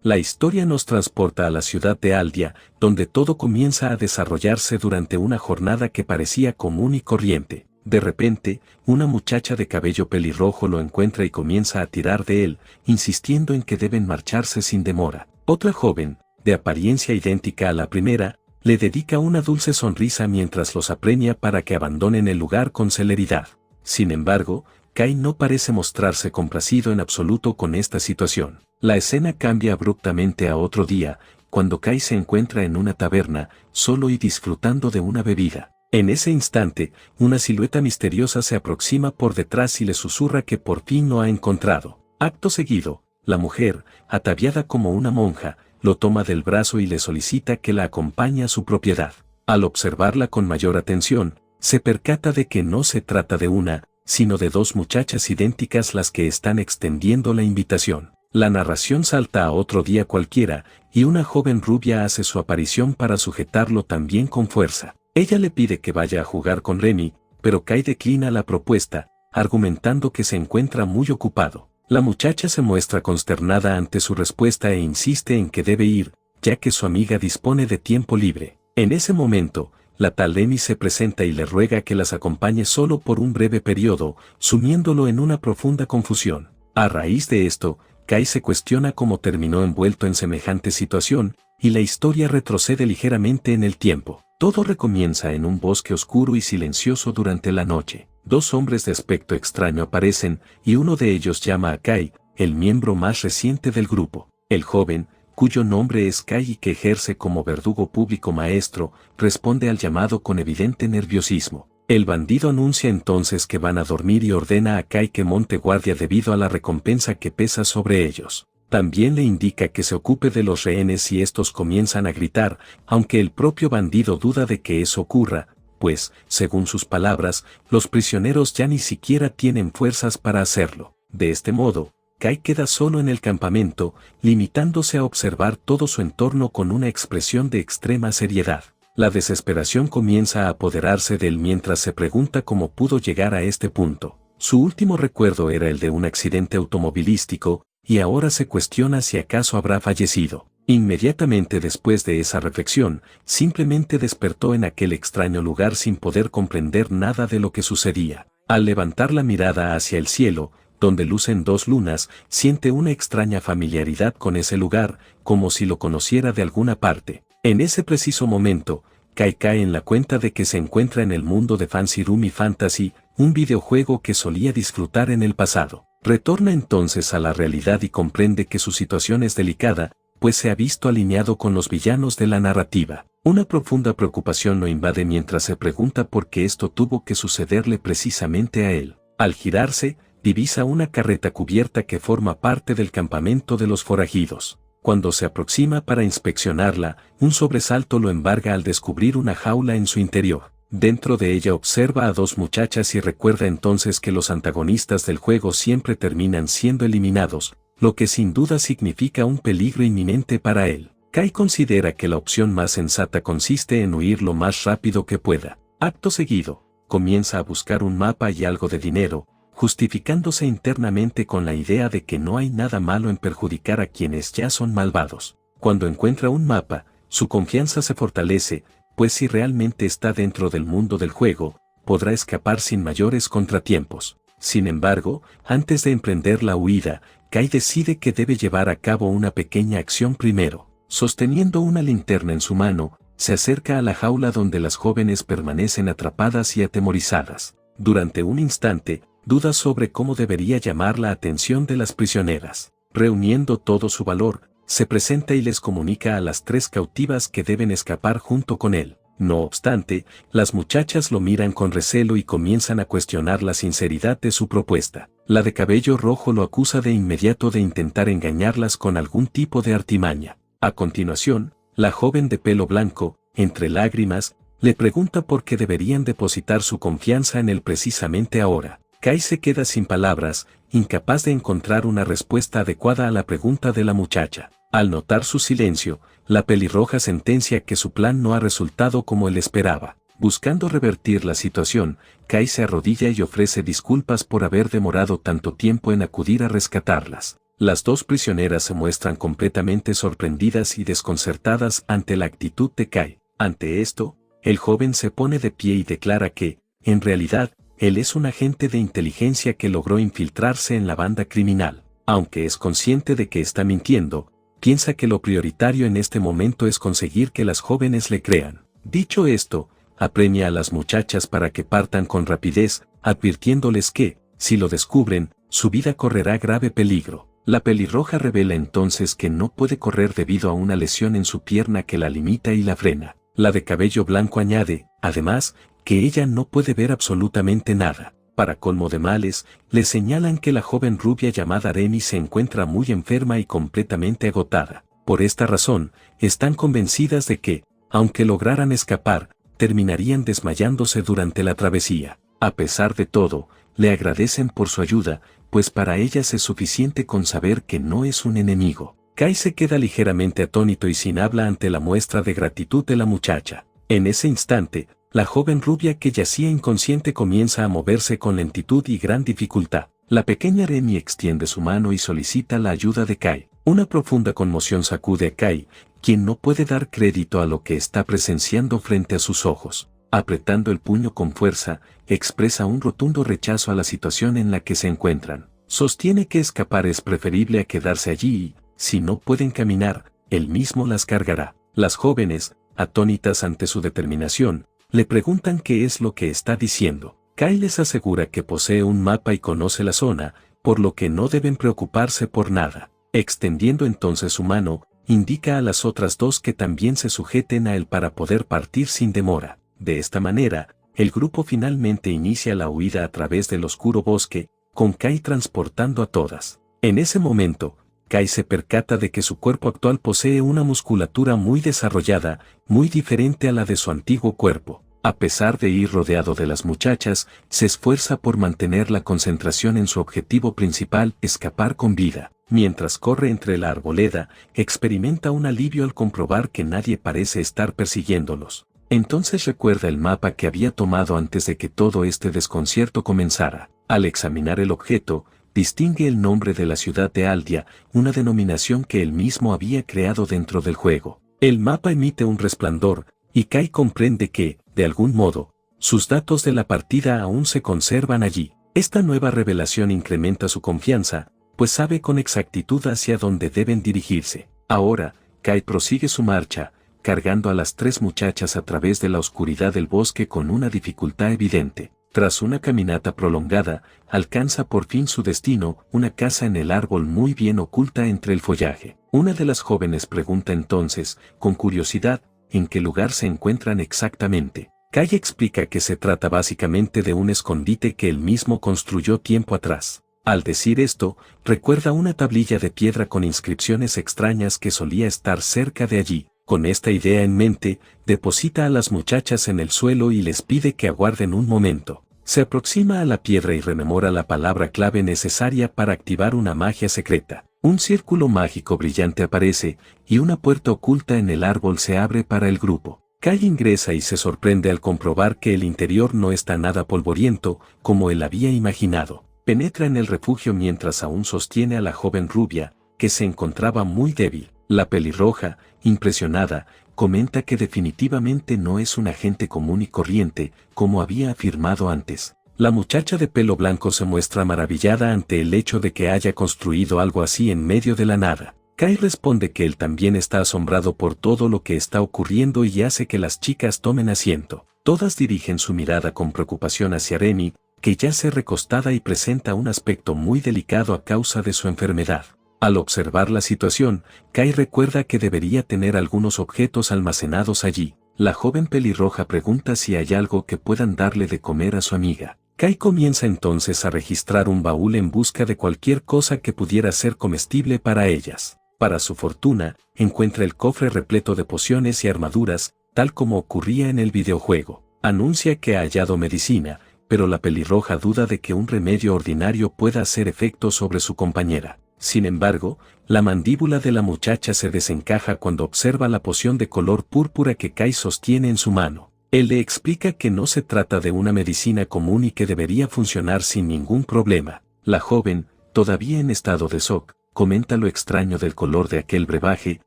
La historia nos transporta a la ciudad de Aldia, donde todo comienza a desarrollarse durante una jornada que parecía común y corriente. De repente, una muchacha de cabello pelirrojo lo encuentra y comienza a tirar de él, insistiendo en que deben marcharse sin demora. Otra joven, de apariencia idéntica a la primera, le dedica una dulce sonrisa mientras los apremia para que abandonen el lugar con celeridad. Sin embargo, Kai no parece mostrarse complacido en absoluto con esta situación. La escena cambia abruptamente a otro día, cuando Kai se encuentra en una taberna, solo y disfrutando de una bebida. En ese instante, una silueta misteriosa se aproxima por detrás y le susurra que por fin lo ha encontrado. Acto seguido, la mujer, ataviada como una monja, lo toma del brazo y le solicita que la acompañe a su propiedad. Al observarla con mayor atención, se percata de que no se trata de una, sino de dos muchachas idénticas las que están extendiendo la invitación. La narración salta a otro día cualquiera, y una joven rubia hace su aparición para sujetarlo también con fuerza. Ella le pide que vaya a jugar con Remy, pero Kai declina la propuesta, argumentando que se encuentra muy ocupado. La muchacha se muestra consternada ante su respuesta e insiste en que debe ir, ya que su amiga dispone de tiempo libre. En ese momento, la tal Remy se presenta y le ruega que las acompañe solo por un breve periodo, sumiéndolo en una profunda confusión. A raíz de esto, Kai se cuestiona cómo terminó envuelto en semejante situación, y la historia retrocede ligeramente en el tiempo. Todo recomienza en un bosque oscuro y silencioso durante la noche. Dos hombres de aspecto extraño aparecen, y uno de ellos llama a Kai, el miembro más reciente del grupo. El joven, cuyo nombre es Kai y que ejerce como verdugo público maestro, responde al llamado con evidente nerviosismo. El bandido anuncia entonces que van a dormir y ordena a Kai que monte guardia debido a la recompensa que pesa sobre ellos. También le indica que se ocupe de los rehenes si estos comienzan a gritar, aunque el propio bandido duda de que eso ocurra, pues, según sus palabras, los prisioneros ya ni siquiera tienen fuerzas para hacerlo. De este modo, Kai queda solo en el campamento, limitándose a observar todo su entorno con una expresión de extrema seriedad. La desesperación comienza a apoderarse de él mientras se pregunta cómo pudo llegar a este punto. Su último recuerdo era el de un accidente automovilístico, y ahora se cuestiona si acaso habrá fallecido. Inmediatamente después de esa reflexión, simplemente despertó en aquel extraño lugar sin poder comprender nada de lo que sucedía. Al levantar la mirada hacia el cielo, donde lucen dos lunas, siente una extraña familiaridad con ese lugar, como si lo conociera de alguna parte. En ese preciso momento, Kai cae en la cuenta de que se encuentra en el mundo de Fancy Room Fantasy, un videojuego que solía disfrutar en el pasado. Retorna entonces a la realidad y comprende que su situación es delicada, pues se ha visto alineado con los villanos de la narrativa. Una profunda preocupación lo invade mientras se pregunta por qué esto tuvo que sucederle precisamente a él. Al girarse, divisa una carreta cubierta que forma parte del campamento de los forajidos. Cuando se aproxima para inspeccionarla, un sobresalto lo embarga al descubrir una jaula en su interior. Dentro de ella observa a dos muchachas y recuerda entonces que los antagonistas del juego siempre terminan siendo eliminados, lo que sin duda significa un peligro inminente para él. Kai considera que la opción más sensata consiste en huir lo más rápido que pueda. Acto seguido, comienza a buscar un mapa y algo de dinero, justificándose internamente con la idea de que no hay nada malo en perjudicar a quienes ya son malvados. Cuando encuentra un mapa, su confianza se fortalece, pues si realmente está dentro del mundo del juego, podrá escapar sin mayores contratiempos. Sin embargo, antes de emprender la huida, Kai decide que debe llevar a cabo una pequeña acción primero. Sosteniendo una linterna en su mano, se acerca a la jaula donde las jóvenes permanecen atrapadas y atemorizadas. Durante un instante, duda sobre cómo debería llamar la atención de las prisioneras. Reuniendo todo su valor, se presenta y les comunica a las tres cautivas que deben escapar junto con él. No obstante, las muchachas lo miran con recelo y comienzan a cuestionar la sinceridad de su propuesta. La de cabello rojo lo acusa de inmediato de intentar engañarlas con algún tipo de artimaña. A continuación, la joven de pelo blanco, entre lágrimas, le pregunta por qué deberían depositar su confianza en él precisamente ahora. Kai se queda sin palabras, incapaz de encontrar una respuesta adecuada a la pregunta de la muchacha. Al notar su silencio, la pelirroja sentencia que su plan no ha resultado como él esperaba. Buscando revertir la situación, Kai se arrodilla y ofrece disculpas por haber demorado tanto tiempo en acudir a rescatarlas. Las dos prisioneras se muestran completamente sorprendidas y desconcertadas ante la actitud de Kai. Ante esto, el joven se pone de pie y declara que, en realidad, él es un agente de inteligencia que logró infiltrarse en la banda criminal. Aunque es consciente de que está mintiendo, piensa que lo prioritario en este momento es conseguir que las jóvenes le crean. Dicho esto, apremia a las muchachas para que partan con rapidez, advirtiéndoles que, si lo descubren, su vida correrá grave peligro. La pelirroja revela entonces que no puede correr debido a una lesión en su pierna que la limita y la frena. La de cabello blanco añade, además, que ella no puede ver absolutamente nada. Para colmo de males, le señalan que la joven rubia llamada Remy se encuentra muy enferma y completamente agotada. Por esta razón, están convencidas de que, aunque lograran escapar, terminarían desmayándose durante la travesía. A pesar de todo, le agradecen por su ayuda, pues para ellas es suficiente con saber que no es un enemigo. Kai se queda ligeramente atónito y sin habla ante la muestra de gratitud de la muchacha. En ese instante, la joven rubia que yacía inconsciente comienza a moverse con lentitud y gran dificultad. La pequeña Remy extiende su mano y solicita la ayuda de Kai. Una profunda conmoción sacude a Kai, quien no puede dar crédito a lo que está presenciando frente a sus ojos. Apretando el puño con fuerza, expresa un rotundo rechazo a la situación en la que se encuentran. Sostiene que escapar es preferible a quedarse allí y, si no pueden caminar, él mismo las cargará. Las jóvenes, atónitas ante su determinación, le preguntan qué es lo que está diciendo. Kai les asegura que posee un mapa y conoce la zona, por lo que no deben preocuparse por nada. Extendiendo entonces su mano, indica a las otras dos que también se sujeten a él para poder partir sin demora. De esta manera, el grupo finalmente inicia la huida a través del oscuro bosque, con Kai transportando a todas. En ese momento, Kai se percata de que su cuerpo actual posee una musculatura muy desarrollada, muy diferente a la de su antiguo cuerpo. A pesar de ir rodeado de las muchachas, se esfuerza por mantener la concentración en su objetivo principal, escapar con vida. Mientras corre entre la arboleda, experimenta un alivio al comprobar que nadie parece estar persiguiéndolos. Entonces recuerda el mapa que había tomado antes de que todo este desconcierto comenzara. Al examinar el objeto, distingue el nombre de la ciudad de Aldia, una denominación que él mismo había creado dentro del juego. El mapa emite un resplandor, y Kai comprende que, de algún modo, sus datos de la partida aún se conservan allí. Esta nueva revelación incrementa su confianza, pues sabe con exactitud hacia dónde deben dirigirse. Ahora, Kai prosigue su marcha, cargando a las tres muchachas a través de la oscuridad del bosque con una dificultad evidente. Tras una caminata prolongada, alcanza por fin su destino, una casa en el árbol muy bien oculta entre el follaje. Una de las jóvenes pregunta entonces, con curiosidad, en qué lugar se encuentran exactamente. Kai explica que se trata básicamente de un escondite que él mismo construyó tiempo atrás. Al decir esto, recuerda una tablilla de piedra con inscripciones extrañas que solía estar cerca de allí. Con esta idea en mente, deposita a las muchachas en el suelo y les pide que aguarden un momento. Se aproxima a la piedra y rememora la palabra clave necesaria para activar una magia secreta. Un círculo mágico brillante aparece, y una puerta oculta en el árbol se abre para el grupo. Kai ingresa y se sorprende al comprobar que el interior no está nada polvoriento, como él había imaginado. Penetra en el refugio mientras aún sostiene a la joven rubia, que se encontraba muy débil. La pelirroja, impresionada, comenta que definitivamente no es un agente común y corriente, como había afirmado antes. La muchacha de pelo blanco se muestra maravillada ante el hecho de que haya construido algo así en medio de la nada. Kai responde que él también está asombrado por todo lo que está ocurriendo y hace que las chicas tomen asiento. Todas dirigen su mirada con preocupación hacia Remy, que yace recostada y presenta un aspecto muy delicado a causa de su enfermedad. Al observar la situación, Kai recuerda que debería tener algunos objetos almacenados allí. La joven pelirroja pregunta si hay algo que puedan darle de comer a su amiga. Kai comienza entonces a registrar un baúl en busca de cualquier cosa que pudiera ser comestible para ellas. Para su fortuna, encuentra el cofre repleto de pociones y armaduras, tal como ocurría en el videojuego. Anuncia que ha hallado medicina, pero la pelirroja duda de que un remedio ordinario pueda hacer efecto sobre su compañera. Sin embargo, la mandíbula de la muchacha se desencaja cuando observa la poción de color púrpura que Kai sostiene en su mano. Él le explica que no se trata de una medicina común y que debería funcionar sin ningún problema. La joven, todavía en estado de shock, comenta lo extraño del color de aquel brebaje,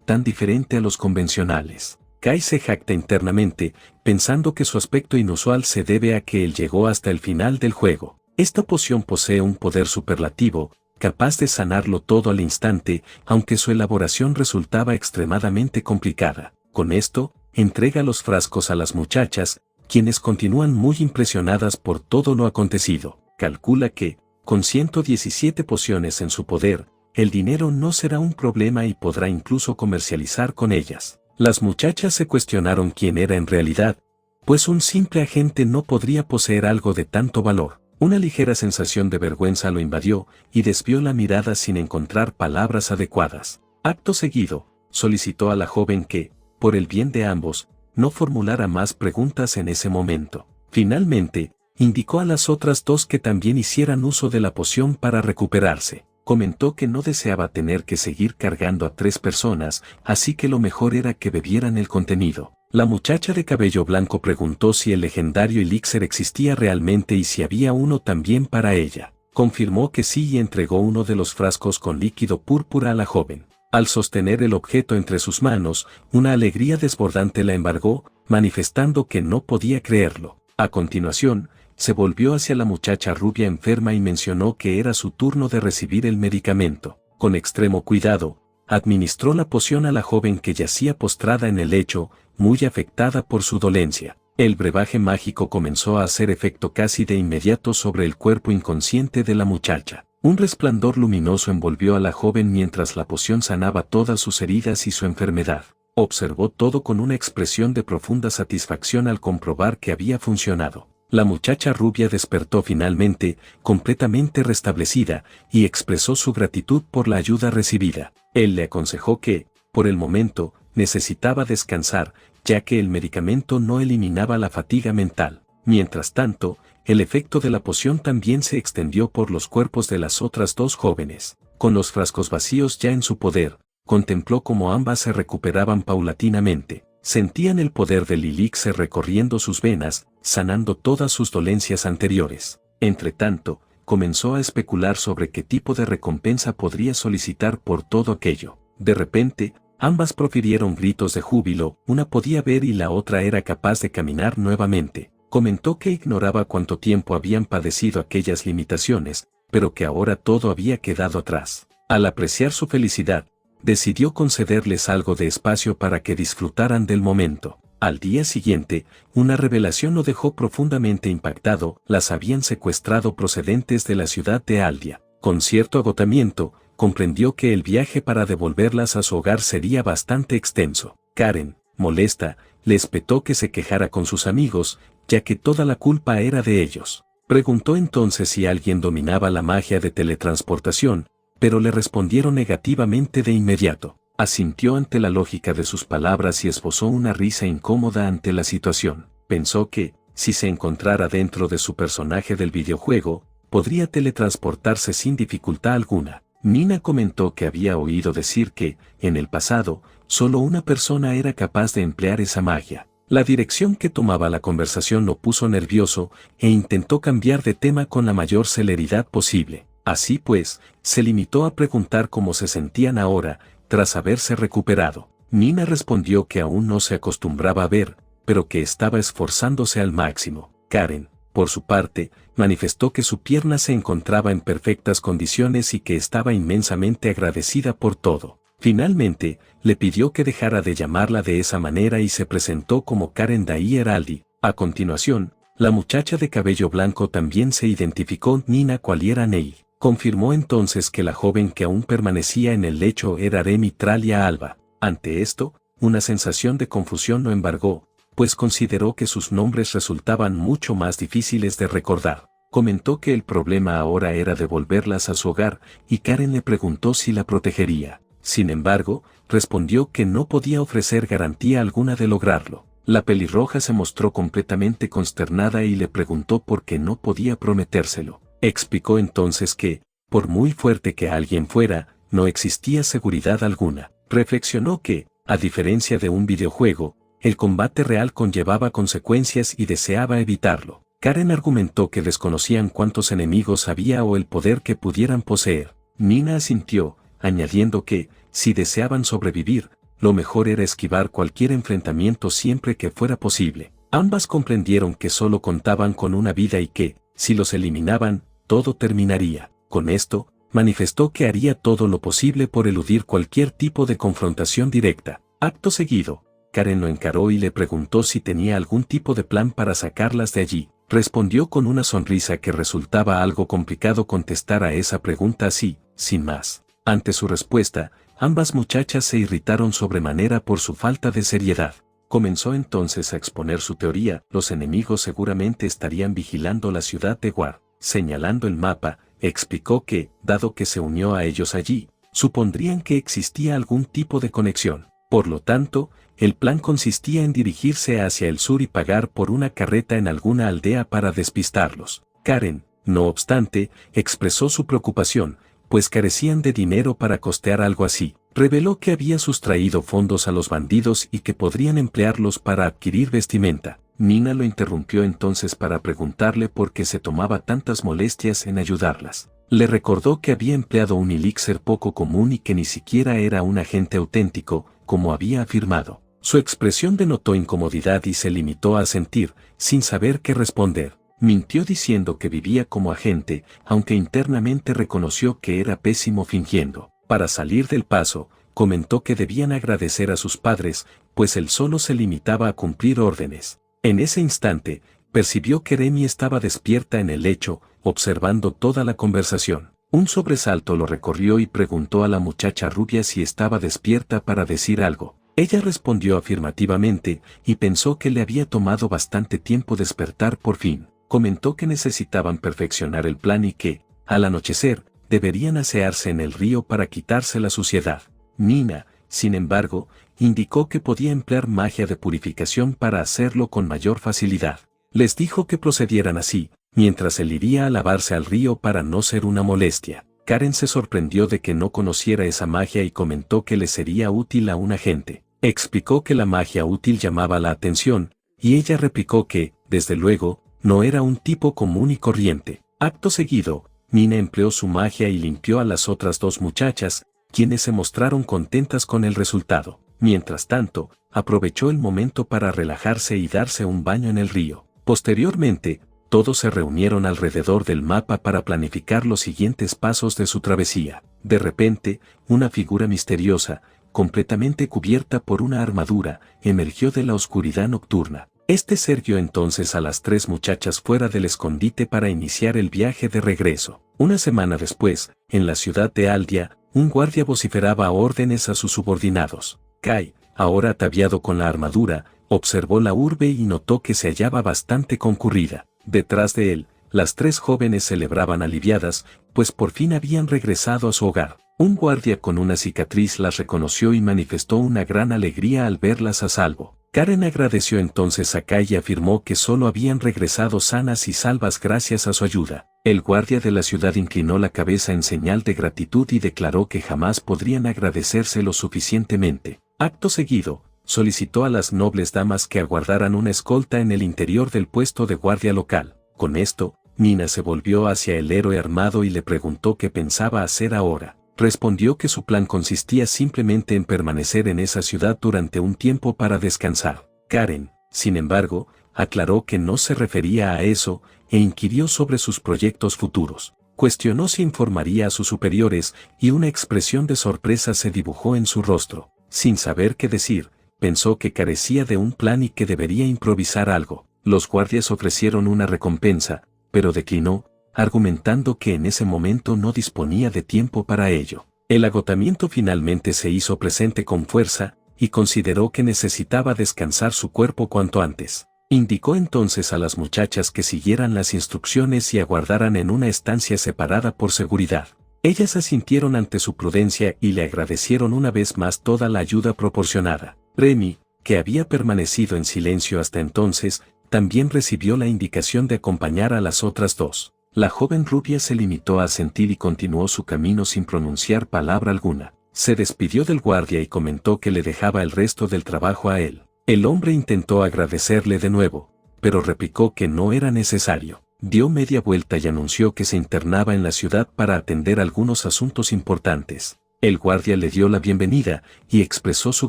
tan diferente a los convencionales. Kai se jacta internamente, pensando que su aspecto inusual se debe a que él llegó hasta el final del juego. Esta poción posee un poder superlativo, capaz de sanarlo todo al instante, aunque su elaboración resultaba extremadamente complicada. Con esto, entrega los frascos a las muchachas, quienes continúan muy impresionadas por todo lo acontecido. Calcula que, con 117 pociones en su poder, el dinero no será un problema y podrá incluso comercializar con ellas. Las muchachas se cuestionaron quién era en realidad, pues un simple agente no podría poseer algo de tanto valor. Una ligera sensación de vergüenza lo invadió y desvió la mirada sin encontrar palabras adecuadas. Acto seguido, solicitó a la joven que, por el bien de ambos, no formulara más preguntas en ese momento. Finalmente, indicó a las otras dos que también hicieran uso de la poción para recuperarse. Comentó que no deseaba tener que seguir cargando a 3 personas, así que lo mejor era que bebieran el contenido. La muchacha de cabello blanco preguntó si el legendario elixir existía realmente y si había uno también para ella. Confirmó que sí y entregó uno de los frascos con líquido púrpura a la joven. Al sostener el objeto entre sus manos, una alegría desbordante la embargó, manifestando que no podía creerlo. A continuación, se volvió hacia la muchacha rubia enferma y mencionó que era su turno de recibir el medicamento. Con extremo cuidado, administró la poción a la joven que yacía postrada en el lecho, muy afectada por su dolencia. El brebaje mágico comenzó a hacer efecto casi de inmediato sobre el cuerpo inconsciente de la muchacha. Un resplandor luminoso envolvió a la joven mientras la poción sanaba todas sus heridas y su enfermedad. Observó todo con una expresión de profunda satisfacción al comprobar que había funcionado. La muchacha rubia despertó finalmente, completamente restablecida, y expresó su gratitud por la ayuda recibida. Él le aconsejó que, por el momento, necesitaba descansar, ya que el medicamento no eliminaba la fatiga mental. Mientras tanto, el efecto de la poción también se extendió por los cuerpos de las otras 2 jóvenes. Con los frascos vacíos ya en su poder, contempló cómo ambas se recuperaban paulatinamente. Sentían el poder del elixir recorriendo sus venas, sanando todas sus dolencias anteriores. Entretanto, comenzó a especular sobre qué tipo de recompensa podría solicitar por todo aquello. De repente, ambas profirieron gritos de júbilo, una podía ver y la otra era capaz de caminar nuevamente. Comentó que ignoraba cuánto tiempo habían padecido aquellas limitaciones, pero que ahora todo había quedado atrás. Al apreciar su felicidad, decidió concederles algo de espacio para que disfrutaran del momento. Al día siguiente, una revelación lo dejó profundamente impactado: las habían secuestrado procedentes de la ciudad de Aldia. Con cierto agotamiento, comprendió que el viaje para devolverlas a su hogar sería bastante extenso. Karen, molesta, le espetó que se quejara con sus amigos, ya que toda la culpa era de ellos. Preguntó entonces si alguien dominaba la magia de teletransportación, pero le respondieron negativamente de inmediato. Asintió ante la lógica de sus palabras y esbozó una risa incómoda ante la situación. Pensó que, si se encontrara dentro de su personaje del videojuego, podría teletransportarse sin dificultad alguna. Nina comentó que había oído decir que, en el pasado, solo una persona era capaz de emplear esa magia. La dirección que tomaba la conversación lo puso nervioso e intentó cambiar de tema con la mayor celeridad posible. Así pues, se limitó a preguntar cómo se sentían ahora, tras haberse recuperado. Nina respondió que aún no se acostumbraba a ver, pero que estaba esforzándose al máximo. Karen, por su parte, manifestó que su pierna se encontraba en perfectas condiciones y que estaba inmensamente agradecida por todo. Finalmente, le pidió que dejara de llamarla de esa manera y se presentó como Karen Dai Heraldi. A continuación, la muchacha de cabello blanco también se identificó. Nina Qualiera Ney. Confirmó entonces que la joven que aún permanecía en el lecho era Remy Tralia Alba. Ante esto, una sensación de confusión lo embargó, pues consideró que sus nombres resultaban mucho más difíciles de recordar. Comentó que el problema ahora era devolverlas a su hogar, y Karen le preguntó si la protegería. Sin embargo, respondió que no podía ofrecer garantía alguna de lograrlo. La pelirroja se mostró completamente consternada y le preguntó por qué no podía prometérselo. Explicó entonces que, por muy fuerte que alguien fuera, no existía seguridad alguna. Reflexionó que, a diferencia de un videojuego, el combate real conllevaba consecuencias y deseaba evitarlo. Karen argumentó que desconocían cuántos enemigos había o el poder que pudieran poseer. Nina asintió, añadiendo que, si deseaban sobrevivir, lo mejor era esquivar cualquier enfrentamiento siempre que fuera posible. Ambas comprendieron que solo contaban con una vida y que, si los eliminaban, todo terminaría. Con esto, manifestó que haría todo lo posible por eludir cualquier tipo de confrontación directa. Acto seguido, Karen lo encaró y le preguntó si tenía algún tipo de plan para sacarlas de allí. Respondió con una sonrisa que resultaba algo complicado contestar a esa pregunta así, sin más. Ante su respuesta, ambas muchachas se irritaron sobremanera por su falta de seriedad. Comenzó entonces a exponer su teoría. Los enemigos seguramente estarían vigilando la ciudad de War. Señalando el mapa, explicó que, dado que se unió a ellos allí, supondrían que existía algún tipo de conexión. Por lo tanto, el plan consistía en dirigirse hacia el sur y pagar por una carreta en alguna aldea para despistarlos. Karen, no obstante, expresó su preocupación, pues carecían de dinero para costear algo así. Reveló que había sustraído fondos a los bandidos y que podrían emplearlos para adquirir vestimenta. Nina lo interrumpió entonces para preguntarle por qué se tomaba tantas molestias en ayudarlas. Le recordó que había empleado un elixir poco común y que ni siquiera era un agente auténtico, como había afirmado. Su expresión denotó incomodidad y se limitó a asentir, sin saber qué responder. Mintió diciendo que vivía como agente, aunque internamente reconoció que era pésimo fingiendo. Para salir del paso, comentó que debían agradecer a sus padres, pues él solo se limitaba a cumplir órdenes. En ese instante, percibió que Remy estaba despierta en el lecho, observando toda la conversación. Un sobresalto lo recorrió y preguntó a la muchacha rubia si estaba despierta para decir algo. Ella respondió afirmativamente, y pensó que le había tomado bastante tiempo despertar por fin. Comentó que necesitaban perfeccionar el plan y que, al anochecer, deberían asearse en el río para quitarse la suciedad. Nina, sin embargo, indicó que podía emplear magia de purificación para hacerlo con mayor facilidad. Les dijo que procedieran así, mientras él iría a lavarse al río para no ser una molestia. Karen se sorprendió de que no conociera esa magia y comentó que le sería útil a un agente. Explicó que la magia útil llamaba la atención, y ella replicó que, desde luego, no era un tipo común y corriente. Acto seguido, Nina empleó su magia y limpió a las otras dos muchachas, quienes se mostraron contentas con el resultado. Mientras tanto, aprovechó el momento para relajarse y darse un baño en el río. Posteriormente, todos se reunieron alrededor del mapa para planificar los siguientes pasos de su travesía. De repente, una figura misteriosa, completamente cubierta por una armadura, emergió de la oscuridad nocturna. Este ser guió entonces a las tres muchachas fuera del escondite para iniciar el viaje de regreso. Una semana después, en la ciudad de Aldia, un guardia vociferaba órdenes a sus subordinados. Kai, ahora ataviado con la armadura, observó la urbe y notó que se hallaba bastante concurrida. Detrás de él, las tres jóvenes celebraban aliviadas, pues por fin habían regresado a su hogar. Un guardia con una cicatriz las reconoció y manifestó una gran alegría al verlas a salvo. Karen agradeció entonces a Kai y afirmó que solo habían regresado sanas y salvas gracias a su ayuda. El guardia de la ciudad inclinó la cabeza en señal de gratitud y declaró que jamás podrían agradecérselo suficientemente. Acto seguido, solicitó a las nobles damas que aguardaran una escolta en el interior del puesto de guardia local. Con esto, Nina se volvió hacia el héroe armado y le preguntó qué pensaba hacer ahora. Respondió que su plan consistía simplemente en permanecer en esa ciudad durante un tiempo para descansar. Karen, sin embargo, aclaró que no se refería a eso, e inquirió sobre sus proyectos futuros. Cuestionó si informaría a sus superiores, y una expresión de sorpresa se dibujó en su rostro. Sin saber qué decir, pensó que carecía de un plan y que debería improvisar algo. Los guardias ofrecieron una recompensa, pero declinó, argumentando que en ese momento no disponía de tiempo para ello. El agotamiento finalmente se hizo presente con fuerza, y consideró que necesitaba descansar su cuerpo cuanto antes. Indicó entonces a las muchachas que siguieran las instrucciones y aguardaran en una estancia separada por seguridad. Ellas asintieron ante su prudencia y le agradecieron una vez más toda la ayuda proporcionada. Remy, que había permanecido en silencio hasta entonces, también recibió la indicación de acompañar a las otras dos. La joven rubia se limitó a asentir y continuó su camino sin pronunciar palabra alguna. Se despidió del guardia y comentó que le dejaba el resto del trabajo a él. El hombre intentó agradecerle de nuevo, pero replicó que no era necesario. Dio media vuelta y anunció que se internaba en la ciudad para atender algunos asuntos importantes. El guardia le dio la bienvenida y expresó su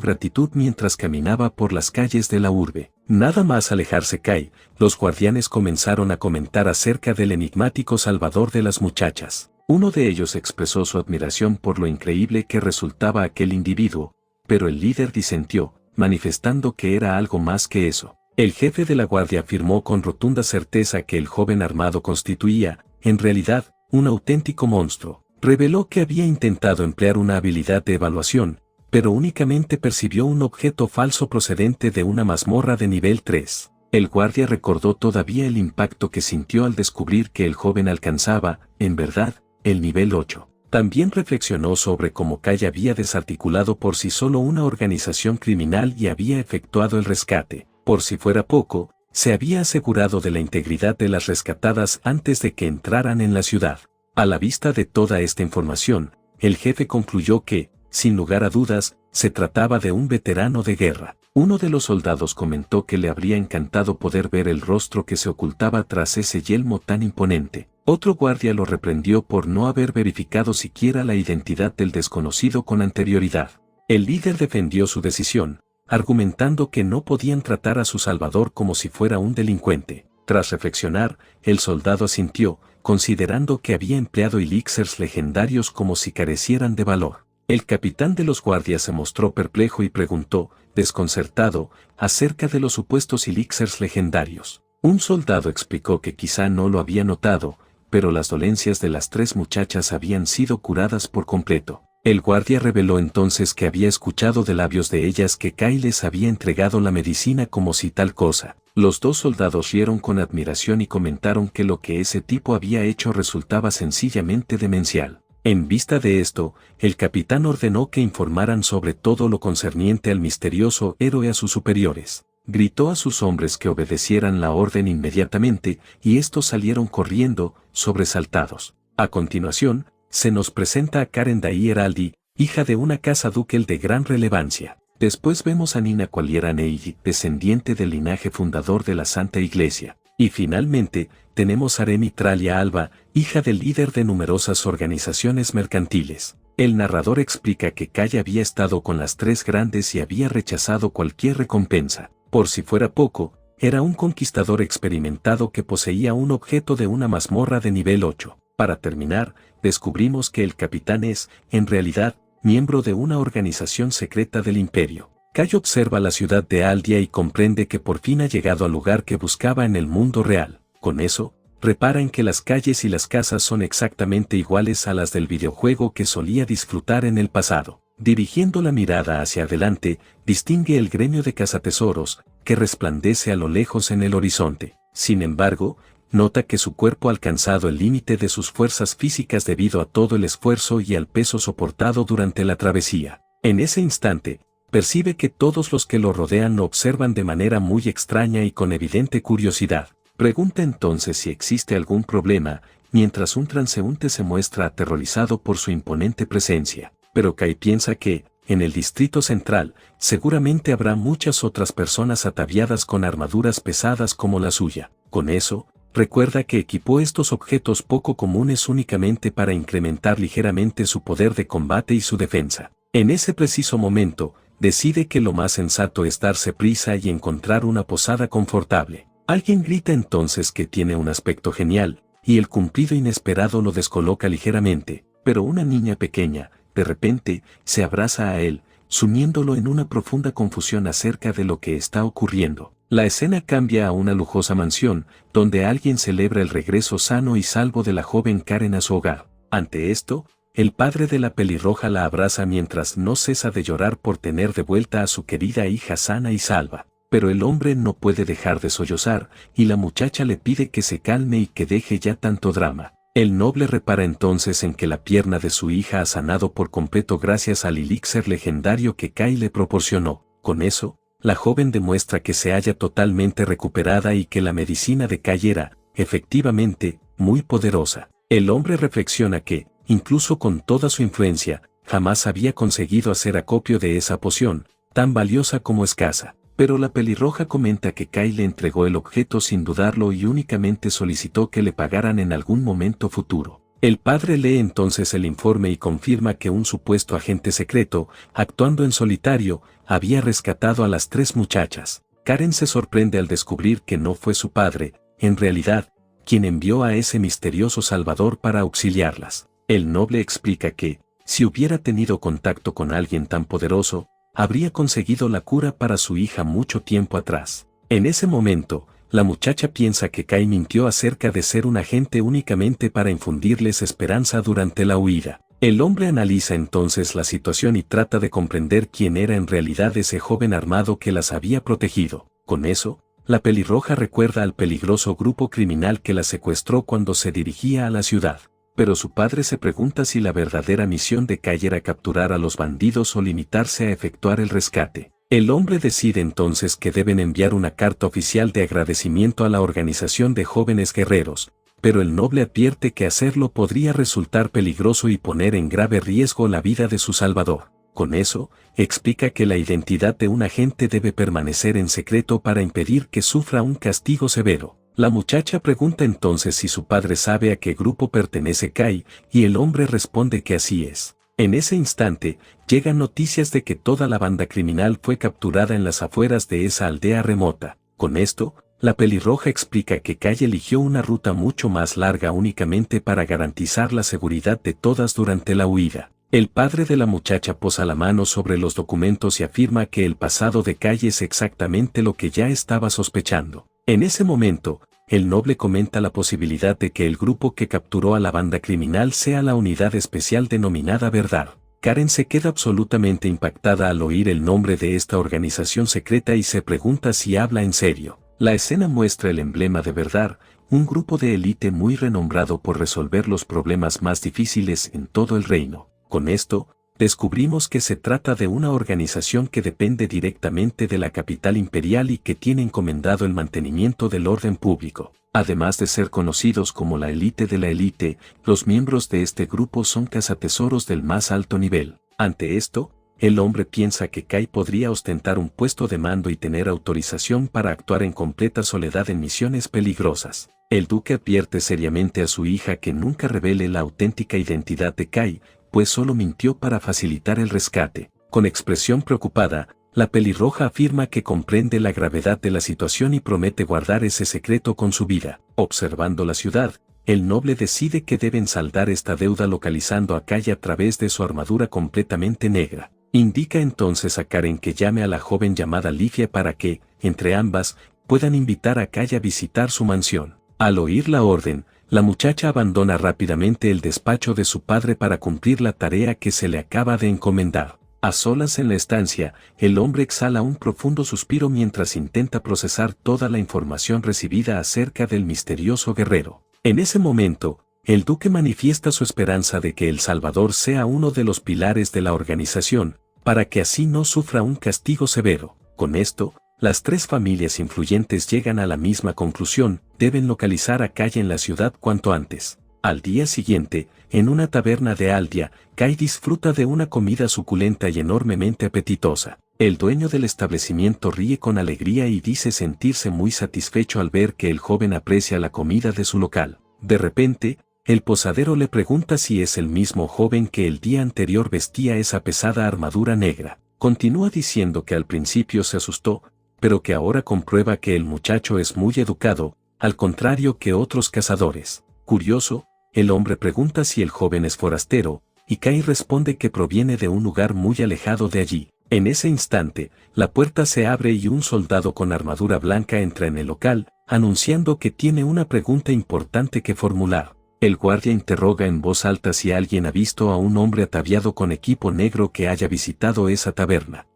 gratitud mientras caminaba por las calles de la urbe. Nada más alejarse Kai, los guardianes comenzaron a comentar acerca del enigmático salvador de las muchachas. Uno de ellos expresó su admiración por lo increíble que resultaba aquel individuo, pero el líder disentió, manifestando que era algo más que eso. El jefe de la guardia afirmó con rotunda certeza que el joven armado constituía, en realidad, un auténtico monstruo. Reveló que había intentado emplear una habilidad de evaluación, pero únicamente percibió un objeto falso procedente de una mazmorra de nivel 3. El guardia recordó todavía el impacto que sintió al descubrir que el joven alcanzaba, en verdad, el nivel 8. También reflexionó sobre cómo Kai había desarticulado por sí solo una organización criminal y había efectuado el rescate. Por si fuera poco, se había asegurado de la integridad de las rescatadas antes de que entraran en la ciudad. A la vista de toda esta información, el jefe concluyó que, sin lugar a dudas, se trataba de un veterano de guerra. Uno de los soldados comentó que le habría encantado poder ver el rostro que se ocultaba tras ese yelmo tan imponente. Otro guardia lo reprendió por no haber verificado siquiera la identidad del desconocido con anterioridad. El líder defendió su decisión, argumentando que no podían tratar a su salvador como si fuera un delincuente. Tras reflexionar, el soldado asintió, considerando que había empleado elixers legendarios como si carecieran de valor. El capitán de los guardias se mostró perplejo y preguntó, desconcertado, acerca de los supuestos elixers legendarios. Un soldado explicó que quizá no lo había notado, pero las dolencias de las 3 muchachas habían sido curadas por completo. El guardia reveló entonces que había escuchado de labios de ellas que Kai les había entregado la medicina como si tal cosa. Los 2 soldados rieron con admiración y comentaron que lo que ese tipo había hecho resultaba sencillamente demencial. En vista de esto, el capitán ordenó que informaran sobre todo lo concerniente al misterioso héroe a sus superiores. Gritó a sus hombres que obedecieran la orden inmediatamente, y estos salieron corriendo, sobresaltados. A continuación, se nos presenta a Karen Dai Heraldi, hija de una casa ducal de gran relevancia. Después vemos a Nina Qualiera Neiji, descendiente del linaje fundador de la Santa Iglesia. Y finalmente, tenemos a Remy Tralia Alba, hija del líder de numerosas organizaciones mercantiles. El narrador explica que Kai había estado con las 3 grandes y había rechazado cualquier recompensa. Por si fuera poco, era un conquistador experimentado que poseía un objeto de una mazmorra de nivel 8. Para terminar, descubrimos que el capitán es, en realidad, miembro de una organización secreta del imperio. Kai observa la ciudad de Aldia y comprende que por fin ha llegado al lugar que buscaba en el mundo real. Con eso, repara en que las calles y las casas son exactamente iguales a las del videojuego que solía disfrutar en el pasado. Dirigiendo la mirada hacia adelante, distingue el gremio de cazatesoros, que resplandece a lo lejos en el horizonte. Sin embargo, nota que su cuerpo ha alcanzado el límite de sus fuerzas físicas debido a todo el esfuerzo y al peso soportado durante la travesía. En ese instante, percibe que todos los que lo rodean lo observan de manera muy extraña y con evidente curiosidad. Pregunta entonces si existe algún problema, mientras un transeúnte se muestra aterrorizado por su imponente presencia. Pero Kai piensa que, en el distrito central, seguramente habrá muchas otras personas ataviadas con armaduras pesadas como la suya. Con eso, recuerda que equipó estos objetos poco comunes únicamente para incrementar ligeramente su poder de combate y su defensa. En ese preciso momento, decide que lo más sensato es darse prisa y encontrar una posada confortable. Alguien grita entonces que tiene un aspecto genial, y el cumplido inesperado lo descoloca ligeramente, pero una niña pequeña, de repente, se abraza a él, sumiéndolo en una profunda confusión acerca de lo que está ocurriendo. La escena cambia a una lujosa mansión, donde alguien celebra el regreso sano y salvo de la joven Karen a su hogar. Ante esto, el padre de la pelirroja la abraza mientras no cesa de llorar por tener de vuelta a su querida hija sana y salva. Pero el hombre no puede dejar de sollozar, y la muchacha le pide que se calme y que deje ya tanto drama. El noble repara entonces en que la pierna de su hija ha sanado por completo gracias al elixir legendario que Kai le proporcionó. Con eso, la joven demuestra que se halla totalmente recuperada y que la medicina de Kai era, efectivamente, muy poderosa. El hombre reflexiona que, incluso con toda su influencia, jamás había conseguido hacer acopio de esa poción, tan valiosa como escasa. Pero la pelirroja comenta que Kai le entregó el objeto sin dudarlo y únicamente solicitó que le pagaran en algún momento futuro. El padre lee entonces el informe y confirma que un supuesto agente secreto, actuando en solitario, había rescatado a las 3 muchachas. Karen se sorprende al descubrir que no fue su padre, en realidad, quien envió a ese misterioso Salvador para auxiliarlas. El noble explica que, si hubiera tenido contacto con alguien tan poderoso, habría conseguido la cura para su hija mucho tiempo atrás. En ese momento, la muchacha piensa que Kai mintió acerca de ser un agente únicamente para infundirles esperanza durante la huida. El hombre analiza entonces la situación y trata de comprender quién era en realidad ese joven armado que las había protegido. Con eso, la pelirroja recuerda al peligroso grupo criminal que la secuestró cuando se dirigía a la ciudad. Pero su padre se pregunta si la verdadera misión de Kai era capturar a los bandidos o limitarse a efectuar el rescate. El hombre decide entonces que deben enviar una carta oficial de agradecimiento a la organización de jóvenes guerreros, pero el noble advierte que hacerlo podría resultar peligroso y poner en grave riesgo la vida de su salvador. Con eso, explica que la identidad de un agente debe permanecer en secreto para impedir que sufra un castigo severo. La muchacha pregunta entonces si su padre sabe a qué grupo pertenece Kai, y el hombre responde que así es. En ese instante, llegan noticias de que toda la banda criminal fue capturada en las afueras de esa aldea remota. Con esto, la pelirroja explica que Kai eligió una ruta mucho más larga únicamente para garantizar la seguridad de todas durante la huida. El padre de la muchacha posa la mano sobre los documentos y afirma que el pasado de Kai es exactamente lo que ya estaba sospechando. En ese momento, el noble comenta la posibilidad de que el grupo que capturó a la banda criminal sea la unidad especial denominada Verdad. Karen se queda absolutamente impactada al oír el nombre de esta organización secreta y se pregunta si habla en serio. La escena muestra el emblema de Verdad, un grupo de élite muy renombrado por resolver los problemas más difíciles en todo el reino. Con esto, descubrimos que se trata de una organización que depende directamente de la capital imperial y que tiene encomendado el mantenimiento del orden público. Además de ser conocidos como la élite de la élite, los miembros de este grupo son cazatesoros del más alto nivel. Ante esto, el hombre piensa que Kai podría ostentar un puesto de mando y tener autorización para actuar en completa soledad en misiones peligrosas. El duque advierte seriamente a su hija que nunca revele la auténtica identidad de Kai, pues solo mintió para facilitar el rescate. Con expresión preocupada, la pelirroja afirma que comprende la gravedad de la situación y promete guardar ese secreto con su vida. Observando la ciudad, el noble decide que deben saldar esta deuda localizando a Kai a través de su armadura completamente negra. Indica entonces a Karen que llame a la joven llamada Livia para que, entre ambas, puedan invitar a Kai a visitar su mansión. Al oír la orden, la muchacha abandona rápidamente el despacho de su padre para cumplir la tarea que se le acaba de encomendar. A solas en la estancia, el hombre exhala un profundo suspiro mientras intenta procesar toda la información recibida acerca del misterioso guerrero. En ese momento, el duque manifiesta su esperanza de que El Salvador sea uno de los pilares de la organización, para que así no sufra un castigo severo. Con esto, las 3 familias influyentes llegan a la misma conclusión: deben localizar a Kai en la ciudad cuanto antes. Al día siguiente, en una taberna de Aldia, Kai disfruta de una comida suculenta y enormemente apetitosa. El dueño del establecimiento ríe con alegría y dice sentirse muy satisfecho al ver que el joven aprecia la comida de su local. De repente, el posadero le pregunta si es el mismo joven que el día anterior vestía esa pesada armadura negra. Continúa diciendo que al principio se asustó, pero que ahora comprueba que el muchacho es muy educado, al contrario que otros cazadores. Curioso, el hombre pregunta si el joven es forastero, y Kai responde que proviene de un lugar muy alejado de allí. En ese instante, la puerta se abre y un soldado con armadura blanca entra en el local, anunciando que tiene una pregunta importante que formular. El guardia interroga en voz alta si alguien ha visto a un hombre ataviado con equipo negro que haya visitado esa taberna.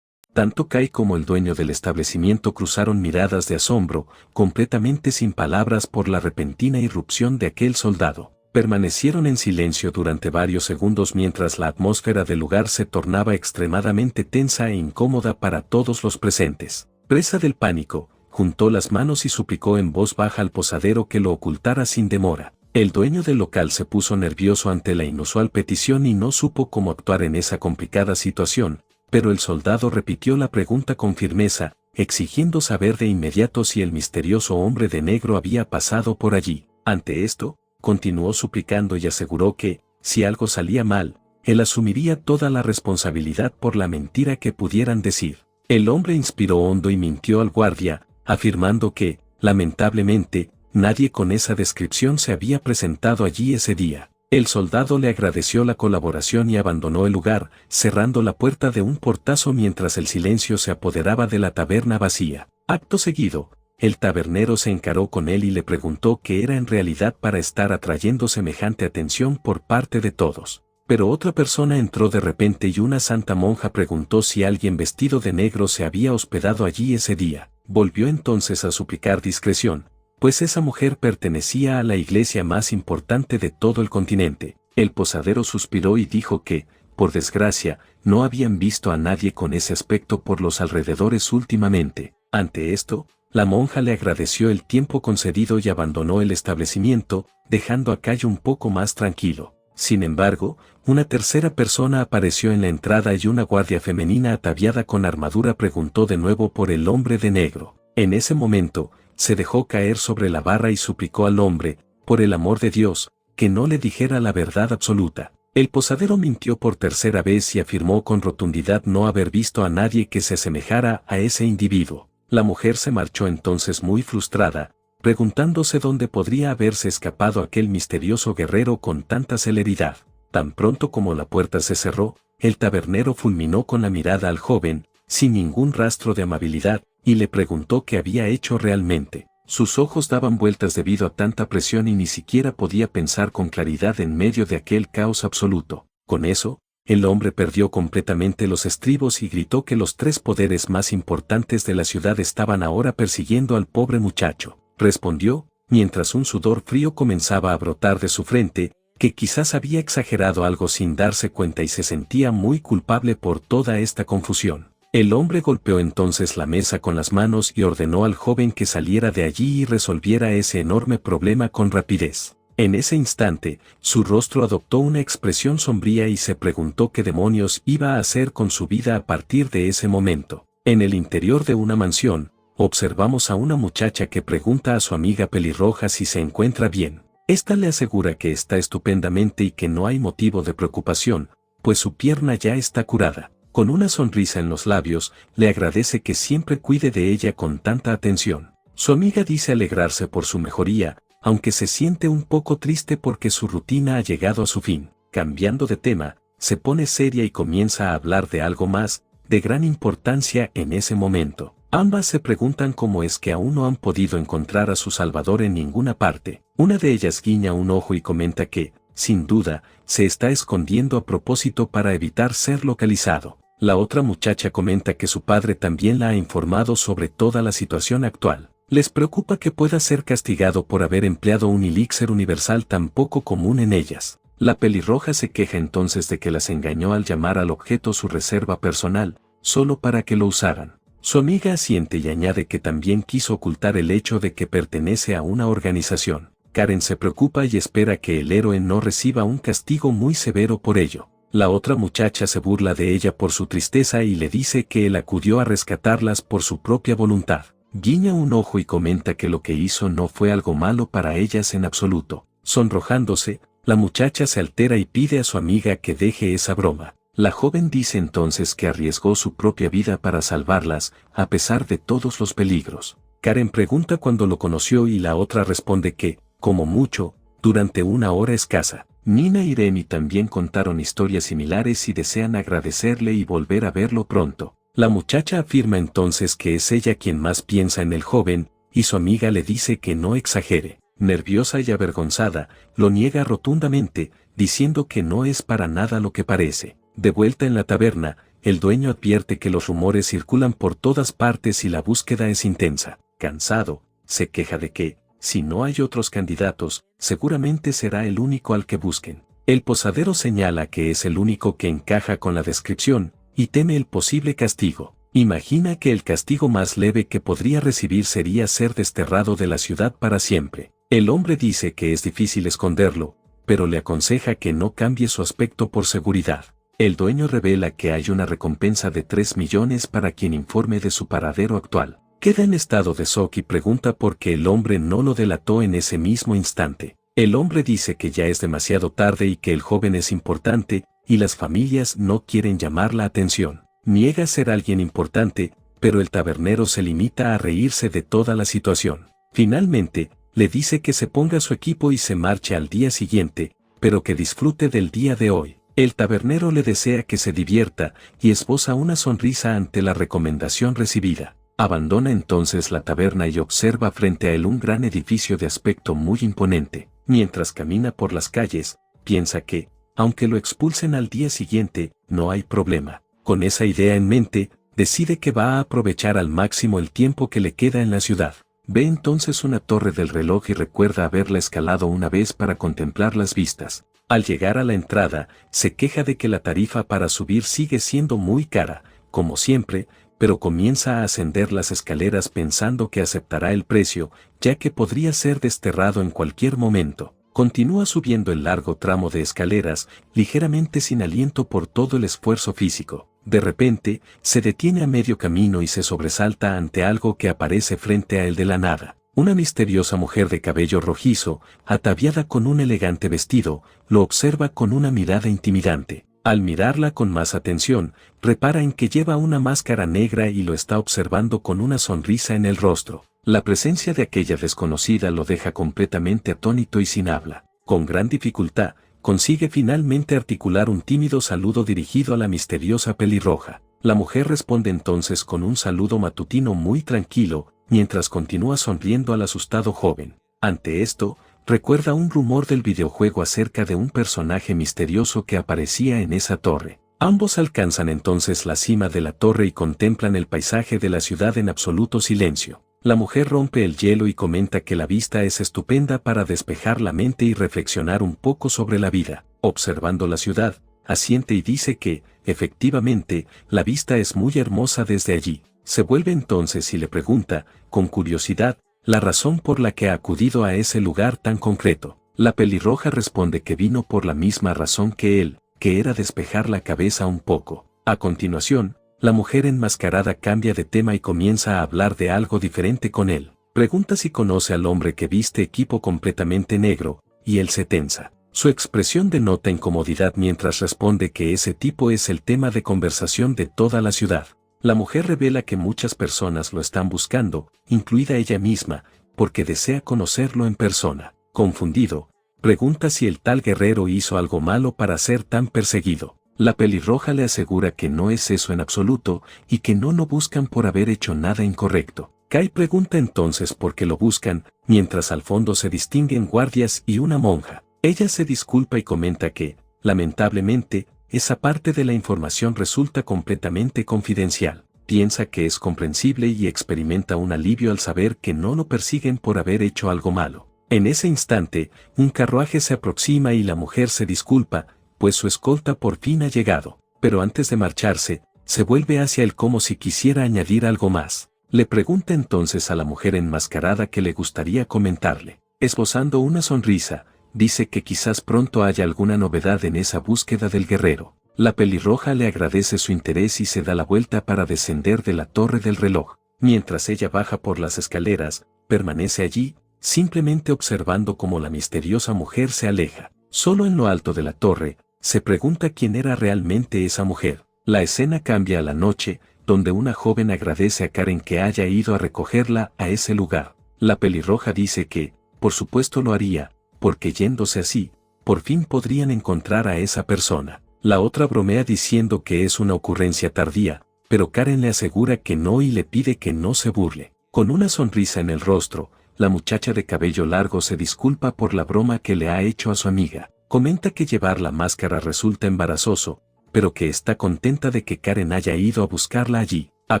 Tanto Kai como el dueño del establecimiento cruzaron miradas de asombro, completamente sin palabras por la repentina irrupción de aquel soldado. Permanecieron en silencio durante varios segundos mientras la atmósfera del lugar se tornaba extremadamente tensa e incómoda para todos los presentes. Presa del pánico, juntó las manos y suplicó en voz baja al posadero que lo ocultara sin demora. El dueño del local se puso nervioso ante la inusual petición y no supo cómo actuar en esa complicada situación, pero el soldado repitió la pregunta con firmeza, exigiendo saber de inmediato si el misterioso hombre de negro había pasado por allí. Ante esto, continuó suplicando y aseguró que, si algo salía mal, él asumiría toda la responsabilidad por la mentira que pudieran decir. El hombre inspiró hondo y mintió al guardia, afirmando que, lamentablemente, nadie con esa descripción se había presentado allí ese día. El soldado le agradeció la colaboración y abandonó el lugar, cerrando la puerta de un portazo mientras el silencio se apoderaba de la taberna vacía. Acto seguido, el tabernero se encaró con él y le preguntó qué era en realidad para estar atrayendo semejante atención por parte de todos. Pero otra persona entró de repente y una santa monja preguntó si alguien vestido de negro se había hospedado allí ese día. Volvió entonces a suplicar discreción, pues esa mujer pertenecía a la iglesia más importante de todo el continente. El posadero suspiró y dijo que, por desgracia, no habían visto a nadie con ese aspecto por los alrededores últimamente. Ante esto, la monja le agradeció el tiempo concedido y abandonó el establecimiento, dejando a Cayo un poco más tranquilo. Sin embargo, una tercera persona apareció en la entrada y una guardia femenina ataviada con armadura preguntó de nuevo por el hombre de negro. En ese momento, se dejó caer sobre la barra y suplicó al hombre, por el amor de Dios, que no le dijera la verdad absoluta. El posadero mintió por tercera vez y afirmó con rotundidad no haber visto a nadie que se asemejara a ese individuo. La mujer se marchó entonces muy frustrada, preguntándose dónde podría haberse escapado aquel misterioso guerrero con tanta celeridad. Tan pronto como la puerta se cerró, el tabernero fulminó con la mirada al joven, sin ningún rastro de amabilidad, y le preguntó qué había hecho realmente. Sus ojos daban vueltas debido a tanta presión y ni siquiera podía pensar con claridad en medio de aquel caos absoluto. Con eso, el hombre perdió completamente los estribos y gritó que los tres poderes más importantes de la ciudad estaban ahora persiguiendo al pobre muchacho. Respondió, mientras un sudor frío comenzaba a brotar de su frente, que quizás había exagerado algo sin darse cuenta y se sentía muy culpable por toda esta confusión. El hombre golpeó entonces la mesa con las manos y ordenó al joven que saliera de allí y resolviera ese enorme problema con rapidez. En ese instante, su rostro adoptó una expresión sombría y se preguntó qué demonios iba a hacer con su vida a partir de ese momento. En el interior de una mansión, observamos a una muchacha que pregunta a su amiga pelirroja si se encuentra bien. Esta le asegura que está estupendamente y que no hay motivo de preocupación, pues su pierna ya está curada. Con una sonrisa en los labios, le agradece que siempre cuide de ella con tanta atención. Su amiga dice alegrarse por su mejoría, aunque se siente un poco triste porque su rutina ha llegado a su fin. Cambiando de tema, se pone seria y comienza a hablar de algo más, de gran importancia en ese momento. Ambas se preguntan cómo es que aún no han podido encontrar a su salvador en ninguna parte. Una de ellas guiña un ojo y comenta que, sin duda, se está escondiendo a propósito para evitar ser localizado. La otra muchacha comenta que su padre también la ha informado sobre toda la situación actual. Les preocupa que pueda ser castigado por haber empleado un elixir universal tan poco común en ellas. La pelirroja se queja entonces de que las engañó al llamar al objeto su reserva personal, solo para que lo usaran. Su amiga asiente y añade que también quiso ocultar el hecho de que pertenece a una organización. Karen se preocupa y espera que el héroe no reciba un castigo muy severo por ello. La otra muchacha se burla de ella por su tristeza y le dice que él acudió a rescatarlas por su propia voluntad. Guiña un ojo y comenta que lo que hizo no fue algo malo para ellas en absoluto. Sonrojándose, la muchacha se altera y pide a su amiga que deje esa broma. La joven dice entonces que arriesgó su propia vida para salvarlas, a pesar de todos los peligros. Karen pregunta cuándo lo conoció y la otra responde que, como mucho, durante una hora escasa. Nina y Remy también contaron historias similares y desean agradecerle y volver a verlo pronto. La muchacha afirma entonces que es ella quien más piensa en el joven, y su amiga le dice que no exagere. Nerviosa y avergonzada, lo niega rotundamente, diciendo que no es para nada lo que parece. De vuelta en la taberna, el dueño advierte que los rumores circulan por todas partes y la búsqueda es intensa. Cansado, se queja de que, si no hay otros candidatos, seguramente será el único al que busquen. El posadero señala que es el único que encaja con la descripción, y teme el posible castigo. Imagina que el castigo más leve que podría recibir sería ser desterrado de la ciudad para siempre. El hombre dice que es difícil esconderlo, pero le aconseja que no cambie su aspecto por seguridad. El dueño revela que hay una recompensa de 3 millones para quien informe de su paradero actual. Queda en estado de shock y pregunta por qué el hombre no lo delató en ese mismo instante. El hombre dice que ya es demasiado tarde y que el joven es importante, y las familias no quieren llamar la atención. Niega ser alguien importante, pero el tabernero se limita a reírse de toda la situación. Finalmente, le dice que se ponga su equipo y se marche al día siguiente, pero que disfrute del día de hoy. El tabernero le desea que se divierta y esboza una sonrisa ante la recomendación recibida. Abandona entonces la taberna y observa frente a él un gran edificio de aspecto muy imponente. Mientras camina por las calles, piensa que, aunque lo expulsen al día siguiente, no hay problema. Con esa idea en mente, decide que va a aprovechar al máximo el tiempo que le queda en la ciudad. Ve entonces una torre del reloj y recuerda haberla escalado una vez para contemplar las vistas. Al llegar a la entrada, se queja de que la tarifa para subir sigue siendo muy cara, como siempre, pero comienza a ascender las escaleras pensando que aceptará el precio, ya que podría ser desterrado en cualquier momento. Continúa subiendo el largo tramo de escaleras, ligeramente sin aliento por todo el esfuerzo físico. De repente, se detiene a medio camino y se sobresalta ante algo que aparece frente a él de la nada. Una misteriosa mujer de cabello rojizo, ataviada con un elegante vestido, lo observa con una mirada intimidante. Al mirarla con más atención, repara en que lleva una máscara negra y lo está observando con una sonrisa en el rostro. La presencia de aquella desconocida lo deja completamente atónito y sin habla. Con gran dificultad, consigue finalmente articular un tímido saludo dirigido a la misteriosa pelirroja. La mujer responde entonces con un saludo matutino muy tranquilo, mientras continúa sonriendo al asustado joven. Ante esto, recuerda un rumor del videojuego acerca de un personaje misterioso que aparecía en esa torre. Ambos alcanzan entonces la cima de la torre y contemplan el paisaje de la ciudad en absoluto silencio. La mujer rompe el hielo y comenta que la vista es estupenda para despejar la mente y reflexionar un poco sobre la vida. Observando la ciudad, asiente y dice que, efectivamente, la vista es muy hermosa desde allí. Se vuelve entonces y le pregunta, con curiosidad, la razón por la que ha acudido a ese lugar tan concreto. La pelirroja responde que vino por la misma razón que él, que era despejar la cabeza un poco. A continuación, la mujer enmascarada cambia de tema y comienza a hablar de algo diferente con él. Pregunta si conoce al hombre que viste equipo completamente negro, y él se tensa. Su expresión denota incomodidad mientras responde que ese tipo es el tema de conversación de toda la ciudad. La mujer revela que muchas personas lo están buscando, incluida ella misma, porque desea conocerlo en persona. Confundido, pregunta si el tal guerrero hizo algo malo para ser tan perseguido. La pelirroja le asegura que no es eso en absoluto y que no lo buscan por haber hecho nada incorrecto. Kai pregunta entonces por qué lo buscan, mientras al fondo se distinguen guardias y una monja. Ella se disculpa y comenta que, lamentablemente, esa parte de la información resulta completamente confidencial. Piensa que es comprensible y experimenta un alivio al saber que no lo persiguen por haber hecho algo malo. En ese instante, un carruaje se aproxima y la mujer se disculpa, pues su escolta por fin ha llegado, pero antes de marcharse, se vuelve hacia él como si quisiera añadir algo más. Le pregunta entonces a la mujer enmascarada qué le gustaría comentarle. Esbozando una sonrisa, dice que quizás pronto haya alguna novedad en esa búsqueda del guerrero. La pelirroja le agradece su interés y se da la vuelta para descender de la torre del reloj. Mientras ella baja por las escaleras, permanece allí, simplemente observando cómo la misteriosa mujer se aleja. Solo en lo alto de la torre, se pregunta quién era realmente esa mujer. La escena cambia a la noche, donde una joven agradece a Karen que haya ido a recogerla a ese lugar. La pelirroja dice que, por supuesto lo haría, porque yéndose así, por fin podrían encontrar a esa persona. La otra bromea diciendo que es una ocurrencia tardía, pero Karen le asegura que no y le pide que no se burle. Con una sonrisa en el rostro, la muchacha de cabello largo se disculpa por la broma que le ha hecho a su amiga. Comenta que llevar la máscara resulta embarazoso, pero que está contenta de que Karen haya ido a buscarla allí. A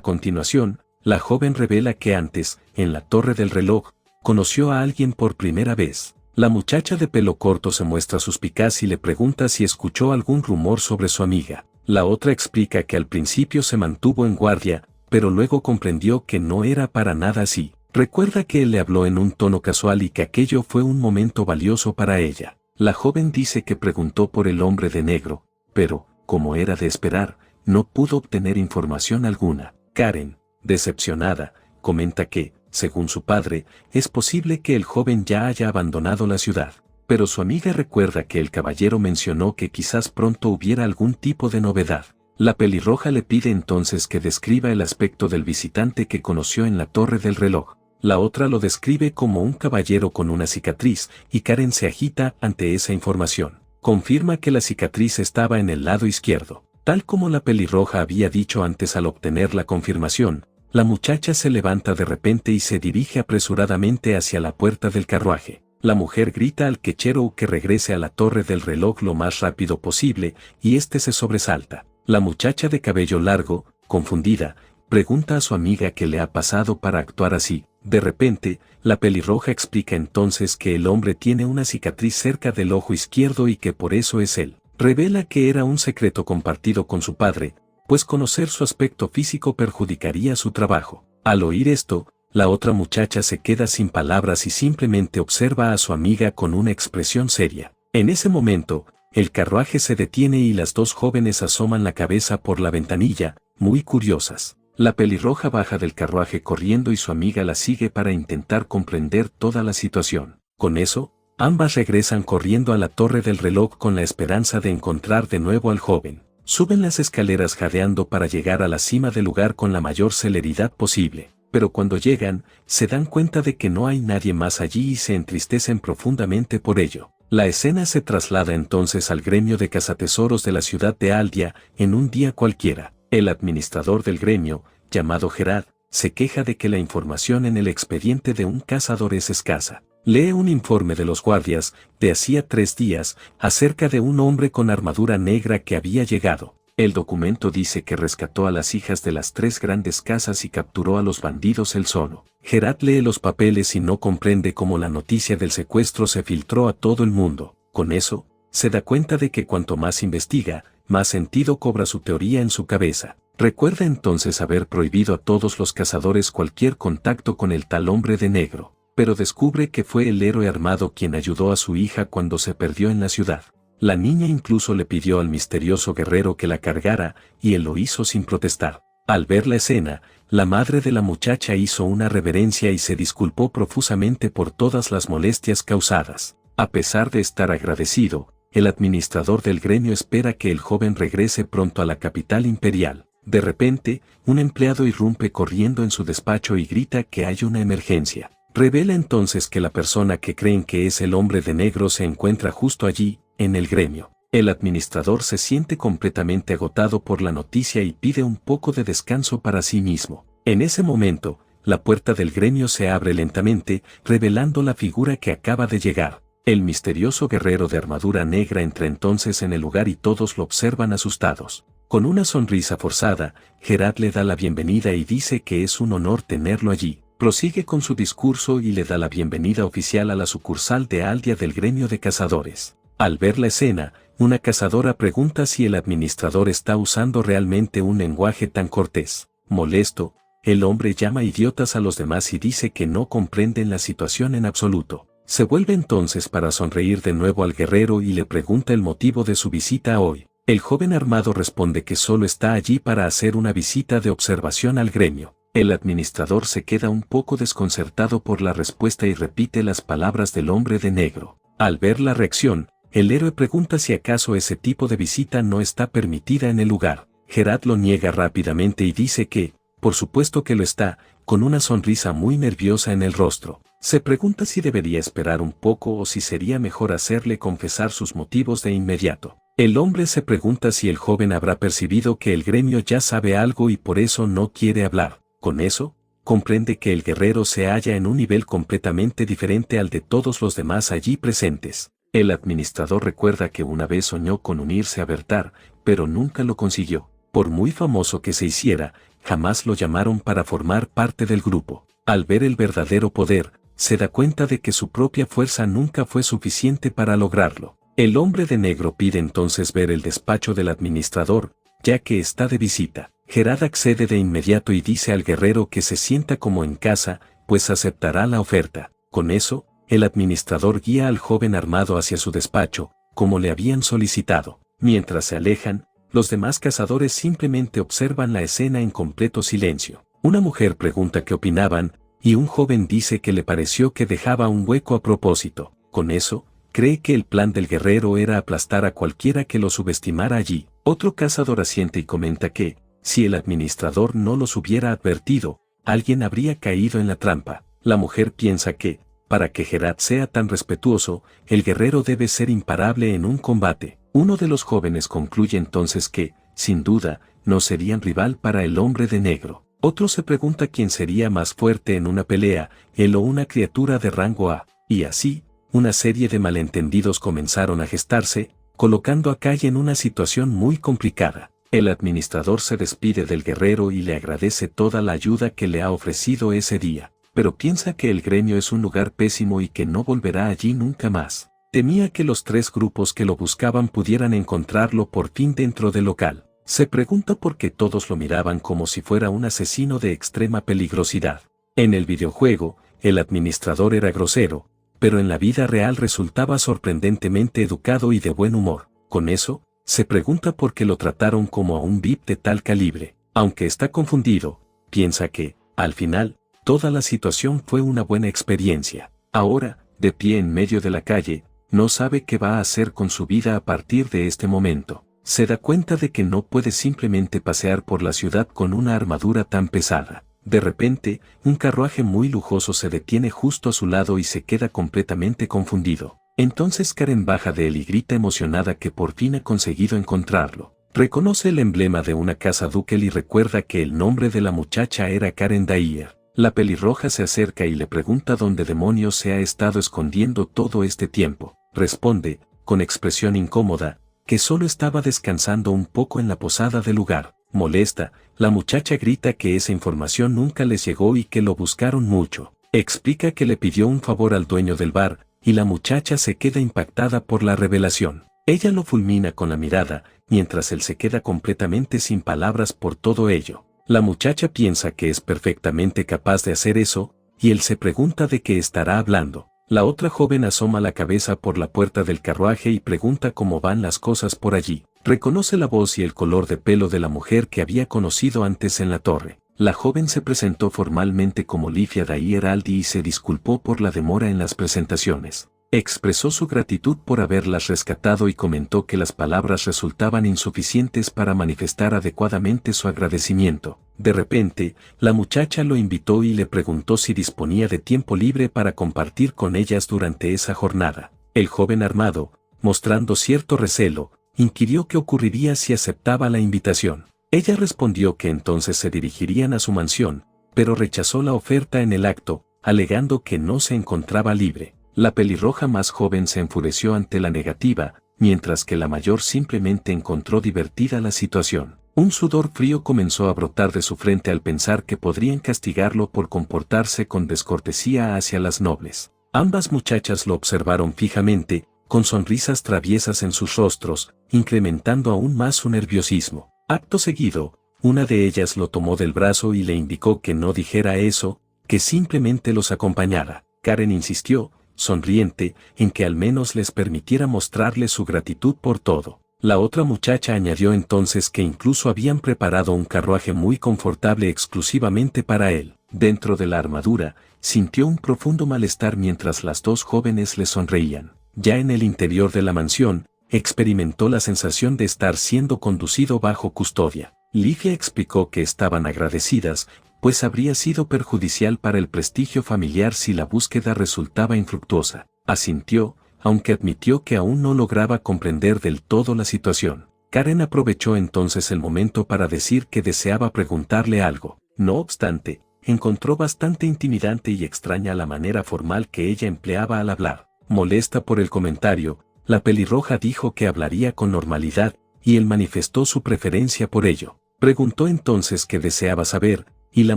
continuación, la joven revela que antes, en la torre del reloj, conoció a alguien por primera vez. La muchacha de pelo corto se muestra suspicaz y le pregunta si escuchó algún rumor sobre su amiga. La otra explica que al principio se mantuvo en guardia, pero luego comprendió que no era para nada así. Recuerda que él le habló en un tono casual y que aquello fue un momento valioso para ella. La joven dice que preguntó por el hombre de negro, pero, como era de esperar, no pudo obtener información alguna. Karen, decepcionada, comenta que, según su padre, es posible que el joven ya haya abandonado la ciudad. pero su amiga recuerda que el caballero mencionó que quizás pronto hubiera algún tipo de novedad. La pelirroja le pide entonces que describa el aspecto del visitante que conoció en la torre del reloj. La otra lo describe como un caballero con una cicatriz, y Karen se agita ante esa información. Confirma que la cicatriz estaba en el lado izquierdo. Tal como la pelirroja había dicho antes al obtener la confirmación, la muchacha se levanta de repente y se dirige apresuradamente hacia la puerta del carruaje. La mujer grita al quechero que regrese a la torre del reloj lo más rápido posible, y este se sobresalta. La muchacha de cabello largo, confundida, pregunta a su amiga qué le ha pasado para actuar así. De repente, la pelirroja explica entonces que el hombre tiene una cicatriz cerca del ojo izquierdo y que por eso es él. Revela que era un secreto compartido con su padre, pues conocer su aspecto físico perjudicaría su trabajo. Al oír esto, la otra muchacha se queda sin palabras y simplemente observa a su amiga con una expresión seria. En ese momento, el carruaje se detiene y las dos jóvenes asoman la cabeza por la ventanilla, muy curiosas. La pelirroja baja del carruaje corriendo y su amiga la sigue para intentar comprender toda la situación. Con eso, ambas regresan corriendo a la torre del reloj con la esperanza de encontrar de nuevo al joven. Suben las escaleras jadeando para llegar a la cima del lugar con la mayor celeridad posible. Pero cuando llegan, se dan cuenta de que no hay nadie más allí y se entristecen profundamente por ello. La escena se traslada entonces al gremio de cazatesoros de la ciudad de Aldia, en un día cualquiera. El administrador del gremio, llamado Gerard, se queja de que la información en el expediente de un cazador es escasa. Lee un informe de los guardias, de hacía 3 días, acerca de un hombre con armadura negra que había llegado. El documento dice que rescató a las hijas de las 3 grandes casas y capturó a los bandidos él solo. Gerard lee los papeles y no comprende cómo la noticia del secuestro se filtró a todo el mundo. Con eso, se da cuenta de que cuanto más investiga, más sentido cobra su teoría en su cabeza. Recuerda entonces haber prohibido a todos los cazadores cualquier contacto con el tal hombre de negro, pero descubre que fue el héroe armado quien ayudó a su hija cuando se perdió en la ciudad. La niña incluso le pidió al misterioso guerrero que la cargara, y él lo hizo sin protestar. Al ver la escena, la madre de la muchacha hizo una reverencia y se disculpó profusamente por todas las molestias causadas. A pesar de estar agradecido, el administrador del gremio espera que el joven regrese pronto a la capital imperial. De repente, un empleado irrumpe corriendo en su despacho y grita que hay una emergencia. Revela entonces que la persona que creen que es el hombre de negro se encuentra justo allí, en el gremio. El administrador se siente completamente agotado por la noticia y pide un poco de descanso para sí mismo. En ese momento, la puerta del gremio se abre lentamente, revelando la figura que acaba de llegar. El misterioso guerrero de armadura negra entra entonces en el lugar y todos lo observan asustados. Con una sonrisa forzada, Gerard le da la bienvenida y dice que es un honor tenerlo allí. Prosigue con su discurso y le da la bienvenida oficial a la sucursal de Aldia del gremio de cazadores. Al ver la escena, una cazadora pregunta si el administrador está usando realmente un lenguaje tan cortés. Molesto, el hombre llama idiotas a los demás y dice que no comprenden la situación en absoluto. Se vuelve entonces para sonreír de nuevo al guerrero y le pregunta el motivo de su visita hoy. El joven armado responde que solo está allí para hacer una visita de observación al gremio. El administrador se queda un poco desconcertado por la respuesta y repite las palabras del hombre de negro. Al ver la reacción, el héroe pregunta si acaso ese tipo de visita no está permitida en el lugar. Gerard lo niega rápidamente y dice que, por supuesto que lo está, con una sonrisa muy nerviosa en el rostro. Se pregunta si debería esperar un poco o si sería mejor hacerle confesar sus motivos de inmediato. El hombre se pregunta si el joven habrá percibido que el gremio ya sabe algo y por eso no quiere hablar. Con eso, comprende que el guerrero se halla en un nivel completamente diferente al de todos los demás allí presentes. El administrador recuerda que una vez soñó con unirse a Bertar, pero nunca lo consiguió. Por muy famoso que se hiciera, jamás lo llamaron para formar parte del grupo. Al ver el verdadero poder, se da cuenta de que su propia fuerza nunca fue suficiente para lograrlo. El hombre de negro pide entonces ver el despacho del administrador, ya que está de visita. Gerard accede de inmediato y dice al guerrero que se sienta como en casa, pues aceptará la oferta. Con eso, el administrador guía al joven armado hacia su despacho, como le habían solicitado. Mientras se alejan, los demás cazadores simplemente observan la escena en completo silencio. Una mujer pregunta qué opinaban, y un joven dice que le pareció que dejaba un hueco a propósito. Con eso, cree que el plan del guerrero era aplastar a cualquiera que lo subestimara allí. Otro cazador asiente y comenta que, si el administrador no los hubiera advertido, alguien habría caído en la trampa. La mujer piensa que, para que Gerard sea tan respetuoso, el guerrero debe ser imparable en un combate. Uno de los jóvenes concluye entonces que, sin duda, no serían rival para el hombre de negro. Otro se pregunta quién sería más fuerte en una pelea, él o una criatura de rango A. Y así, una serie de malentendidos comenzaron a gestarse, colocando a Kai en una situación muy complicada. El administrador se despide del guerrero y le agradece toda la ayuda que le ha ofrecido ese día, pero piensa que el gremio es un lugar pésimo y que no volverá allí nunca más. Temía que los 3 grupos que lo buscaban pudieran encontrarlo por fin dentro del local. Se pregunta por qué todos lo miraban como si fuera un asesino de extrema peligrosidad. En el videojuego, el administrador era grosero, pero en la vida real resultaba sorprendentemente educado y de buen humor. Con eso, se pregunta por qué lo trataron como a un VIP de tal calibre. Aunque está confundido, piensa que, al final, toda la situación fue una buena experiencia. Ahora, de pie en medio de la calle, no sabe qué va a hacer con su vida a partir de este momento. Se da cuenta de que no puede simplemente pasear por la ciudad con una armadura tan pesada. De repente, un carruaje muy lujoso se detiene justo a su lado y se queda completamente confundido. Entonces Karen baja de él y grita emocionada que por fin ha conseguido encontrarlo. Reconoce el emblema de una casa ducal y recuerda que el nombre de la muchacha era Karen Dyer. La pelirroja se acerca y le pregunta dónde demonios se ha estado escondiendo todo este tiempo. Responde, con expresión incómoda, que solo estaba descansando un poco en la posada del lugar. Molesta, la muchacha grita que esa información nunca les llegó y que lo buscaron mucho. Explica que le pidió un favor al dueño del bar, y la muchacha se queda impactada por la revelación. Ella lo fulmina con la mirada, mientras él se queda completamente sin palabras por todo ello. La muchacha piensa que es perfectamente capaz de hacer eso, y él se pregunta de qué estará hablando. La otra joven asoma la cabeza por la puerta del carruaje y pregunta cómo van las cosas por allí. Reconoce la voz y el color de pelo de la mujer que había conocido antes en la torre. La joven se presentó formalmente como Livia Dyer Aldi y se disculpó por la demora en las presentaciones. Expresó su gratitud por haberlas rescatado y comentó que las palabras resultaban insuficientes para manifestar adecuadamente su agradecimiento. De repente, la muchacha lo invitó y le preguntó si disponía de tiempo libre para compartir con ellas durante esa jornada. El joven armado, mostrando cierto recelo, inquirió qué ocurriría si aceptaba la invitación. Ella respondió que entonces se dirigirían a su mansión, pero rechazó la oferta en el acto, alegando que no se encontraba libre. La pelirroja más joven se enfureció ante la negativa, mientras que la mayor simplemente encontró divertida la situación. Un sudor frío comenzó a brotar de su frente al pensar que podrían castigarlo por comportarse con descortesía hacia las nobles. Ambas muchachas lo observaron fijamente, con sonrisas traviesas en sus rostros, incrementando aún más su nerviosismo. Acto seguido, una de ellas lo tomó del brazo y le indicó que no dijera eso, que simplemente los acompañara. Karen insistió, sonriente, en que al menos les permitiera mostrarle su gratitud por todo. La otra muchacha añadió entonces que incluso habían preparado un carruaje muy confortable exclusivamente para él. Dentro de la armadura, sintió un profundo malestar mientras las 2 jóvenes le sonreían. Ya en el interior de la mansión, experimentó la sensación de estar siendo conducido bajo custodia. Livia explicó que estaban agradecidas, pues habría sido perjudicial para el prestigio familiar si la búsqueda resultaba infructuosa. Asintió, aunque admitió que aún no lograba comprender del todo la situación. Karen aprovechó entonces el momento para decir que deseaba preguntarle algo. No obstante, encontró bastante intimidante y extraña la manera formal que ella empleaba al hablar. Molesta por el comentario, la pelirroja dijo que hablaría con normalidad, y él manifestó su preferencia por ello. Preguntó entonces qué deseaba saber, y la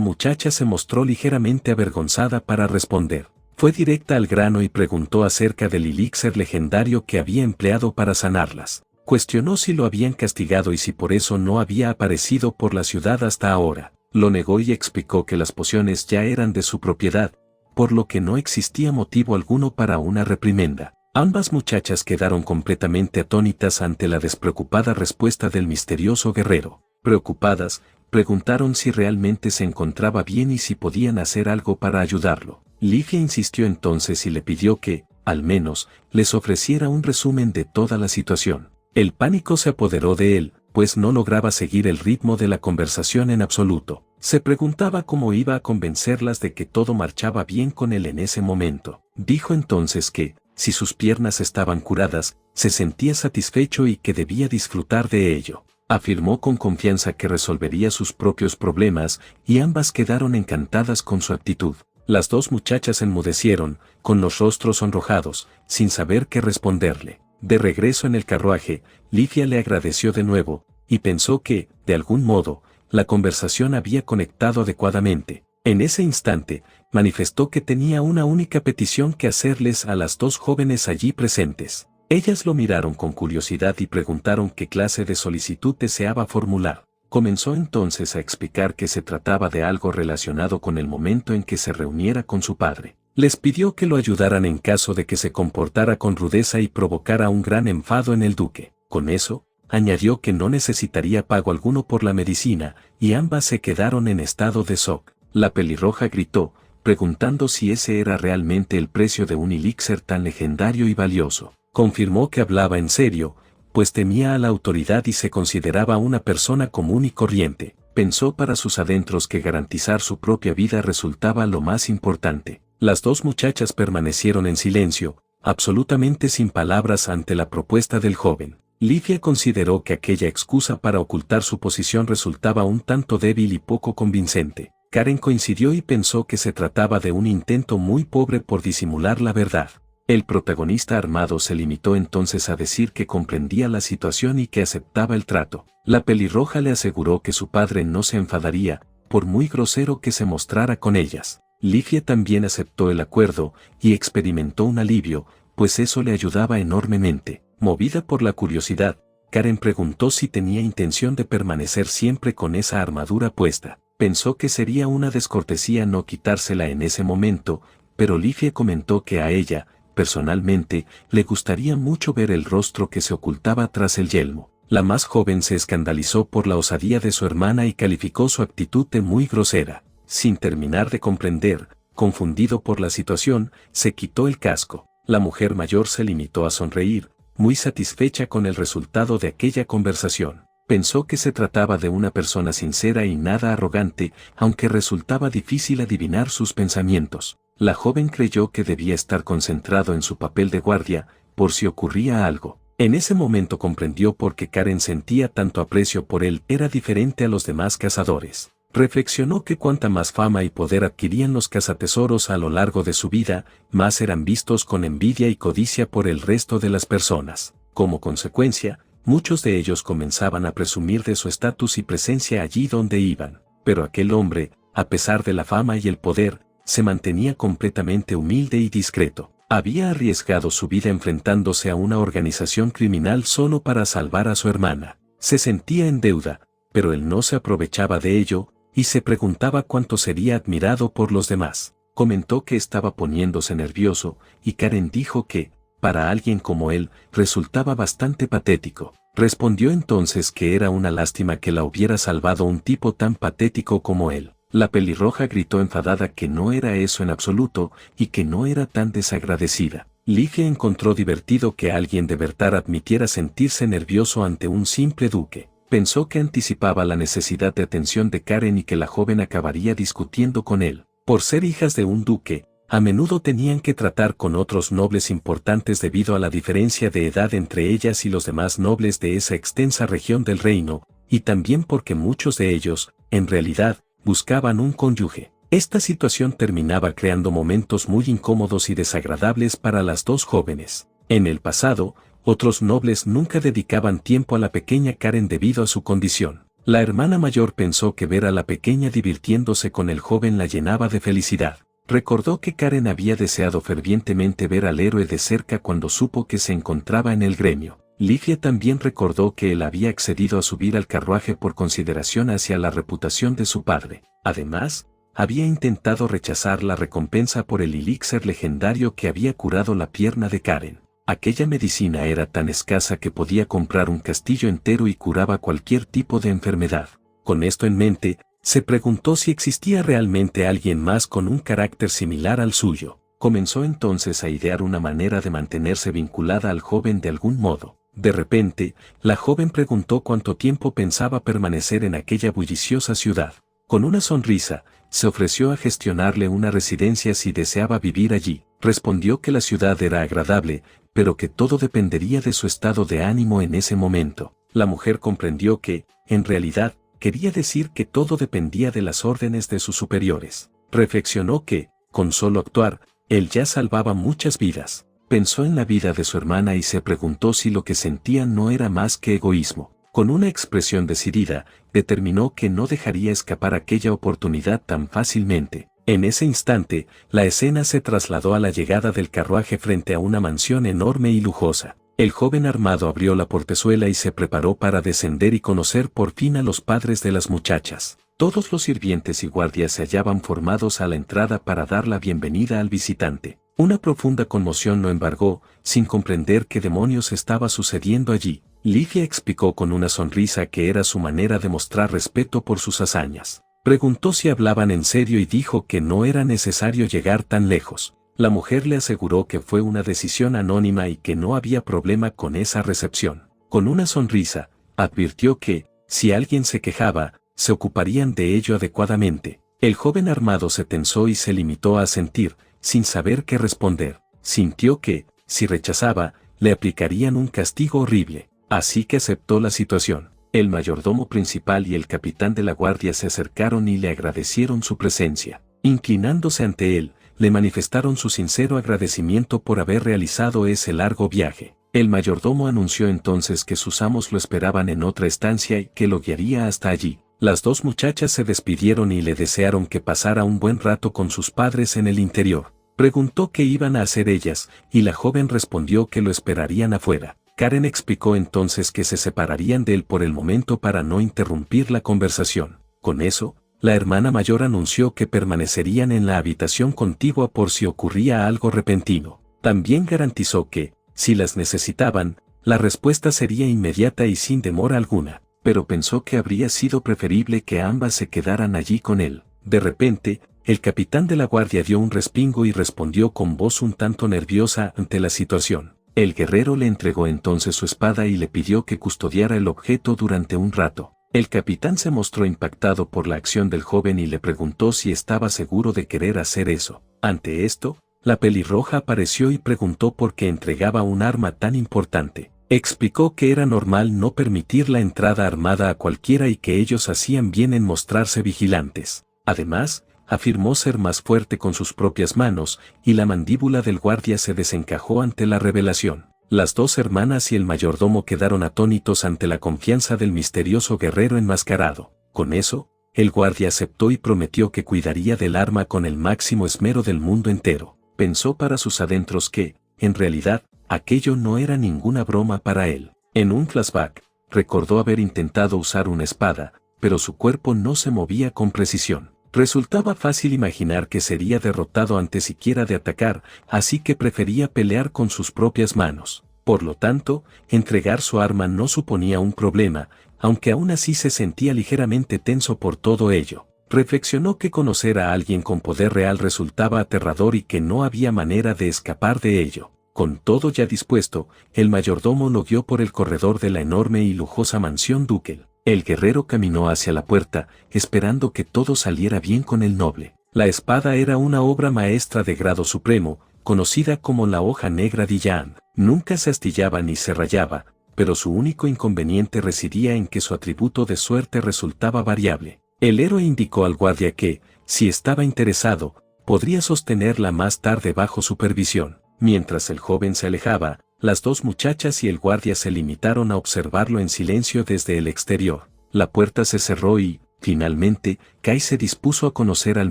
muchacha se mostró ligeramente avergonzada para responder. Fue directa al grano y preguntó acerca del elixir legendario que había empleado para sanarlas. Cuestionó si lo habían castigado y si por eso no había aparecido por la ciudad hasta ahora. Lo negó y explicó que las pociones ya eran de su propiedad, por lo que no existía motivo alguno para una reprimenda. Ambas muchachas quedaron completamente atónitas ante la despreocupada respuesta del misterioso guerrero. Preocupadas, preguntaron si realmente se encontraba bien y si podían hacer algo para ayudarlo. Livia insistió entonces y le pidió que, al menos, les ofreciera un resumen de toda la situación. El pánico se apoderó de él, pues no lograba seguir el ritmo de la conversación en absoluto. Se preguntaba cómo iba a convencerlas de que todo marchaba bien con él en ese momento. Dijo entonces que, si sus piernas estaban curadas, se sentía satisfecho y que debía disfrutar de ello. Afirmó con confianza que resolvería sus propios problemas, y ambas quedaron encantadas con su actitud. Las dos muchachas enmudecieron, con los rostros sonrojados, sin saber qué responderle. De regreso en el carruaje, Livia le agradeció de nuevo, y pensó que, de algún modo, la conversación había conectado adecuadamente. En ese instante, manifestó que tenía una única petición que hacerles a las dos jóvenes allí presentes. Ellas lo miraron con curiosidad y preguntaron qué clase de solicitud deseaba formular. Comenzó entonces a explicar que se trataba de algo relacionado con el momento en que se reuniera con su padre. Les pidió que lo ayudaran en caso de que se comportara con rudeza y provocara un gran enfado en el duque. Con eso, añadió que no necesitaría pago alguno por la medicina, y ambas se quedaron en estado de shock. La pelirroja gritó, preguntando si ese era realmente el precio de un elixir tan legendario y valioso. Confirmó que hablaba en serio, pues temía a la autoridad y se consideraba una persona común y corriente. Pensó para sus adentros que garantizar su propia vida resultaba lo más importante. Las dos muchachas permanecieron en silencio, absolutamente sin palabras ante la propuesta del joven. Livia consideró que aquella excusa para ocultar su posición resultaba un tanto débil y poco convincente. Karen coincidió y pensó que se trataba de un intento muy pobre por disimular la verdad. El protagonista armado se limitó entonces a decir que comprendía la situación y que aceptaba el trato. La pelirroja le aseguró que su padre no se enfadaría, por muy grosero que se mostrara con ellas. Livia también aceptó el acuerdo, y experimentó un alivio, pues eso le ayudaba enormemente. Movida por la curiosidad, Karen preguntó si tenía intención de permanecer siempre con esa armadura puesta. Pensó que sería una descortesía no quitársela en ese momento, pero Livia comentó que a ella, personalmente, le gustaría mucho ver el rostro que se ocultaba tras el yelmo. La más joven se escandalizó por la osadía de su hermana y calificó su actitud de muy grosera. Sin terminar de comprender, confundido por la situación, se quitó el casco. La mujer mayor se limitó a sonreír, muy satisfecha con el resultado de aquella conversación. Pensó que se trataba de una persona sincera y nada arrogante, aunque resultaba difícil adivinar sus pensamientos. La joven creyó que debía estar concentrado en su papel de guardia, por si ocurría algo. En ese momento comprendió por qué Karen sentía tanto aprecio por él. Era diferente a los demás cazadores. Reflexionó que cuanta más fama y poder adquirían los cazatesoros a lo largo de su vida, más eran vistos con envidia y codicia por el resto de las personas. Como consecuencia, muchos de ellos comenzaban a presumir de su estatus y presencia allí donde iban. Pero aquel hombre, a pesar de la fama y el poder, se mantenía completamente humilde y discreto. Había arriesgado su vida enfrentándose a una organización criminal solo para salvar a su hermana. Se sentía en deuda, pero él no se aprovechaba de ello, y se preguntaba cuánto sería admirado por los demás. Comentó que estaba poniéndose nervioso, y Karen dijo que, para alguien como él, resultaba bastante patético. Respondió entonces que era una lástima que la hubiera salvado un tipo tan patético como él. La pelirroja gritó enfadada que no era eso en absoluto, y que no era tan desagradecida. Livia encontró divertido que alguien de verdad admitiera sentirse nervioso ante un simple duque. Pensó que anticipaba la necesidad de atención de Karen y que la joven acabaría discutiendo con él. Por ser hijas de un duque, a menudo tenían que tratar con otros nobles importantes debido a la diferencia de edad entre ellas y los demás nobles de esa extensa región del reino, y también porque muchos de ellos, en realidad, buscaban un cónyuge. Esta situación terminaba creando momentos muy incómodos y desagradables para las dos jóvenes. En el pasado, otros nobles nunca dedicaban tiempo a la pequeña Karen debido a su condición. La hermana mayor pensó que ver a la pequeña divirtiéndose con el joven la llenaba de felicidad. Recordó que Karen había deseado fervientemente ver al héroe de cerca cuando supo que se encontraba en el gremio. Livia también recordó que él había accedido a subir al carruaje por consideración hacia la reputación de su padre. Además, había intentado rechazar la recompensa por el elixir legendario que había curado la pierna de Karen. Aquella medicina era tan escasa que podía comprar un castillo entero y curaba cualquier tipo de enfermedad. Con esto en mente, se preguntó si existía realmente alguien más con un carácter similar al suyo. Comenzó entonces a idear una manera de mantenerse vinculada al joven de algún modo. De repente, la joven preguntó cuánto tiempo pensaba permanecer en aquella bulliciosa ciudad. Con una sonrisa, se ofreció a gestionarle una residencia si deseaba vivir allí. Respondió que la ciudad era agradable, pero que todo dependería de su estado de ánimo en ese momento. La mujer comprendió que, en realidad, quería decir que todo dependía de las órdenes de sus superiores. Reflexionó que, con solo actuar, él ya salvaba muchas vidas. Pensó en la vida de su hermana y se preguntó si lo que sentía no era más que egoísmo. Con una expresión decidida, determinó que no dejaría escapar aquella oportunidad tan fácilmente. En ese instante, la escena se trasladó a la llegada del carruaje frente a una mansión enorme y lujosa. El joven armado abrió la portezuela y se preparó para descender y conocer por fin a los padres de las muchachas. Todos los sirvientes y guardias se hallaban formados a la entrada para dar la bienvenida al visitante. Una profunda conmoción lo embargó, sin comprender qué demonios estaba sucediendo allí. Livia explicó con una sonrisa que era su manera de mostrar respeto por sus hazañas. Preguntó si hablaban en serio y dijo que no era necesario llegar tan lejos. La mujer le aseguró que fue una decisión anónima y que no había problema con esa recepción. Con una sonrisa, advirtió que, si alguien se quejaba, se ocuparían de ello adecuadamente. El joven armado se tensó y se limitó a asentir, sin saber qué responder. Sintió que, si rechazaba, le aplicarían un castigo horrible. Así que aceptó la situación. El mayordomo principal y el capitán de la guardia se acercaron y le agradecieron su presencia. Inclinándose ante él, le manifestaron su sincero agradecimiento por haber realizado ese largo viaje. El mayordomo anunció entonces que sus amos lo esperaban en otra estancia y que lo guiaría hasta allí. Las dos muchachas se despidieron y le desearon que pasara un buen rato con sus padres en el interior. Preguntó qué iban a hacer ellas, y la joven respondió que lo esperarían afuera. Karen explicó entonces que se separarían de él por el momento para no interrumpir la conversación. Con eso, la hermana mayor anunció que permanecerían en la habitación contigua por si ocurría algo repentino. También garantizó que, si las necesitaban, la respuesta sería inmediata y sin demora alguna, pero pensó que habría sido preferible que ambas se quedaran allí con él. De repente, el capitán de la guardia dio un respingo y respondió con voz un tanto nerviosa ante la situación. El guerrero le entregó entonces su espada y le pidió que custodiara el objeto durante un rato. El capitán se mostró impactado por la acción del joven y le preguntó si estaba seguro de querer hacer eso. Ante esto, la pelirroja apareció y preguntó por qué entregaba un arma tan importante. Explicó que era normal no permitir la entrada armada a cualquiera y que ellos hacían bien en mostrarse vigilantes. Además, afirmó ser más fuerte con sus propias manos, y la mandíbula del guardia se desencajó ante la revelación. Las dos hermanas y el mayordomo quedaron atónitos ante la confianza del misterioso guerrero enmascarado. Con eso, el guardia aceptó y prometió que cuidaría del arma con el máximo esmero del mundo entero. Pensó para sus adentros que, en realidad, aquello no era ninguna broma para él. En un flashback, recordó haber intentado usar una espada, pero su cuerpo no se movía con precisión. Resultaba fácil imaginar que sería derrotado antes siquiera de atacar, así que prefería pelear con sus propias manos. Por lo tanto, entregar su arma no suponía un problema, aunque aún así se sentía ligeramente tenso por todo ello. Reflexionó que conocer a alguien con poder real resultaba aterrador y que no había manera de escapar de ello. Con todo ya dispuesto, el mayordomo lo guió por el corredor de la enorme y lujosa mansión ducal. El guerrero caminó hacia la puerta, esperando que todo saliera bien con el noble. La espada era una obra maestra de grado supremo, conocida como la hoja negra de Yan. Nunca se astillaba ni se rayaba, pero su único inconveniente residía en que su atributo de suerte resultaba variable. El héroe indicó al guardia que, si estaba interesado, podría sostenerla más tarde bajo supervisión. Mientras el joven se alejaba, las dos muchachas y el guardia se limitaron a observarlo en silencio desde el exterior. La puerta se cerró y, finalmente, Kai se dispuso a conocer al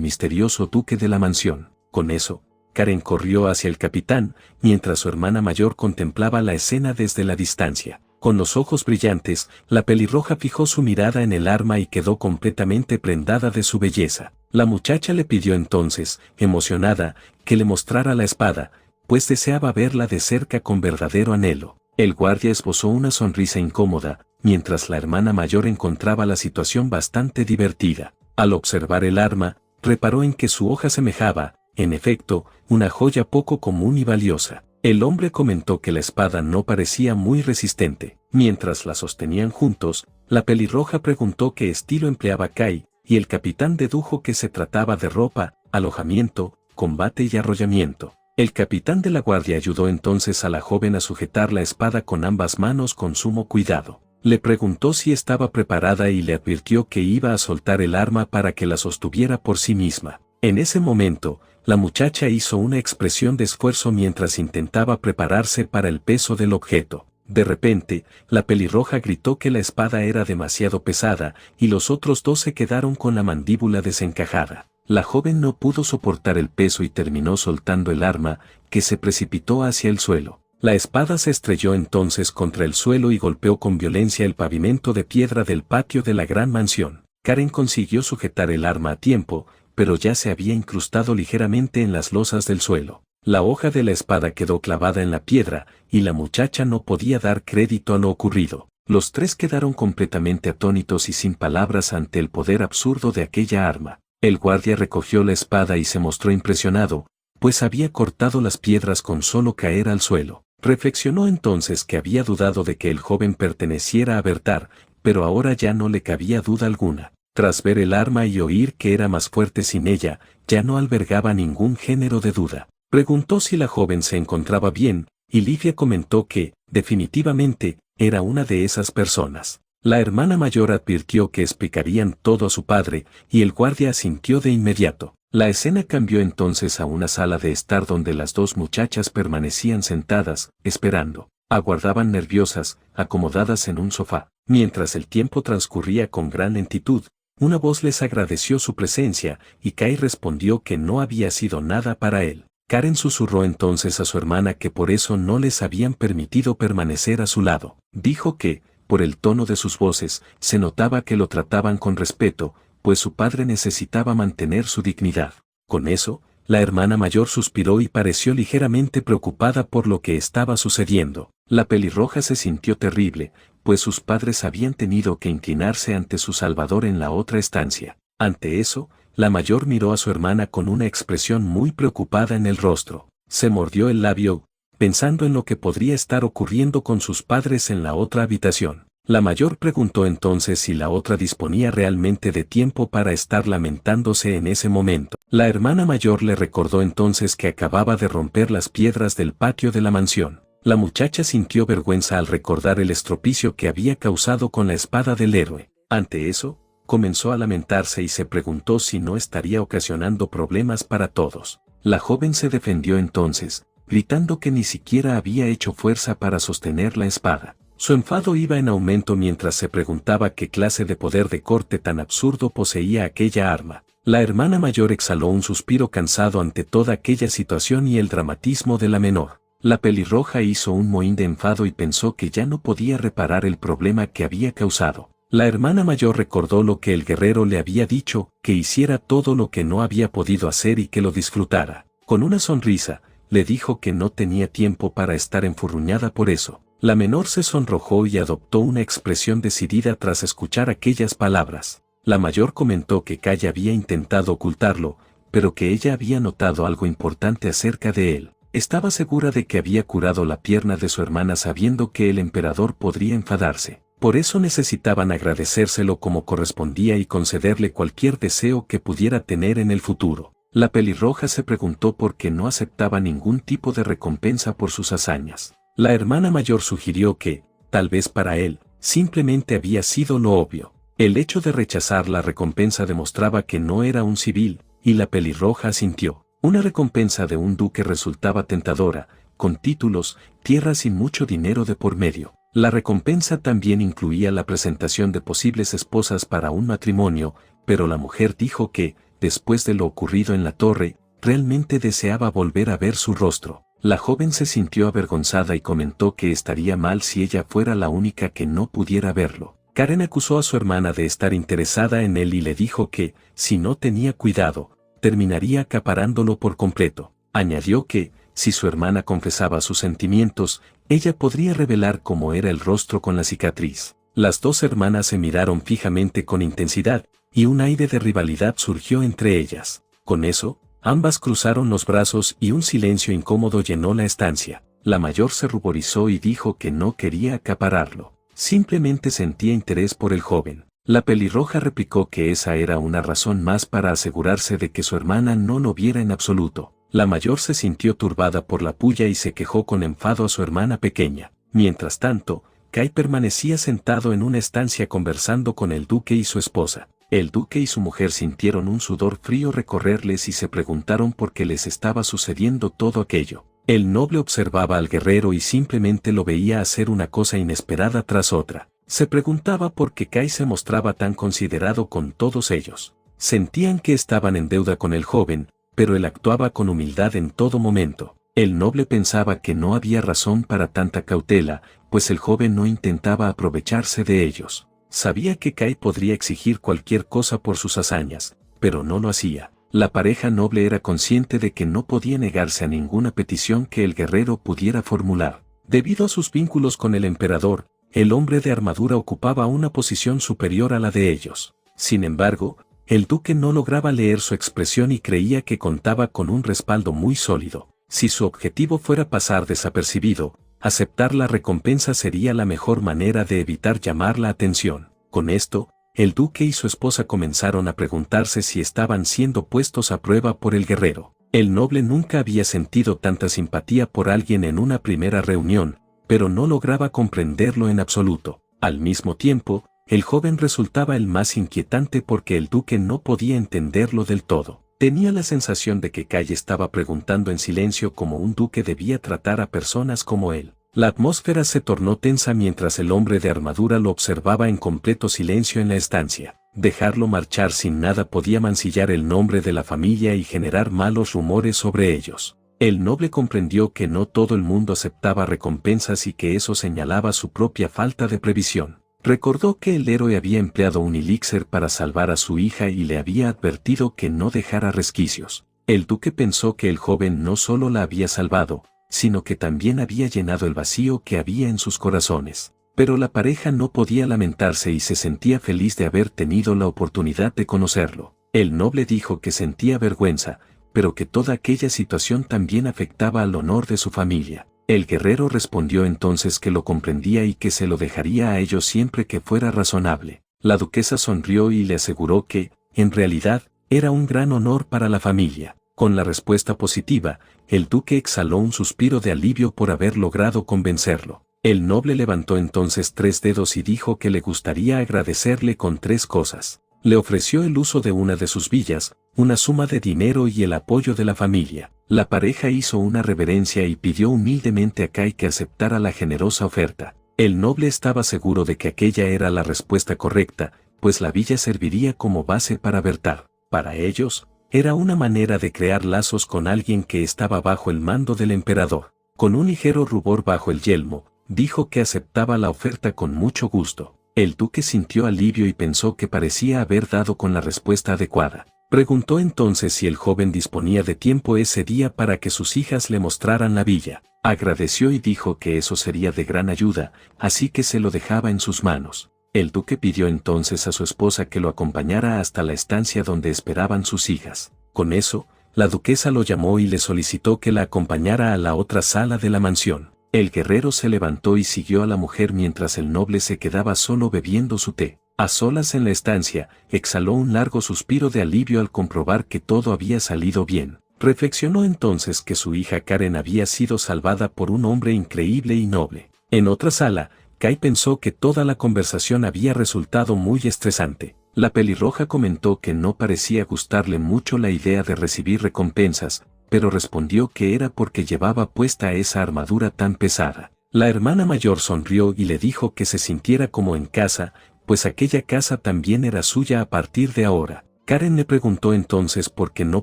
misterioso duque de la mansión. Con eso, Karen corrió hacia el capitán, mientras su hermana mayor contemplaba la escena desde la distancia. Con los ojos brillantes, la pelirroja fijó su mirada en el arma y quedó completamente prendada de su belleza. La muchacha le pidió entonces, emocionada, que le mostrara la espada, pues deseaba verla de cerca con verdadero anhelo. El guardia esbozó una sonrisa incómoda, mientras la hermana mayor encontraba la situación bastante divertida. Al observar el arma, reparó en que su hoja semejaba, en efecto, una joya poco común y valiosa. El hombre comentó que la espada no parecía muy resistente. Mientras la sostenían juntos, la pelirroja preguntó qué estilo empleaba Kai, y el capitán dedujo que se trataba de ropa, alojamiento, combate y arrollamiento. El capitán de la guardia ayudó entonces a la joven a sujetar la espada con ambas manos con sumo cuidado. Le preguntó si estaba preparada y le advirtió que iba a soltar el arma para que la sostuviera por sí misma. En ese momento, la muchacha hizo una expresión de esfuerzo mientras intentaba prepararse para el peso del objeto. De repente, la pelirroja gritó que la espada era demasiado pesada, y los otros dos se quedaron con la mandíbula desencajada. La joven no pudo soportar el peso y terminó soltando el arma, que se precipitó hacia el suelo. La espada se estrelló entonces contra el suelo y golpeó con violencia el pavimento de piedra del patio de la gran mansión. Karen consiguió sujetar el arma a tiempo, pero ya se había incrustado ligeramente en las losas del suelo. La hoja de la espada quedó clavada en la piedra, y la muchacha no podía dar crédito a lo ocurrido. Los tres quedaron completamente atónitos y sin palabras ante el poder absurdo de aquella arma. El guardia recogió la espada y se mostró impresionado, pues había cortado las piedras con solo caer al suelo. Reflexionó entonces que había dudado de que el joven perteneciera a Bertar, pero ahora ya no le cabía duda alguna. Tras ver el arma y oír que era más fuerte sin ella, ya no albergaba ningún género de duda. Preguntó si la joven se encontraba bien, y Livia comentó que, definitivamente, era una de esas personas. La hermana mayor advirtió que explicarían todo a su padre, y el guardia asintió de inmediato. La escena cambió entonces a una sala de estar donde las dos muchachas permanecían sentadas, esperando. Aguardaban nerviosas, acomodadas en un sofá. Mientras el tiempo transcurría con gran lentitud, una voz les agradeció su presencia, y Kai respondió que no había sido nada para él. Karen susurró entonces a su hermana que por eso no les habían permitido permanecer a su lado. Dijo que, por el tono de sus voces, se notaba que lo trataban con respeto, pues su padre necesitaba mantener su dignidad. Con eso, la hermana mayor suspiró y pareció ligeramente preocupada por lo que estaba sucediendo. La pelirroja se sintió terrible, pues sus padres habían tenido que inclinarse ante su salvador en la otra estancia. Ante eso, la mayor miró a su hermana con una expresión muy preocupada en el rostro. Se mordió el labio, pensando en lo que podría estar ocurriendo con sus padres en la otra habitación. La mayor preguntó entonces si la otra disponía realmente de tiempo para estar lamentándose en ese momento. La hermana mayor le recordó entonces que acababa de romper las piedras del patio de la mansión. La muchacha sintió vergüenza al recordar el estropicio que había causado con la espada del héroe. Ante eso, comenzó a lamentarse y se preguntó si no estaría ocasionando problemas para todos. La joven se defendió entonces, gritando que ni siquiera había hecho fuerza para sostener la espada. Su enfado iba en aumento mientras se preguntaba qué clase de poder de corte tan absurdo poseía aquella arma. La hermana mayor exhaló un suspiro cansado ante toda aquella situación y el dramatismo de la menor. La pelirroja hizo un mohín de enfado y pensó que ya no podía reparar el problema que había causado. La hermana mayor recordó lo que el guerrero le había dicho, que hiciera todo lo que no había podido hacer y que lo disfrutara. Con una sonrisa, le dijo que no tenía tiempo para estar enfurruñada por eso. La menor se sonrojó y adoptó una expresión decidida tras escuchar aquellas palabras. La mayor comentó que Kai había intentado ocultarlo, pero que ella había notado algo importante acerca de él. Estaba segura de que había curado la pierna de su hermana sabiendo que el emperador podría enfadarse. Por eso necesitaban agradecérselo como correspondía y concederle cualquier deseo que pudiera tener en el futuro. La pelirroja se preguntó por qué no aceptaba ningún tipo de recompensa por sus hazañas. La hermana mayor sugirió que, tal vez para él, simplemente había sido lo obvio. El hecho de rechazar la recompensa demostraba que no era un civil, y la pelirroja asintió. Una recompensa de un duque resultaba tentadora, con títulos, tierras y mucho dinero de por medio. La recompensa también incluía la presentación de posibles esposas para un matrimonio, pero la mujer dijo que, después de lo ocurrido en la torre, realmente deseaba volver a ver su rostro. La joven se sintió avergonzada y comentó que estaría mal si ella fuera la única que no pudiera verlo. Karen acusó a su hermana de estar interesada en él y le dijo que, si no tenía cuidado, terminaría acaparándolo por completo. Añadió que, si su hermana confesaba sus sentimientos, ella podría revelar cómo era el rostro con la cicatriz. Las dos hermanas se miraron fijamente con intensidad, y un aire de rivalidad surgió entre ellas. Con eso, Ambas cruzaron los brazos y un silencio incómodo llenó la estancia. La mayor se ruborizó y dijo que no quería acapararlo. Simplemente sentía interés por el joven. La pelirroja replicó que esa era una razón más para asegurarse de que su hermana no lo viera en absoluto. La mayor se sintió turbada por la puya y se quejó con enfado a su hermana pequeña. Mientras tanto, Kai permanecía sentado en una estancia conversando con el duque y su esposa. El duque y su mujer sintieron un sudor frío recorrerles y se preguntaron por qué les estaba sucediendo todo aquello. El noble observaba al guerrero y simplemente lo veía hacer una cosa inesperada tras otra. Se preguntaba por qué Kai se mostraba tan considerado con todos ellos. Sentían que estaban en deuda con el joven, pero él actuaba con humildad en todo momento. El noble pensaba que no había razón para tanta cautela, pues el joven no intentaba aprovecharse de ellos. Sabía que Kai podría exigir cualquier cosa por sus hazañas, pero no lo hacía. La pareja noble era consciente de que no podía negarse a ninguna petición que el guerrero pudiera formular. Debido a sus vínculos con el emperador, el hombre de armadura ocupaba una posición superior a la de ellos. Sin embargo, el duque no lograba leer su expresión y creía que contaba con un respaldo muy sólido. Si su objetivo fuera pasar desapercibido, aceptar la recompensa sería la mejor manera de evitar llamar la atención. Con esto, el duque y su esposa comenzaron a preguntarse si estaban siendo puestos a prueba por el guerrero. El noble nunca había sentido tanta simpatía por alguien en una primera reunión, pero no lograba comprenderlo en absoluto. Al mismo tiempo, el joven resultaba el más inquietante porque el duque no podía entenderlo del todo. Tenía la sensación de que Kai estaba preguntando en silencio cómo un duque debía tratar a personas como él. La atmósfera se tornó tensa mientras el hombre de armadura lo observaba en completo silencio en la estancia. Dejarlo marchar sin nada podía mancillar el nombre de la familia y generar malos rumores sobre ellos. El noble comprendió que no todo el mundo aceptaba recompensas y que eso señalaba su propia falta de previsión. Recordó que el héroe había empleado un elixir para salvar a su hija y le había advertido que no dejara resquicios. El duque pensó que el joven no solo la había salvado, sino que también había llenado el vacío que había en sus corazones. Pero la pareja no podía lamentarse y se sentía feliz de haber tenido la oportunidad de conocerlo. El noble dijo que sentía vergüenza, pero que toda aquella situación también afectaba al honor de su familia. El guerrero respondió entonces que lo comprendía y que se lo dejaría a ellos siempre que fuera razonable. La duquesa sonrió y le aseguró que, en realidad, era un gran honor para la familia. Con la respuesta positiva, el duque exhaló un suspiro de alivio por haber logrado convencerlo. El noble levantó entonces 3 dedos y dijo que le gustaría agradecerle con 3 cosas. Le ofreció el uso de una de sus villas, una suma de dinero y el apoyo de la familia. La pareja hizo una reverencia y pidió humildemente a Kai que aceptara la generosa oferta. El noble estaba seguro de que aquella era la respuesta correcta, pues la villa serviría como base para Bertar. Para ellos, era una manera de crear lazos con alguien que estaba bajo el mando del emperador. Con un ligero rubor bajo el yelmo, dijo que aceptaba la oferta con mucho gusto. El duque sintió alivio y pensó que parecía haber dado con la respuesta adecuada. Preguntó entonces si el joven disponía de tiempo ese día para que sus hijas le mostraran la villa. Agradeció y dijo que eso sería de gran ayuda, así que se lo dejaba en sus manos. El duque pidió entonces a su esposa que lo acompañara hasta la estancia donde esperaban sus hijas. Con eso, la duquesa lo llamó y le solicitó que la acompañara a la otra sala de la mansión. El guerrero se levantó y siguió a la mujer mientras el noble se quedaba solo bebiendo su té. A solas en la estancia, exhaló un largo suspiro de alivio al comprobar que todo había salido bien. Reflexionó entonces que su hija Karen había sido salvada por un hombre increíble y noble. En otra sala, Kai pensó que toda la conversación había resultado muy estresante. La pelirroja comentó que no parecía gustarle mucho la idea de recibir recompensas, pero respondió que era porque llevaba puesta esa armadura tan pesada. La hermana mayor sonrió y le dijo que se sintiera como en casa, pues aquella casa también era suya a partir de ahora. Karen le preguntó entonces por qué no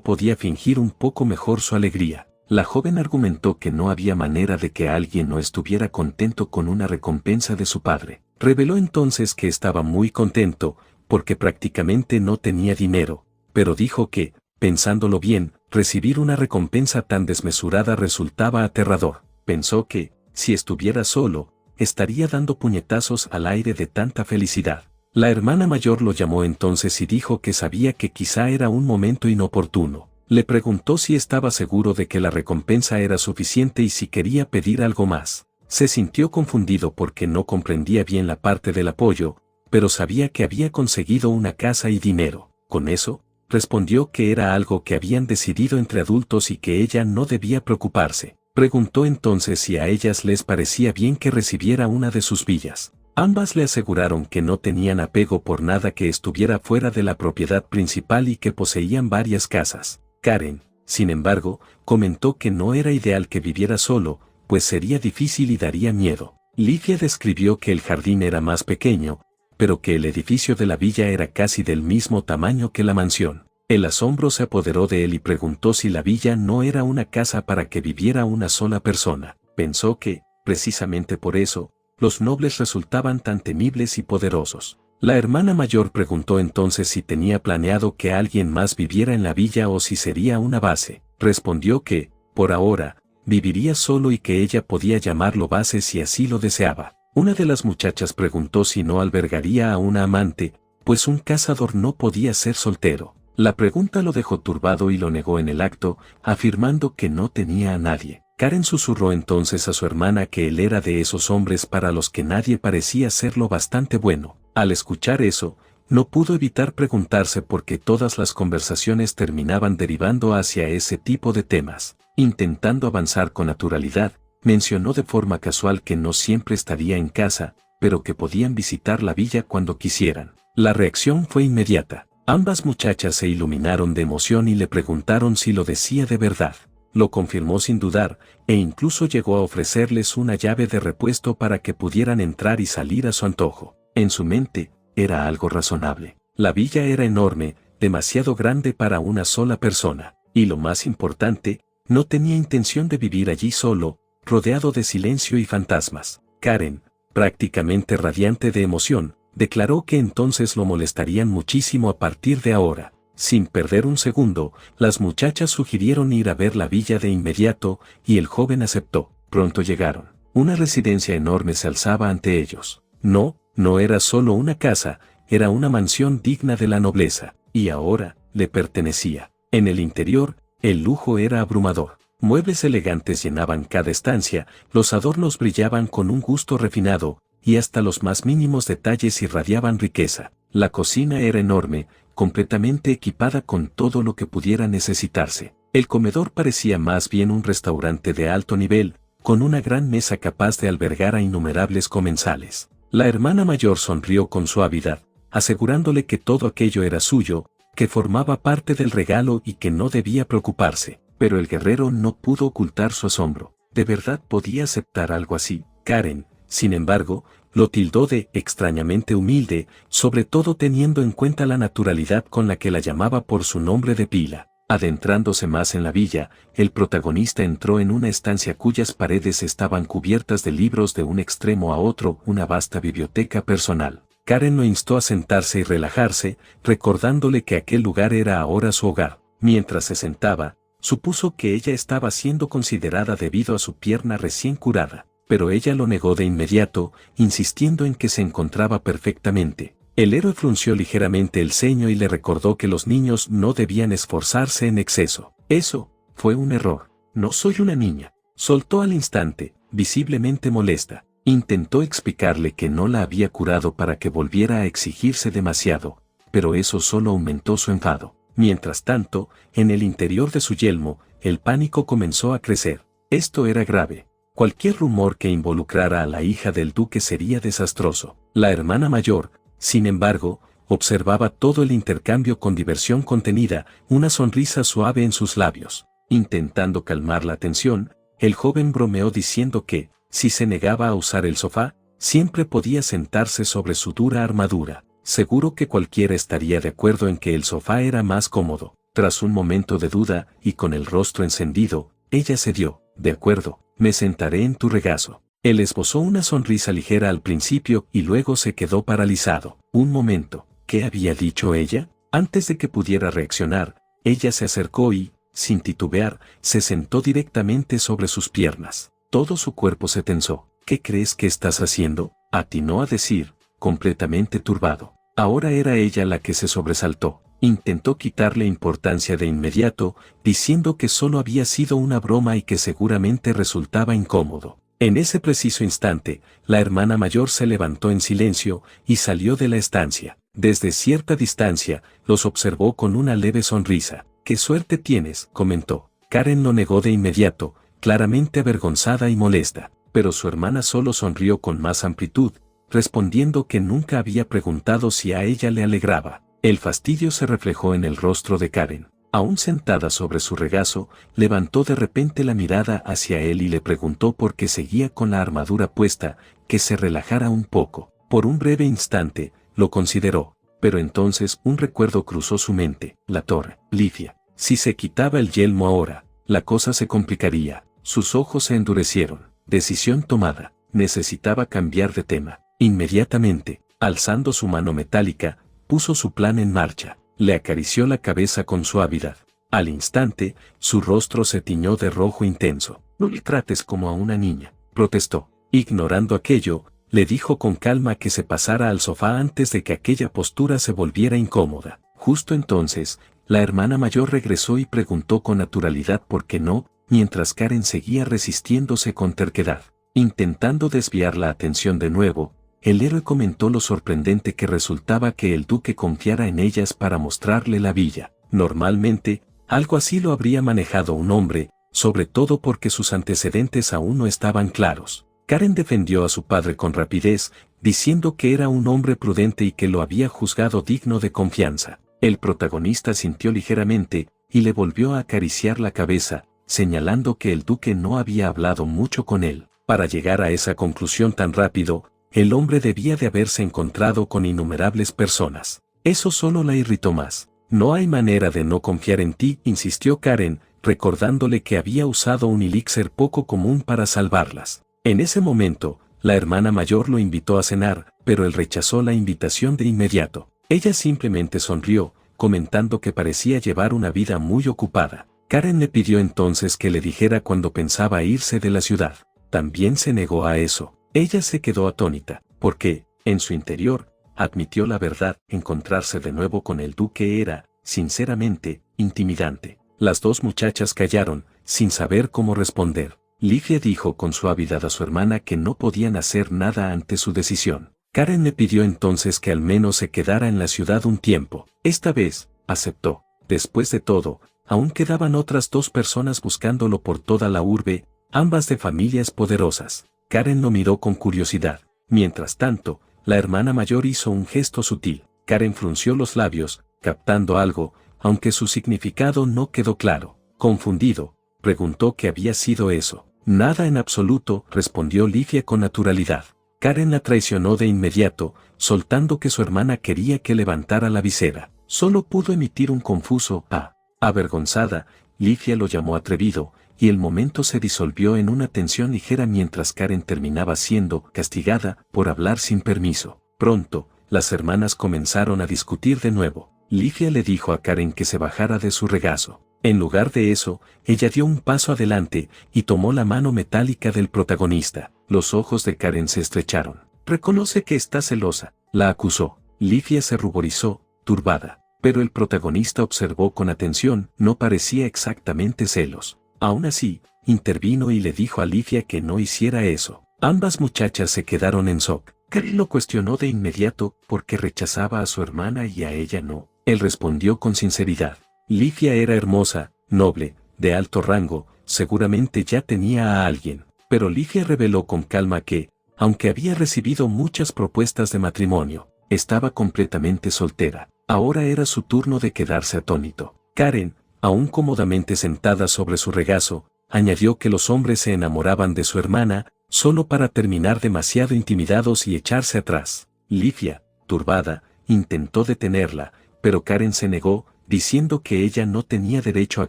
podía fingir un poco mejor su alegría. La joven argumentó que no había manera de que alguien no estuviera contento con una recompensa de su padre. Reveló entonces que estaba muy contento, porque prácticamente no tenía dinero, pero dijo que, pensándolo bien, recibir una recompensa tan desmesurada resultaba aterrador. Pensó que, si estuviera solo, estaría dando puñetazos al aire de tanta felicidad. La hermana mayor lo llamó entonces y dijo que sabía que quizá era un momento inoportuno, Le preguntó si estaba seguro de que la recompensa era suficiente y si quería pedir algo más. Se sintió confundido porque no comprendía bien la parte del apoyo, pero sabía que había conseguido una casa y dinero. Con eso, respondió que era algo que habían decidido entre adultos y que ella no debía preocuparse. Preguntó entonces si a ellas les parecía bien que recibiera una de sus villas. Ambas le aseguraron que no tenían apego por nada que estuviera fuera de la propiedad principal y que poseían varias casas. Karen, sin embargo, comentó que no era ideal que viviera solo, pues sería difícil y daría miedo. Livia describió que el jardín era más pequeño, pero que el edificio de la villa era casi del mismo tamaño que la mansión. El asombro se apoderó de él y preguntó si la villa no era una casa para que viviera una sola persona. Pensó que, precisamente por eso, los nobles resultaban tan temibles y poderosos. La hermana mayor preguntó entonces si tenía planeado que alguien más viviera en la villa o si sería una base. Respondió que, por ahora, viviría solo y que ella podía llamarlo base si así lo deseaba. Una de las muchachas preguntó si no albergaría a una amante, pues un cazador no podía ser soltero. La pregunta lo dejó turbado y lo negó en el acto, afirmando que no tenía a nadie. Karen susurró entonces a su hermana que él era de esos hombres para los que nadie parecía serlo bastante bueno. Al escuchar eso, no pudo evitar preguntarse por qué todas las conversaciones terminaban derivando hacia ese tipo de temas. Intentando avanzar con naturalidad, mencionó de forma casual que no siempre estaría en casa, pero que podían visitar la villa cuando quisieran. La reacción fue inmediata. Ambas muchachas se iluminaron de emoción y le preguntaron si lo decía de verdad. Lo confirmó sin dudar, e incluso llegó a ofrecerles una llave de repuesto para que pudieran entrar y salir a su antojo. En su mente, era algo razonable. La villa era enorme, demasiado grande para una sola persona, y lo más importante, no tenía intención de vivir allí solo, rodeado de silencio y fantasmas. Karen, prácticamente radiante de emoción, declaró que entonces lo molestarían muchísimo a partir de ahora. Sin perder un segundo, las muchachas sugirieron ir a ver la villa de inmediato, y el joven aceptó. Pronto llegaron. Una residencia enorme se alzaba ante ellos. No era solo una casa, era una mansión digna de la nobleza, y ahora, le pertenecía. En el interior, el lujo era abrumador. Muebles elegantes llenaban cada estancia, los adornos brillaban con un gusto refinado, y hasta los más mínimos detalles irradiaban riqueza. La cocina era enorme, completamente equipada con todo lo que pudiera necesitarse. El comedor parecía más bien un restaurante de alto nivel, con una gran mesa capaz de albergar a innumerables comensales. La hermana mayor sonrió con suavidad, asegurándole que todo aquello era suyo, que formaba parte del regalo y que no debía preocuparse. Pero el guerrero no pudo ocultar su asombro. ¿De verdad podía aceptar algo así? Karen, sin embargo, lo tildó de extrañamente humilde, sobre todo teniendo en cuenta la naturalidad con la que la llamaba por su nombre de pila. Adentrándose más en la villa, el protagonista entró en una estancia cuyas paredes estaban cubiertas de libros de un extremo a otro, una vasta biblioteca personal. Karen lo instó a sentarse y relajarse, recordándole que aquel lugar era ahora su hogar. Mientras se sentaba, supuso que ella estaba siendo considerada debido a su pierna recién curada, pero ella lo negó de inmediato, insistiendo en que se encontraba perfectamente. El héroe frunció ligeramente el ceño y le recordó que los niños no debían esforzarse en exceso. Eso fue un error. No soy una niña. Soltó al instante, visiblemente molesta. Intentó explicarle que no la había curado para que volviera a exigirse demasiado, pero eso solo aumentó su enfado. Mientras tanto, en el interior de su yelmo, el pánico comenzó a crecer. Esto era grave. Cualquier rumor que involucrara a la hija del duque sería desastroso. La hermana mayor, sin embargo, observaba todo el intercambio con diversión contenida, una sonrisa suave en sus labios. Intentando calmar la tensión, el joven bromeó diciendo que, si se negaba a usar el sofá, siempre podía sentarse sobre su dura armadura. Seguro que cualquiera estaría de acuerdo en que el sofá era más cómodo. Tras un momento de duda, y con el rostro encendido, ella cedió. De acuerdo, me sentaré en tu regazo. Él esbozó una sonrisa ligera al principio y luego se quedó paralizado. Un momento, ¿qué había dicho ella? Antes de que pudiera reaccionar, ella se acercó y, sin titubear, se sentó directamente sobre sus piernas. Todo su cuerpo se tensó. ¿Qué crees que estás haciendo?, atinó a decir, completamente turbado. Ahora era ella la que se sobresaltó. Intentó quitarle importancia de inmediato, diciendo que solo había sido una broma y que seguramente resultaba incómodo. En ese preciso instante, la hermana mayor se levantó en silencio y salió de la estancia. Desde cierta distancia, los observó con una leve sonrisa. «¡Qué suerte tienes!», comentó. Karen lo negó de inmediato, claramente avergonzada y molesta, pero su hermana solo sonrió con más amplitud, respondiendo que nunca había preguntado si a ella le alegraba. El fastidio se reflejó en el rostro de Karen. Aún sentada sobre su regazo, levantó de repente la mirada hacia él y le preguntó por qué seguía con la armadura puesta, que se relajara un poco. Por un breve instante, lo consideró, pero entonces un recuerdo cruzó su mente. La torre. Livia. Si se quitaba el yelmo ahora, la cosa se complicaría. Sus ojos se endurecieron. Decisión tomada. Necesitaba cambiar de tema. Inmediatamente, alzando su mano metálica, puso su plan en marcha. Le acarició la cabeza con suavidad. Al instante, su rostro se tiñó de rojo intenso. «No le trates como a una niña», protestó. Ignorando aquello, le dijo con calma que se pasara al sofá antes de que aquella postura se volviera incómoda. Justo entonces, la hermana mayor regresó y preguntó con naturalidad por qué no, mientras Karen seguía resistiéndose con terquedad. Intentando desviar la atención de nuevo, el héroe comentó lo sorprendente que resultaba que el duque confiara en ellas para mostrarle la villa. Normalmente, algo así lo habría manejado un hombre, sobre todo porque sus antecedentes aún no estaban claros. Karen defendió a su padre con rapidez, diciendo que era un hombre prudente y que lo había juzgado digno de confianza. El protagonista sintió ligeramente, y le volvió a acariciar la cabeza, señalando que el duque no había hablado mucho con él. Para llegar a esa conclusión tan rápido, el hombre debía de haberse encontrado con innumerables personas. Eso solo la irritó más. «No hay manera de no confiar en ti», insistió Karen, recordándole que había usado un elixir poco común para salvarlas. En ese momento, la hermana mayor lo invitó a cenar, pero él rechazó la invitación de inmediato. Ella simplemente sonrió, comentando que parecía llevar una vida muy ocupada. Karen le pidió entonces que le dijera cuándo pensaba irse de la ciudad. También se negó a eso. Ella se quedó atónita, porque, en su interior, admitió la verdad. Encontrarse de nuevo con el duque era, sinceramente, intimidante. Las dos muchachas callaron, sin saber cómo responder. Livia dijo con suavidad a su hermana que no podían hacer nada ante su decisión. Karen le pidió entonces que al menos se quedara en la ciudad un tiempo. Esta vez, aceptó. Después de todo, aún quedaban otras dos personas buscándolo por toda la urbe, ambas de familias poderosas. Karen lo miró con curiosidad. Mientras tanto, la hermana mayor hizo un gesto sutil. Karen frunció los labios, captando algo, aunque su significado no quedó claro. Confundido, preguntó qué había sido eso. «Nada en absoluto», respondió Livia con naturalidad. Karen la traicionó de inmediato, soltando que su hermana quería que levantara la visera. Solo pudo emitir un confuso «ah». Avergonzada, Livia lo llamó atrevido, y el momento se disolvió en una tensión ligera mientras Karen terminaba siendo castigada por hablar sin permiso. Pronto, las hermanas comenzaron a discutir de nuevo. Livia le dijo a Karen que se bajara de su regazo. En lugar de eso, ella dio un paso adelante y tomó la mano metálica del protagonista. Los ojos de Karen se estrecharon. «Reconoce que está celosa», la acusó. Livia se ruborizó, turbada. Pero el protagonista observó con atención, no parecía exactamente celos. Aún así, intervino y le dijo a Livia que no hiciera eso. Ambas muchachas se quedaron en shock. Karen lo cuestionó de inmediato porque rechazaba a su hermana y a ella no. Él respondió con sinceridad. Livia era hermosa, noble, de alto rango, seguramente ya tenía a alguien. Pero Livia reveló con calma que, aunque había recibido muchas propuestas de matrimonio, estaba completamente soltera. Ahora era su turno de quedarse atónito. Karen, aún cómodamente sentada sobre su regazo, añadió que los hombres se enamoraban de su hermana, solo para terminar demasiado intimidados y echarse atrás. Livia, turbada, intentó detenerla, pero Karen se negó, diciendo que ella no tenía derecho a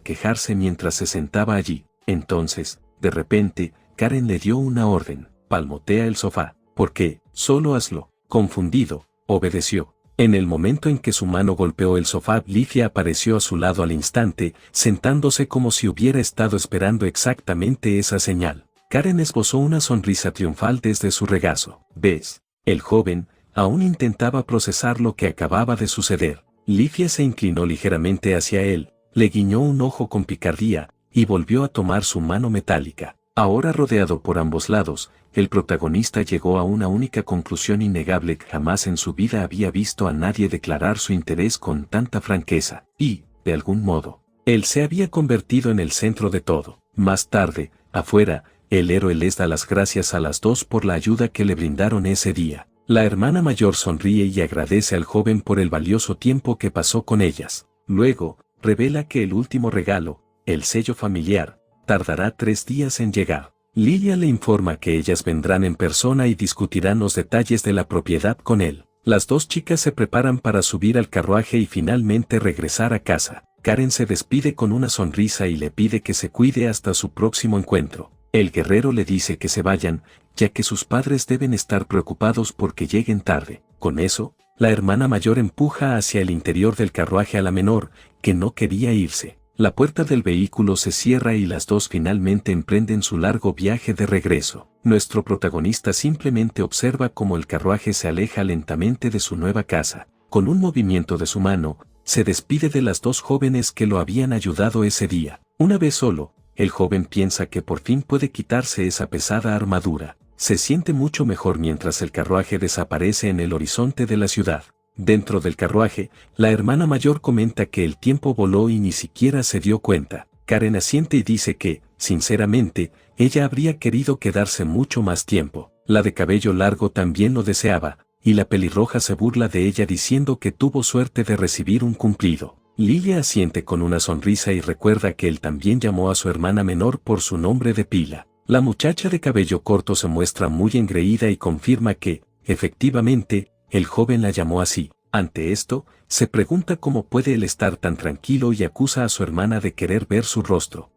quejarse mientras se sentaba allí. Entonces, de repente, Karen le dio una orden: «Palmotea el sofá». «¿Por qué?». «Solo hazlo». Confundido, obedeció. En el momento en que su mano golpeó el sofá, Livia apareció a su lado al instante, sentándose como si hubiera estado esperando exactamente esa señal. Karen esbozó una sonrisa triunfal desde su regazo. «¿Ves?». El joven aún intentaba procesar lo que acababa de suceder. Lifia se inclinó ligeramente hacia él, le guiñó un ojo con picardía, y volvió a tomar su mano metálica. Ahora rodeado por ambos lados, el protagonista llegó a una única conclusión innegable: jamás en su vida había visto a nadie declarar su interés con tanta franqueza, y, de algún modo, él se había convertido en el centro de todo. Más tarde, afuera, el héroe les da las gracias a las dos por la ayuda que le brindaron ese día. La hermana mayor sonríe y agradece al joven por el valioso tiempo que pasó con ellas. Luego, revela que el último regalo, el sello familiar, tardará 3 días en llegar. Lilia le informa que ellas vendrán en persona y discutirán los detalles de la propiedad con él. Las dos chicas se preparan para subir al carruaje y finalmente regresar a casa. Karen se despide con una sonrisa y le pide que se cuide hasta su próximo encuentro. El guerrero le dice que se vayan, ya que sus padres deben estar preocupados porque lleguen tarde. Con eso, la hermana mayor empuja hacia el interior del carruaje a la menor, que no quería irse. La puerta del vehículo se cierra y las dos finalmente emprenden su largo viaje de regreso. Nuestro protagonista simplemente observa cómo el carruaje se aleja lentamente de su nueva casa. Con un movimiento de su mano, se despide de las dos jóvenes que lo habían ayudado ese día. Una vez solo, el joven piensa que por fin puede quitarse esa pesada armadura. Se siente mucho mejor mientras el carruaje desaparece en el horizonte de la ciudad. Dentro del carruaje, la hermana mayor comenta que el tiempo voló y ni siquiera se dio cuenta. Karen asiente y dice que, sinceramente, ella habría querido quedarse mucho más tiempo. La de cabello largo también lo deseaba, y la pelirroja se burla de ella diciendo que tuvo suerte de recibir un cumplido. Lilia asiente con una sonrisa y recuerda que él también llamó a su hermana menor por su nombre de pila. La muchacha de cabello corto se muestra muy engreída y confirma que, efectivamente, el joven la llamó así. Ante esto, se pregunta cómo puede él estar tan tranquilo y acusa a su hermana de querer ver su rostro.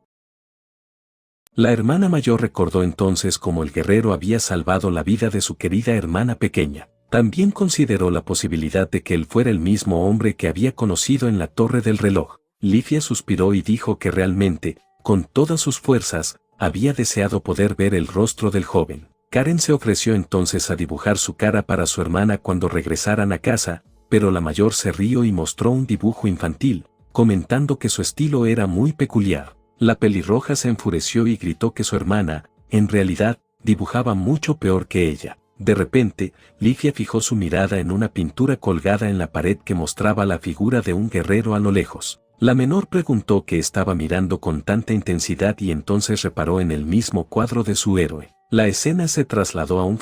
La hermana mayor recordó entonces cómo el guerrero había salvado la vida de su querida hermana pequeña. También consideró la posibilidad de que él fuera el mismo hombre que había conocido en la torre del reloj. Lifia suspiró y dijo que realmente, con todas sus fuerzas, había deseado poder ver el rostro del joven. Karen se ofreció entonces a dibujar su cara para su hermana cuando regresaran a casa, pero la mayor se rió y mostró un dibujo infantil, comentando que su estilo era muy peculiar. La pelirroja se enfureció y gritó que su hermana, en realidad, dibujaba mucho peor que ella. De repente, Lifia fijó su mirada en una pintura colgada en la pared que mostraba la figura de un guerrero a lo lejos. La menor preguntó qué estaba mirando con tanta intensidad y entonces reparó en el mismo cuadro de su héroe. La escena se trasladó a un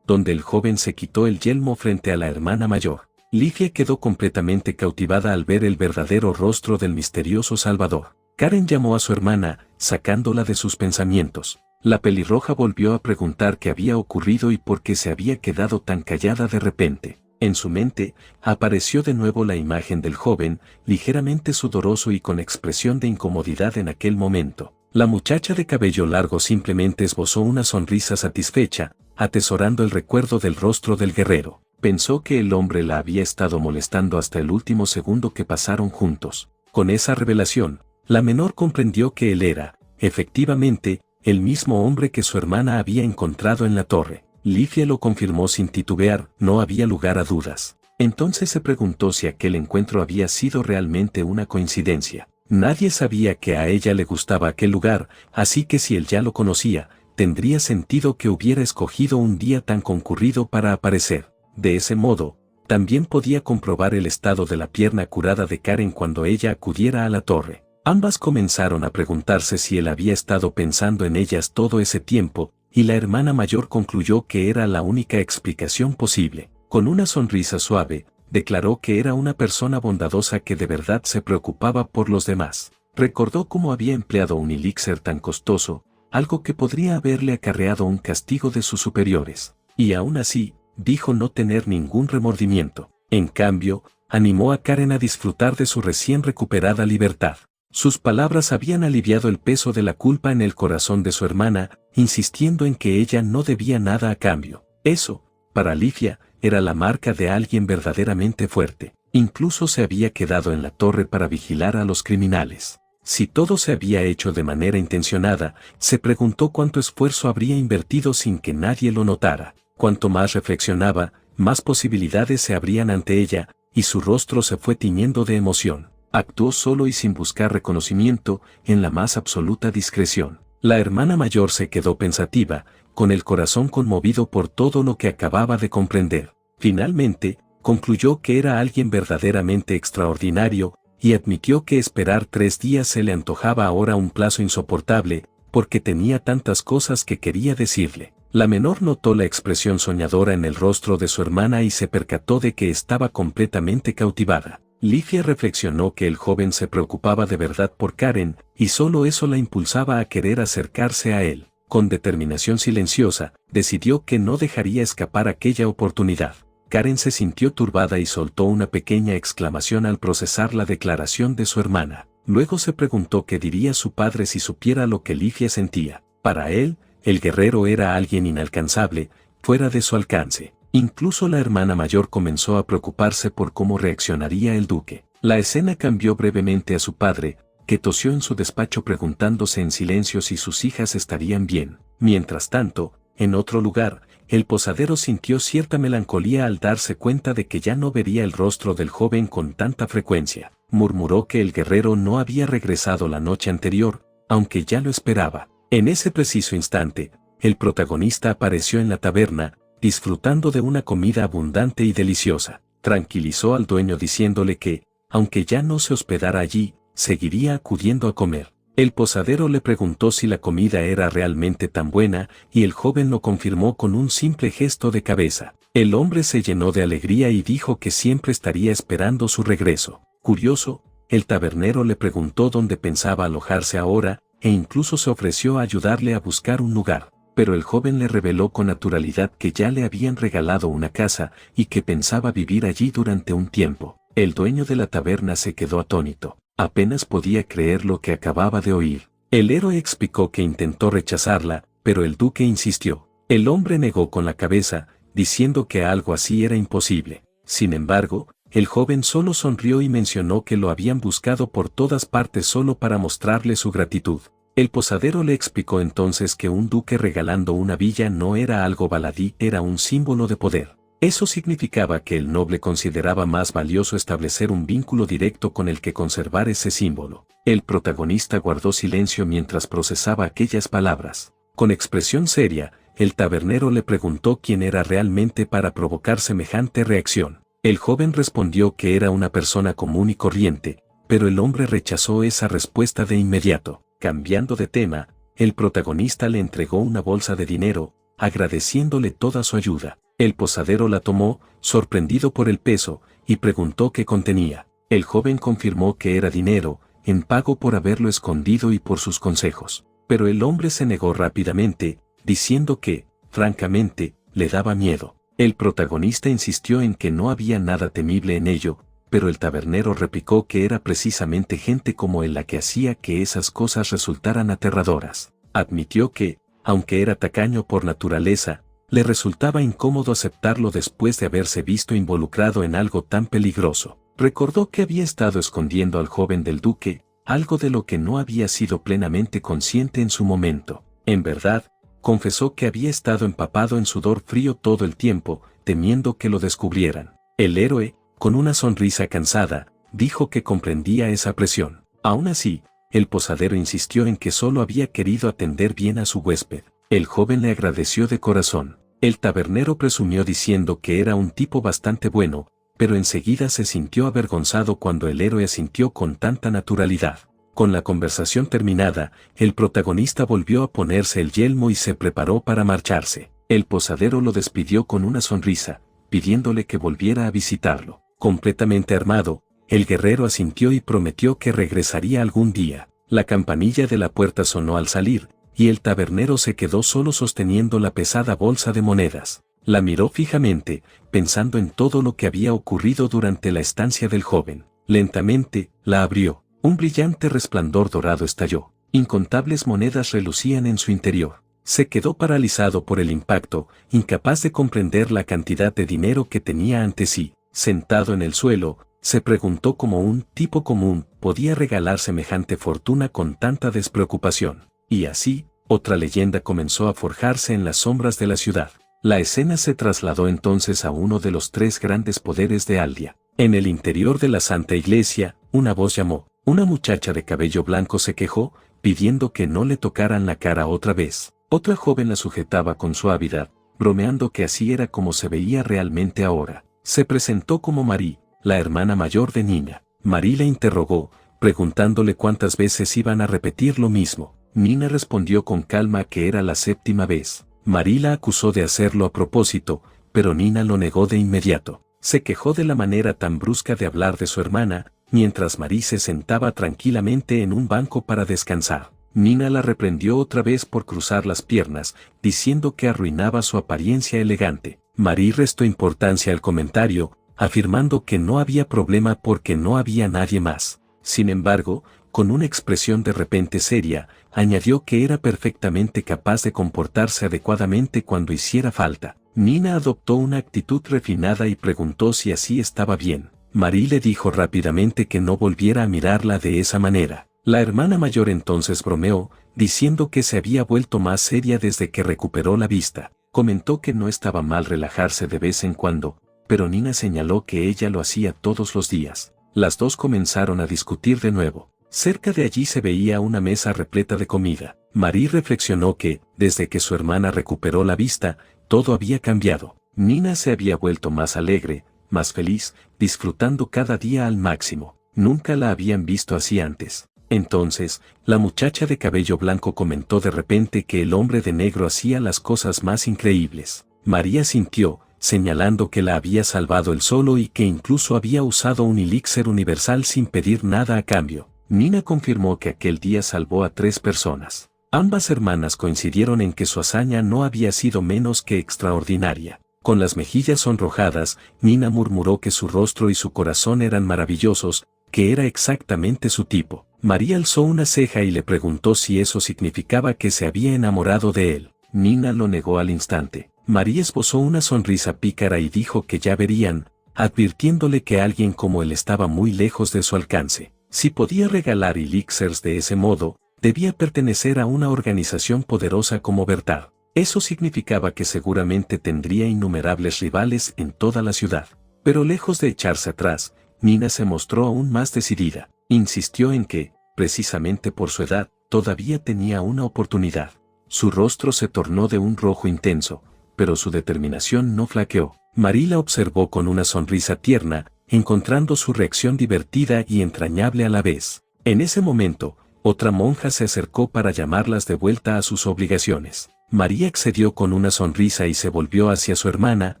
donde el joven se quitó el yelmo frente a la hermana mayor. Lifia quedó completamente cautivada al ver el verdadero rostro del misterioso Salvador. Karen llamó a su hermana, sacándola de sus pensamientos. La pelirroja volvió a preguntar qué había ocurrido y por qué se había quedado tan callada de repente. En su mente, apareció de nuevo la imagen del joven, ligeramente sudoroso y con expresión de incomodidad en aquel momento. La muchacha de cabello largo simplemente esbozó una sonrisa satisfecha, atesorando el recuerdo del rostro del guerrero. Pensó que el hombre la había estado molestando hasta el último segundo que pasaron juntos. Con esa revelación, la menor comprendió que él era, efectivamente, el mismo hombre que su hermana había encontrado en la torre. Lifia lo confirmó sin titubear, no había lugar a dudas. Entonces se preguntó si aquel encuentro había sido realmente una coincidencia. Nadie sabía que a ella le gustaba aquel lugar, así que si él ya lo conocía, tendría sentido que hubiera escogido un día tan concurrido para aparecer. De ese modo, también podía comprobar el estado de la pierna curada de Karen cuando ella acudiera a la torre. Ambas comenzaron a preguntarse si él había estado pensando en ellas todo ese tiempo, y la hermana mayor concluyó que era la única explicación posible. Con una sonrisa suave, declaró que era una persona bondadosa que de verdad se preocupaba por los demás. Recordó cómo había empleado un elixir tan costoso, algo que podría haberle acarreado un castigo de sus superiores. Y aún así, dijo no tener ningún remordimiento. En cambio, animó a Karen a disfrutar de su recién recuperada libertad. Sus palabras habían aliviado el peso de la culpa en el corazón de su hermana, insistiendo en que ella no debía nada a cambio. Eso, para Lifia, era la marca de alguien verdaderamente fuerte. Incluso se había quedado en la torre para vigilar a los criminales. Si todo se había hecho de manera intencionada, se preguntó cuánto esfuerzo habría invertido sin que nadie lo notara. Cuanto más reflexionaba, más posibilidades se abrían ante ella, y su rostro se fue tiñendo de emoción. Actuó solo y sin buscar reconocimiento, en la más absoluta discreción. La hermana mayor se quedó pensativa, con el corazón conmovido por todo lo que acababa de comprender. Finalmente, concluyó que era alguien verdaderamente extraordinario, y admitió que esperar 3 días se le antojaba ahora un plazo insoportable, porque tenía tantas cosas que quería decirle. La menor notó la expresión soñadora en el rostro de su hermana y se percató de que estaba completamente cautivada. Ligia reflexionó que el joven se preocupaba de verdad por Karen, y solo eso la impulsaba a querer acercarse a él. Con determinación silenciosa, decidió que no dejaría escapar aquella oportunidad. Karen se sintió turbada y soltó una pequeña exclamación al procesar la declaración de su hermana. Luego se preguntó qué diría su padre si supiera lo que Ligia sentía. Para él, el guerrero era alguien inalcanzable, fuera de su alcance. Incluso la hermana mayor comenzó a preocuparse por cómo reaccionaría el duque. La escena cambió brevemente a su padre, que tosió en su despacho preguntándose en silencio si sus hijas estarían bien. Mientras tanto, en otro lugar, el posadero sintió cierta melancolía al darse cuenta de que ya no vería el rostro del joven con tanta frecuencia. Murmuró que el guerrero no había regresado la noche anterior, aunque ya lo esperaba. En ese preciso instante, el protagonista apareció en la taberna, disfrutando de una comida abundante y deliciosa. Tranquilizó al dueño diciéndole que, aunque ya no se hospedara allí, seguiría acudiendo a comer. El posadero le preguntó si la comida era realmente tan buena, y el joven lo confirmó con un simple gesto de cabeza. El hombre se llenó de alegría y dijo que siempre estaría esperando su regreso. Curioso, el tabernero le preguntó dónde pensaba alojarse ahora, e incluso se ofreció a ayudarle a buscar un lugar. Pero el joven le reveló con naturalidad que ya le habían regalado una casa y que pensaba vivir allí durante un tiempo. El dueño de la taberna se quedó atónito. Apenas podía creer lo que acababa de oír. El héroe explicó que intentó rechazarla, pero el duque insistió. El hombre negó con la cabeza, diciendo que algo así era imposible. Sin embargo, el joven solo sonrió y mencionó que lo habían buscado por todas partes solo para mostrarle su gratitud. El posadero le explicó entonces que un duque regalando una villa no era algo baladí, era un símbolo de poder. Eso significaba que el noble consideraba más valioso establecer un vínculo directo con el que conservar ese símbolo. El protagonista guardó silencio mientras procesaba aquellas palabras. Con expresión seria, el tabernero le preguntó quién era realmente para provocar semejante reacción. El joven respondió que era una persona común y corriente, pero el hombre rechazó esa respuesta de inmediato. Cambiando de tema, el protagonista le entregó una bolsa de dinero, agradeciéndole toda su ayuda. El posadero la tomó, sorprendido por el peso, y preguntó qué contenía. El joven confirmó que era dinero, en pago por haberlo escondido y por sus consejos. Pero el hombre se negó rápidamente, diciendo que, francamente, le daba miedo. El protagonista insistió en que no había nada temible en ello, pero el tabernero replicó que era precisamente gente como él la que hacía que esas cosas resultaran aterradoras. Admitió que, aunque era tacaño por naturaleza, le resultaba incómodo aceptarlo después de haberse visto involucrado en algo tan peligroso. Recordó que había estado escondiendo al joven del duque, algo de lo que no había sido plenamente consciente en su momento. En verdad, confesó que había estado empapado en sudor frío todo el tiempo, temiendo que lo descubrieran. El héroe, con una sonrisa cansada, dijo que comprendía esa presión. Aún así, el posadero insistió en que solo había querido atender bien a su huésped. El joven le agradeció de corazón. El tabernero presumió diciendo que era un tipo bastante bueno, pero enseguida se sintió avergonzado cuando el héroe asintió con tanta naturalidad. Con la conversación terminada, el protagonista volvió a ponerse el yelmo y se preparó para marcharse. El posadero lo despidió con una sonrisa, pidiéndole que volviera a visitarlo. Completamente armado, el guerrero asintió y prometió que regresaría algún día. La campanilla de la puerta sonó al salir, y el tabernero se quedó solo sosteniendo la pesada bolsa de monedas. La miró fijamente, pensando en todo lo que había ocurrido durante la estancia del joven. Lentamente, la abrió. Un brillante resplandor dorado estalló. Incontables monedas relucían en su interior. Se quedó paralizado por el impacto, incapaz de comprender la cantidad de dinero que tenía ante sí. Sentado en el suelo, se preguntó cómo un tipo común podía regalar semejante fortuna con tanta despreocupación. Y así, otra leyenda comenzó a forjarse en las sombras de la ciudad. La escena se trasladó entonces a uno de los 3 grandes poderes de Aldia. En el interior de la Santa Iglesia, una voz llamó. Una muchacha de cabello blanco se quejó, pidiendo que no le tocaran la cara otra vez. Otra joven la sujetaba con suavidad, bromeando que así era como se veía realmente ahora. Se presentó como Marie, la hermana mayor de Nina. Marie la interrogó, preguntándole cuántas veces iban a repetir lo mismo. Nina respondió con calma que era la 7ª vez. Marie la acusó de hacerlo a propósito, pero Nina lo negó de inmediato. Se quejó de la manera tan brusca de hablar de su hermana, mientras Marie se sentaba tranquilamente en un banco para descansar. Nina la reprendió otra vez por cruzar las piernas, diciendo que arruinaba su apariencia elegante. Marie restó importancia al comentario, afirmando que no había problema porque no había nadie más. Sin embargo, con una expresión de repente seria, añadió que era perfectamente capaz de comportarse adecuadamente cuando hiciera falta. Nina adoptó una actitud refinada y preguntó si así estaba bien. Marie le dijo rápidamente que no volviera a mirarla de esa manera. La hermana mayor entonces bromeó, diciendo que se había vuelto más seria desde que recuperó la vista. Comentó que no estaba mal relajarse de vez en cuando, pero Nina señaló que ella lo hacía todos los días. Las dos comenzaron a discutir de nuevo. Cerca de allí se veía una mesa repleta de comida. Marie reflexionó que, desde que su hermana recuperó la vista, todo había cambiado. Nina se había vuelto más alegre, más feliz, disfrutando cada día al máximo. Nunca la habían visto así antes. Entonces, la muchacha de cabello blanco comentó de repente que el hombre de negro hacía las cosas más increíbles. María sintió, señalando que la había salvado él solo y que incluso había usado un elixir universal sin pedir nada a cambio. Nina confirmó que aquel día salvó a 3 personas. Ambas hermanas coincidieron en que su hazaña no había sido menos que extraordinaria. Con las mejillas sonrojadas, Nina murmuró que su rostro y su corazón eran maravillosos, que era exactamente su tipo. María alzó una ceja y le preguntó si eso significaba que se había enamorado de él. Nina lo negó al instante. María esbozó una sonrisa pícara y dijo que ya verían, advirtiéndole que alguien como él estaba muy lejos de su alcance. Si podía regalar elixirs de ese modo, debía pertenecer a una organización poderosa como Bertard. Eso significaba que seguramente tendría innumerables rivales en toda la ciudad. Pero lejos de echarse atrás, Nina se mostró aún más decidida. Insistió en que, precisamente por su edad, todavía tenía una oportunidad. Su rostro se tornó de un rojo intenso, pero su determinación no flaqueó. Marie la observó con una sonrisa tierna, encontrando su reacción divertida y entrañable a la vez. En ese momento, otra monja se acercó para llamarlas de vuelta a sus obligaciones. María accedió con una sonrisa y se volvió hacia su hermana,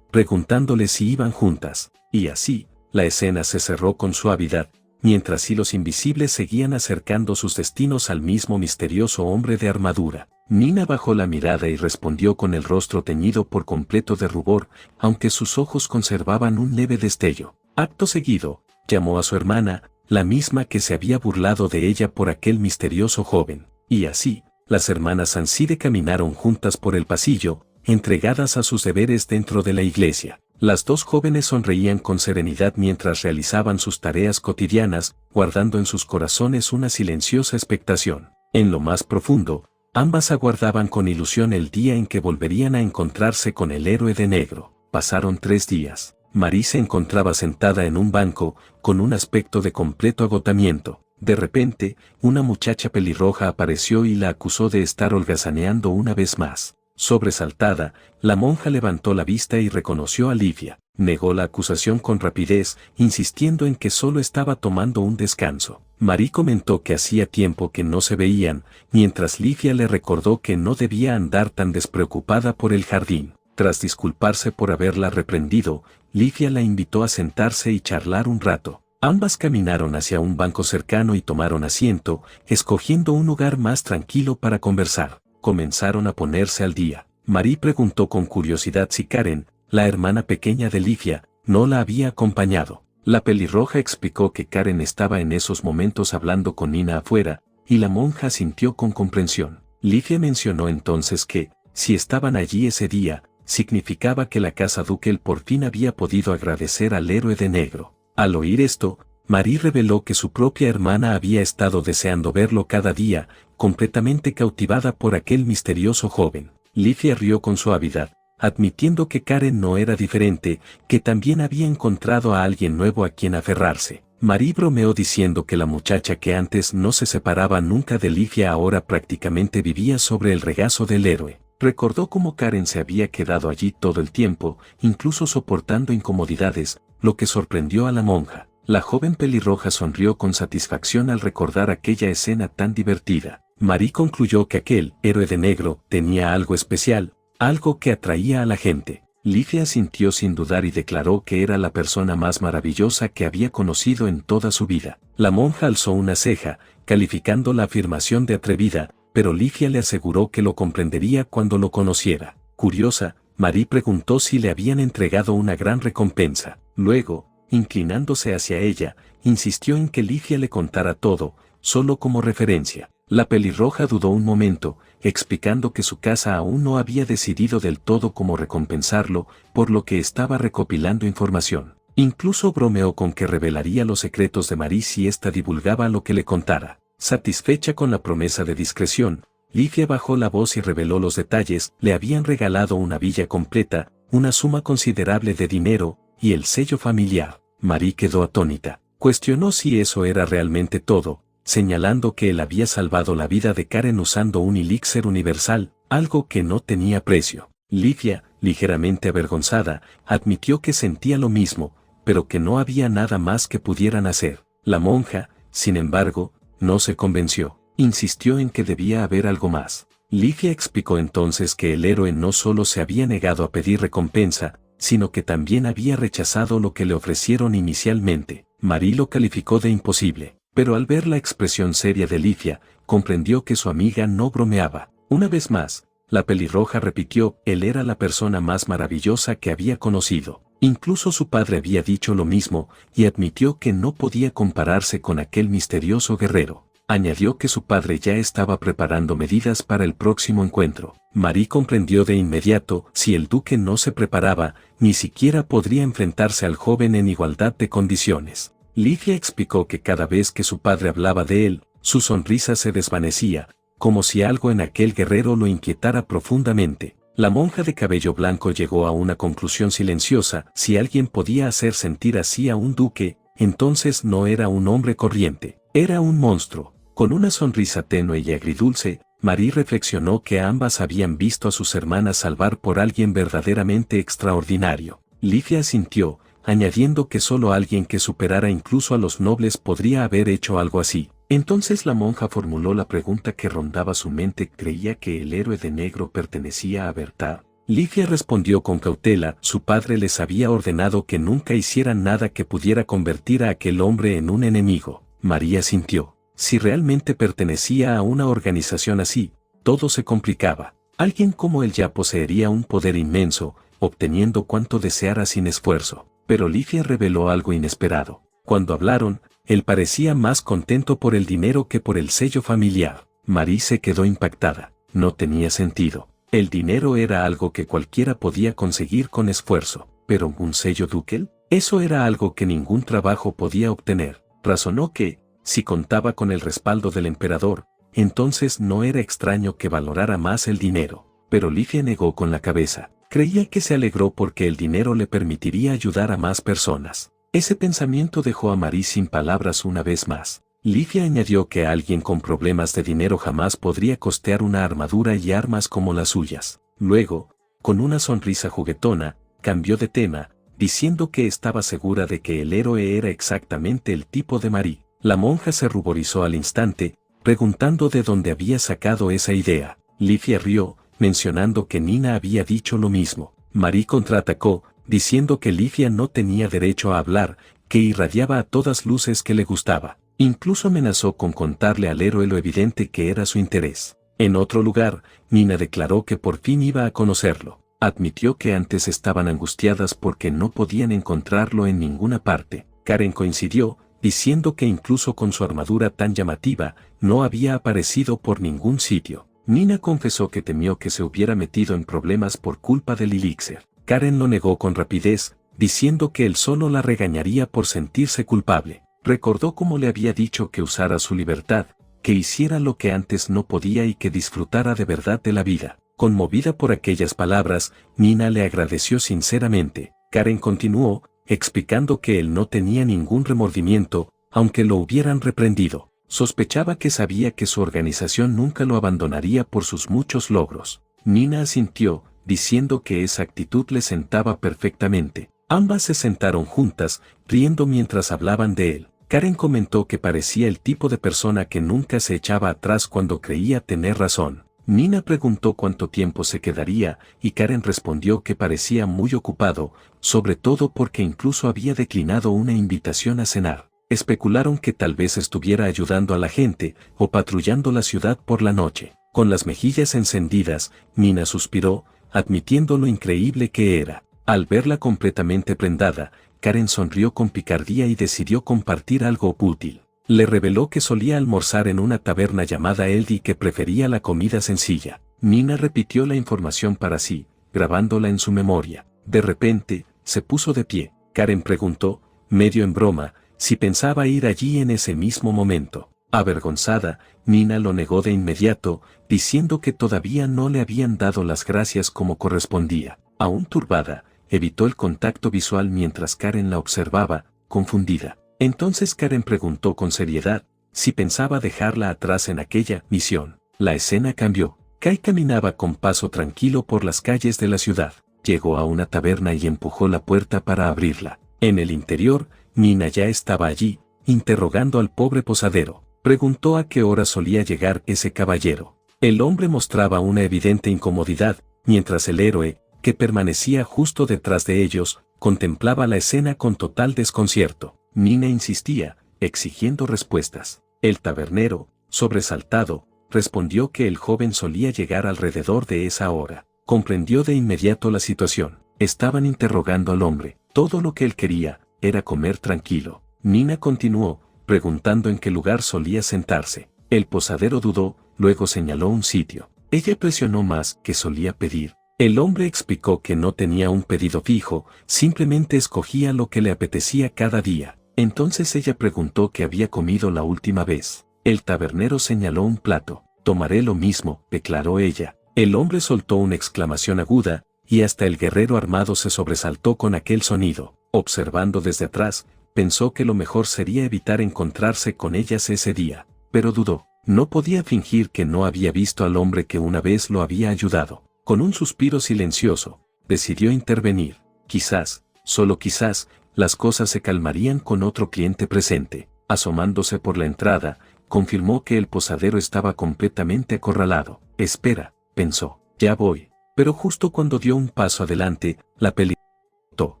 preguntándole si iban juntas. Y así, la escena se cerró con suavidad, mientras hilos invisibles seguían acercando sus destinos al mismo misterioso hombre de armadura. Nina bajó la mirada y respondió con el rostro teñido por completo de rubor, aunque sus ojos conservaban un leve destello. Acto seguido, llamó a su hermana, la misma que se había burlado de ella por aquel misterioso joven. Y así, las hermanas Anside caminaron juntas por el pasillo, entregadas a sus deberes dentro de la iglesia. Las dos jóvenes sonreían con serenidad mientras realizaban sus tareas cotidianas, guardando en sus corazones una silenciosa expectación. En lo más profundo, ambas aguardaban con ilusión el día en que volverían a encontrarse con el héroe de negro. Pasaron 3 días. Marie se encontraba sentada en un banco, con un aspecto de completo agotamiento. De repente, una muchacha pelirroja apareció y la acusó de estar holgazaneando una vez más. Sobresaltada, la monja levantó la vista y reconoció a Livia. Negó la acusación con rapidez, insistiendo en que solo estaba tomando un descanso. Marie comentó que hacía tiempo que no se veían, mientras Livia le recordó que no debía andar tan despreocupada por el jardín. Tras disculparse por haberla reprendido, Livia la invitó a sentarse y charlar un rato. Ambas caminaron hacia un banco cercano y tomaron asiento, escogiendo un lugar más tranquilo para conversar. Comenzaron a ponerse al día. Marie preguntó con curiosidad si Karen, la hermana pequeña de Livia, no la había acompañado. La pelirroja explicó que Karen estaba en esos momentos hablando con Nina afuera, y la monja sintió con comprensión. Livia mencionó entonces que, si estaban allí ese día, significaba que la casa Duquel por fin había podido agradecer al héroe de negro. Al oír esto, Marie reveló que su propia hermana había estado deseando verlo cada día, completamente cautivada por aquel misterioso joven. Livia rió con suavidad, admitiendo que Karen no era diferente, que también había encontrado a alguien nuevo a quien aferrarse. Marie bromeó diciendo que la muchacha que antes no se separaba nunca de Livia ahora prácticamente vivía sobre el regazo del héroe. Recordó cómo Karen se había quedado allí todo el tiempo, incluso soportando incomodidades, lo que sorprendió a la monja. La joven pelirroja sonrió con satisfacción al recordar aquella escena tan divertida. Marie concluyó que aquel héroe de negro tenía algo especial, algo que atraía a la gente. Livia sintió sin dudar y declaró que era la persona más maravillosa que había conocido en toda su vida. La monja alzó una ceja, calificando la afirmación de atrevida, pero Livia le aseguró que lo comprendería cuando lo conociera. Curiosa, Marie preguntó si le habían entregado una gran recompensa. Luego, inclinándose hacia ella, insistió en que Livia le contara todo, solo como referencia. La pelirroja dudó un momento, explicando que su casa aún no había decidido del todo cómo recompensarlo, por lo que estaba recopilando información. Incluso bromeó con que revelaría los secretos de Marie si ésta divulgaba lo que le contara. Satisfecha con la promesa de discreción, Livia bajó la voz y reveló los detalles. Le habían regalado una villa completa, una suma considerable de dinero, y el sello familiar. Marie quedó atónita. Cuestionó si eso era realmente todo, señalando que él había salvado la vida de Karen usando un elixir universal, algo que no tenía precio. Livia, ligeramente avergonzada, admitió que sentía lo mismo, pero que no había nada más que pudieran hacer. La monja, sin embargo, no se convenció. Insistió en que debía haber algo más. Livia explicó entonces que el héroe no solo se había negado a pedir recompensa, sino que también había rechazado lo que le ofrecieron inicialmente. Marie lo calificó de imposible, pero al ver la expresión seria de Livia, comprendió que su amiga no bromeaba. Una vez más, la pelirroja repitió, él era la persona más maravillosa que había conocido. Incluso su padre había dicho lo mismo, y admitió que no podía compararse con aquel misterioso guerrero. Añadió que su padre ya estaba preparando medidas para el próximo encuentro. Marie comprendió de inmediato, si el duque no se preparaba, ni siquiera podría enfrentarse al joven en igualdad de condiciones. Livia explicó que cada vez que su padre hablaba de él, su sonrisa se desvanecía, como si algo en aquel guerrero lo inquietara profundamente. La monja de cabello blanco llegó a una conclusión silenciosa: si alguien podía hacer sentir así a un duque, entonces no era un hombre corriente, era un monstruo. Con una sonrisa tenue y agridulce, Marie reflexionó que ambas habían visto a sus hermanas salvar por alguien verdaderamente extraordinario. Livia asintió, añadiendo que solo alguien que superara incluso a los nobles podría haber hecho algo así. Entonces la monja formuló la pregunta que rondaba su mente: ¿creía que el héroe de negro pertenecía a Bertha? Livia respondió con cautela: su padre les había ordenado que nunca hicieran nada que pudiera convertir a aquel hombre en un enemigo. Marie asintió. Si realmente pertenecía a una organización así, todo se complicaba. Alguien como él ya poseería un poder inmenso, obteniendo cuanto deseara sin esfuerzo. Pero Livia reveló algo inesperado. Cuando hablaron, él parecía más contento por el dinero que por el sello familiar. Marie se quedó impactada. No tenía sentido. El dinero era algo que cualquiera podía conseguir con esfuerzo, pero ¿un sello ducal? Eso era algo que ningún trabajo podía obtener. Razonó que, si contaba con el respaldo del emperador, entonces no era extraño que valorara más el dinero. Pero Livia negó con la cabeza. Creía que se alegró porque el dinero le permitiría ayudar a más personas. Ese pensamiento dejó a Marie sin palabras una vez más. Livia añadió que alguien con problemas de dinero jamás podría costear una armadura y armas como las suyas. Luego, con una sonrisa juguetona, cambió de tema, diciendo que estaba segura de que el héroe era exactamente el tipo de Marie. La monja se ruborizó al instante, preguntando de dónde había sacado esa idea. Livia rió, mencionando que Nina había dicho lo mismo. Marie contraatacó, diciendo que Livia no tenía derecho a hablar, que irradiaba a todas luces que le gustaba. Incluso amenazó con contarle al héroe lo evidente que era su interés. En otro lugar, Nina declaró que por fin iba a conocerlo. Admitió que antes estaban angustiadas porque no podían encontrarlo en ninguna parte. Karen coincidió, diciendo que incluso con su armadura tan llamativa, no había aparecido por ningún sitio. Nina confesó que temió que se hubiera metido en problemas por culpa del elixir. Karen lo negó con rapidez, diciendo que él solo la regañaría por sentirse culpable. Recordó cómo le había dicho que usara su libertad, que hiciera lo que antes no podía y que disfrutara de verdad de la vida. Conmovida por aquellas palabras, Nina le agradeció sinceramente. Karen continuó, explicando que él no tenía ningún remordimiento, aunque lo hubieran reprendido. Sospechaba que sabía que su organización nunca lo abandonaría por sus muchos logros. Nina asintió, diciendo que esa actitud le sentaba perfectamente. Ambas se sentaron juntas, riendo mientras hablaban de él. Karen comentó que parecía el tipo de persona que nunca se echaba atrás cuando creía tener razón. Nina preguntó cuánto tiempo se quedaría, y Karen respondió que parecía muy ocupado, sobre todo porque incluso había declinado una invitación a cenar. Especularon que tal vez estuviera ayudando a la gente, o patrullando la ciudad por la noche. Con las mejillas encendidas, Nina suspiró, admitiendo lo increíble que era. Al verla completamente prendada, Karen sonrió con picardía y decidió compartir algo útil. Le reveló que solía almorzar en una taberna llamada Eldi y que prefería la comida sencilla. Nina repitió la información para sí, grabándola en su memoria. De repente, se puso de pie. Karen preguntó, medio en broma, si pensaba ir allí en ese mismo momento. Avergonzada, Nina lo negó de inmediato, diciendo que todavía no le habían dado las gracias como correspondía. Aún turbada, evitó el contacto visual mientras Karen la observaba, confundida. Entonces Karen preguntó con seriedad si pensaba dejarla atrás en aquella misión. La escena cambió. Kai caminaba con paso tranquilo por las calles de la ciudad. Llegó a una taberna y empujó la puerta para abrirla. En el interior, Nina ya estaba allí, interrogando al pobre posadero. Preguntó a qué hora solía llegar ese caballero. El hombre mostraba una evidente incomodidad, mientras el héroe, que permanecía justo detrás de ellos, contemplaba la escena con total desconcierto. Nina insistía, exigiendo respuestas. El tabernero, sobresaltado, respondió que el joven solía llegar alrededor de esa hora. Comprendió de inmediato la situación. Estaban interrogando al hombre. Todo lo que él quería era comer tranquilo. Nina continuó, preguntando en qué lugar solía sentarse. El posadero dudó, luego señaló un sitio. Ella presionó más que solía pedir. El hombre explicó que no tenía un pedido fijo, simplemente escogía lo que le apetecía cada día. Entonces ella preguntó qué había comido la última vez. El tabernero señaló un plato. Tomaré lo mismo, declaró ella. El hombre soltó una exclamación aguda, y hasta el guerrero armado se sobresaltó con aquel sonido. Observando desde atrás, pensó que lo mejor sería evitar encontrarse con ellas ese día, pero dudó. No podía fingir que no había visto al hombre que una vez lo había ayudado. Con un suspiro silencioso, decidió intervenir. Quizás, solo quizás, las cosas se calmarían con otro cliente presente. Asomándose por la entrada, confirmó que el posadero estaba completamente acorralado. Espera, pensó, ya voy. Pero justo cuando dio un paso adelante, la pelotó.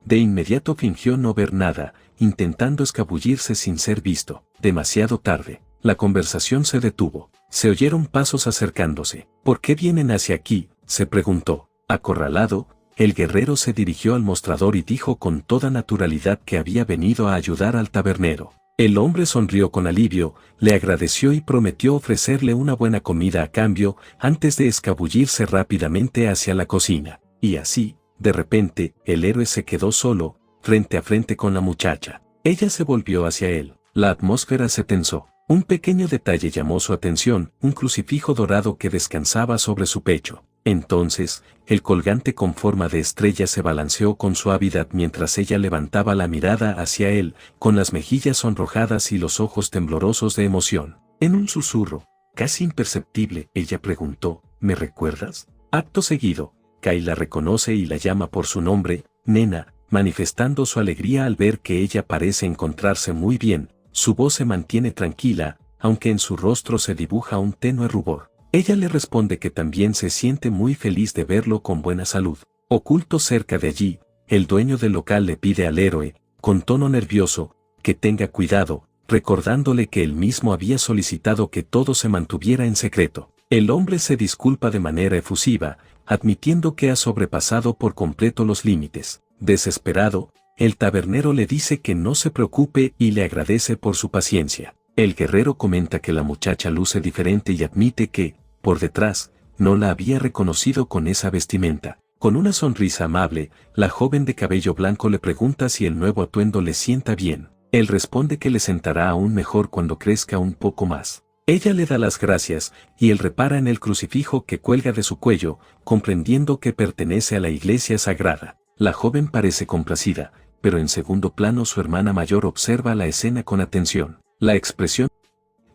De inmediato fingió no ver nada, intentando escabullirse sin ser visto. Demasiado tarde. La conversación se detuvo. Se oyeron pasos acercándose. ¿Por qué vienen hacia aquí?, se preguntó. Acorralado, el guerrero se dirigió al mostrador y dijo con toda naturalidad que había venido a ayudar al tabernero. El hombre sonrió con alivio, le agradeció y prometió ofrecerle una buena comida a cambio antes de escabullirse rápidamente hacia la cocina. Y así, de repente, el héroe se quedó solo, frente a frente con la muchacha. Ella se volvió hacia él. La atmósfera se tensó. Un pequeño detalle llamó su atención, un crucifijo dorado que descansaba sobre su pecho. Entonces, el colgante con forma de estrella se balanceó con suavidad mientras ella levantaba la mirada hacia él, con las mejillas sonrojadas y los ojos temblorosos de emoción. En un susurro, casi imperceptible, ella preguntó, ¿me recuerdas? Acto seguido, Kai la reconoce y la llama por su nombre, Nena, manifestando su alegría al ver que ella parece encontrarse muy bien. Su voz se mantiene tranquila, aunque en su rostro se dibuja un tenue rubor. Ella le responde que también se siente muy feliz de verlo con buena salud. Oculto cerca de allí, el dueño del local le pide al héroe, con tono nervioso, que tenga cuidado, recordándole que él mismo había solicitado que todo se mantuviera en secreto. El hombre se disculpa de manera efusiva, admitiendo que ha sobrepasado por completo los límites. Desesperado, el tabernero le dice que no se preocupe y le agradece por su paciencia. El guerrero comenta que la muchacha luce diferente y admite que, por detrás, no la había reconocido con esa vestimenta. Con una sonrisa amable, la joven de cabello blanco le pregunta si el nuevo atuendo le sienta bien. Él responde que le sentará aún mejor cuando crezca un poco más. Ella le da las gracias, y él repara en el crucifijo que cuelga de su cuello, comprendiendo que pertenece a la iglesia sagrada. La joven parece complacida, pero en segundo plano su hermana mayor observa la escena con atención. La expresión,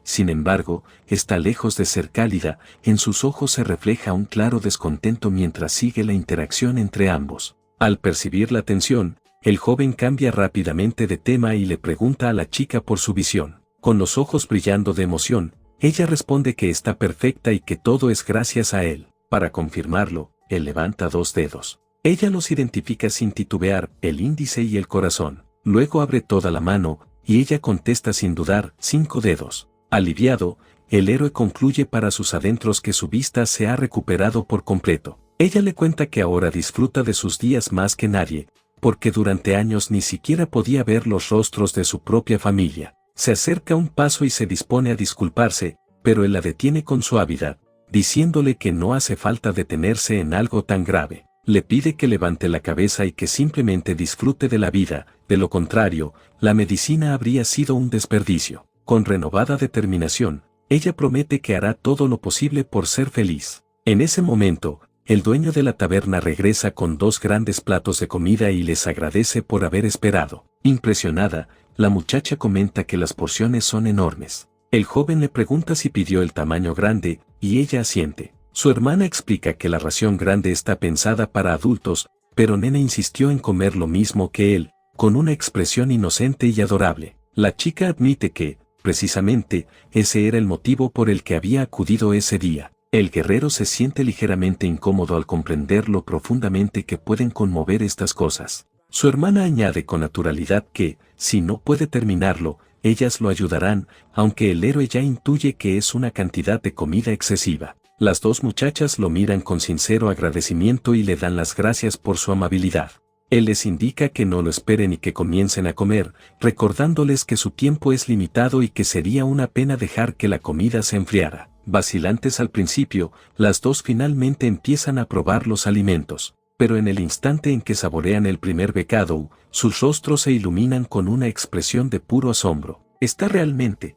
sin embargo, está lejos de ser cálida, en sus ojos se refleja un claro descontento mientras sigue la interacción entre ambos. Al percibir la tensión, el joven cambia rápidamente de tema y le pregunta a la chica por su visión. Con los ojos brillando de emoción, ella responde que está perfecta y que todo es gracias a él. Para confirmarlo, él levanta 2 dedos. Ella los identifica sin titubear, el índice y el corazón. Luego abre toda la mano, y ella contesta sin dudar, 5 dedos. Aliviado, el héroe concluye para sus adentros que su vista se ha recuperado por completo. Ella le cuenta que ahora disfruta de sus días más que nadie, porque durante años ni siquiera podía ver los rostros de su propia familia. Se acerca un paso y se dispone a disculparse, pero él la detiene con suavidad, diciéndole que no hace falta detenerse en algo tan grave. Le pide que levante la cabeza y que simplemente disfrute de la vida, de lo contrario, la medicina habría sido un desperdicio. Con renovada determinación, ella promete que hará todo lo posible por ser feliz. En ese momento, el dueño de la taberna regresa con 2 grandes platos de comida y les agradece por haber esperado. Impresionada, la muchacha comenta que las porciones son enormes. El joven le pregunta si pidió el tamaño grande, y ella asiente. Su hermana explica que la ración grande está pensada para adultos, pero Nena insistió en comer lo mismo que él, con una expresión inocente y adorable. La chica admite que, precisamente, ese era el motivo por el que había acudido ese día. El guerrero se siente ligeramente incómodo al comprender lo profundamente que pueden conmover estas cosas. Su hermana añade con naturalidad que, si no puede terminarlo, ellas lo ayudarán, aunque el héroe ya intuye que es una cantidad de comida excesiva. Las 2 muchachas lo miran con sincero agradecimiento y le dan las gracias por su amabilidad. Él les indica que no lo esperen y que comiencen a comer, recordándoles que su tiempo es limitado y que sería una pena dejar que la comida se enfriara. Vacilantes al principio, las 2 finalmente empiezan a probar los alimentos, pero en el instante en que saborean el primer bocado, sus rostros se iluminan con una expresión de puro asombro. Está realmente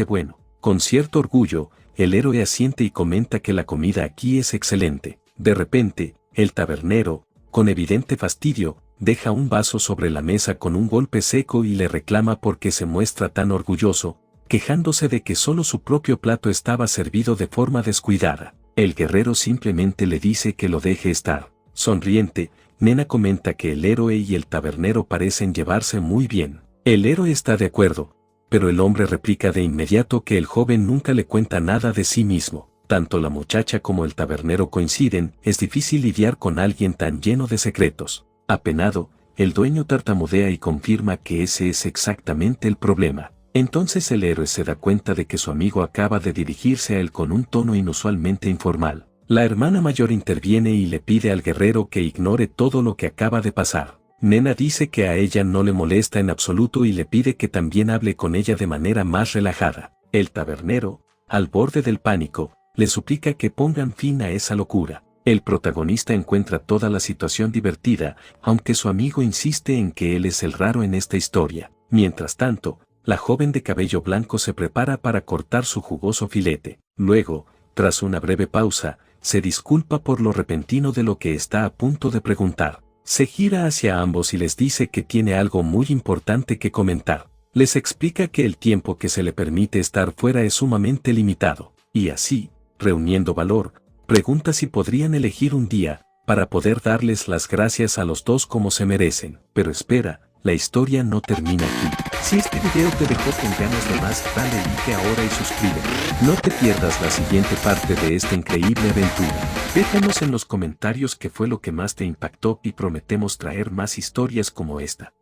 bueno. Con cierto orgullo, el héroe asiente y comenta que la comida aquí es excelente. De repente, el tabernero, con evidente fastidio, deja un vaso sobre la mesa con un golpe seco y le reclama porque se muestra tan orgulloso, quejándose de que solo su propio plato estaba servido de forma descuidada. El guerrero simplemente le dice que lo deje estar. Sonriente, Nena comenta que el héroe y el tabernero parecen llevarse muy bien. El héroe está de acuerdo, pero el hombre replica de inmediato que el joven nunca le cuenta nada de sí mismo. Tanto la muchacha como el tabernero coinciden, es difícil lidiar con alguien tan lleno de secretos. Apenado, el dueño tartamudea y confirma que ese es exactamente el problema. Entonces el héroe se da cuenta de que su amigo acaba de dirigirse a él con un tono inusualmente informal. La hermana mayor interviene y le pide al guerrero que ignore todo lo que acaba de pasar. Nena dice que a ella no le molesta en absoluto y le pide que también hable con ella de manera más relajada. El tabernero, al borde del pánico, le suplica que pongan fin a esa locura. El protagonista encuentra toda la situación divertida, aunque su amigo insiste en que él es el raro en esta historia. Mientras tanto, la joven de cabello blanco se prepara para cortar su jugoso filete. Luego, tras una breve pausa, se disculpa por lo repentino de lo que está a punto de preguntar. Se gira hacia ambos y les dice que tiene algo muy importante que comentar. Les explica que el tiempo que se le permite estar fuera es sumamente limitado, y así, reuniendo valor, pregunta si podrían elegir un día, para poder darles las gracias a los 2 como se merecen. Pero espera, la historia no termina aquí. Si este video te dejó con ganas de más, dale like ahora y suscríbete. No te pierdas la siguiente parte de esta increíble aventura. Déjanos en los comentarios qué fue lo que más te impactó y prometemos traer más historias como esta.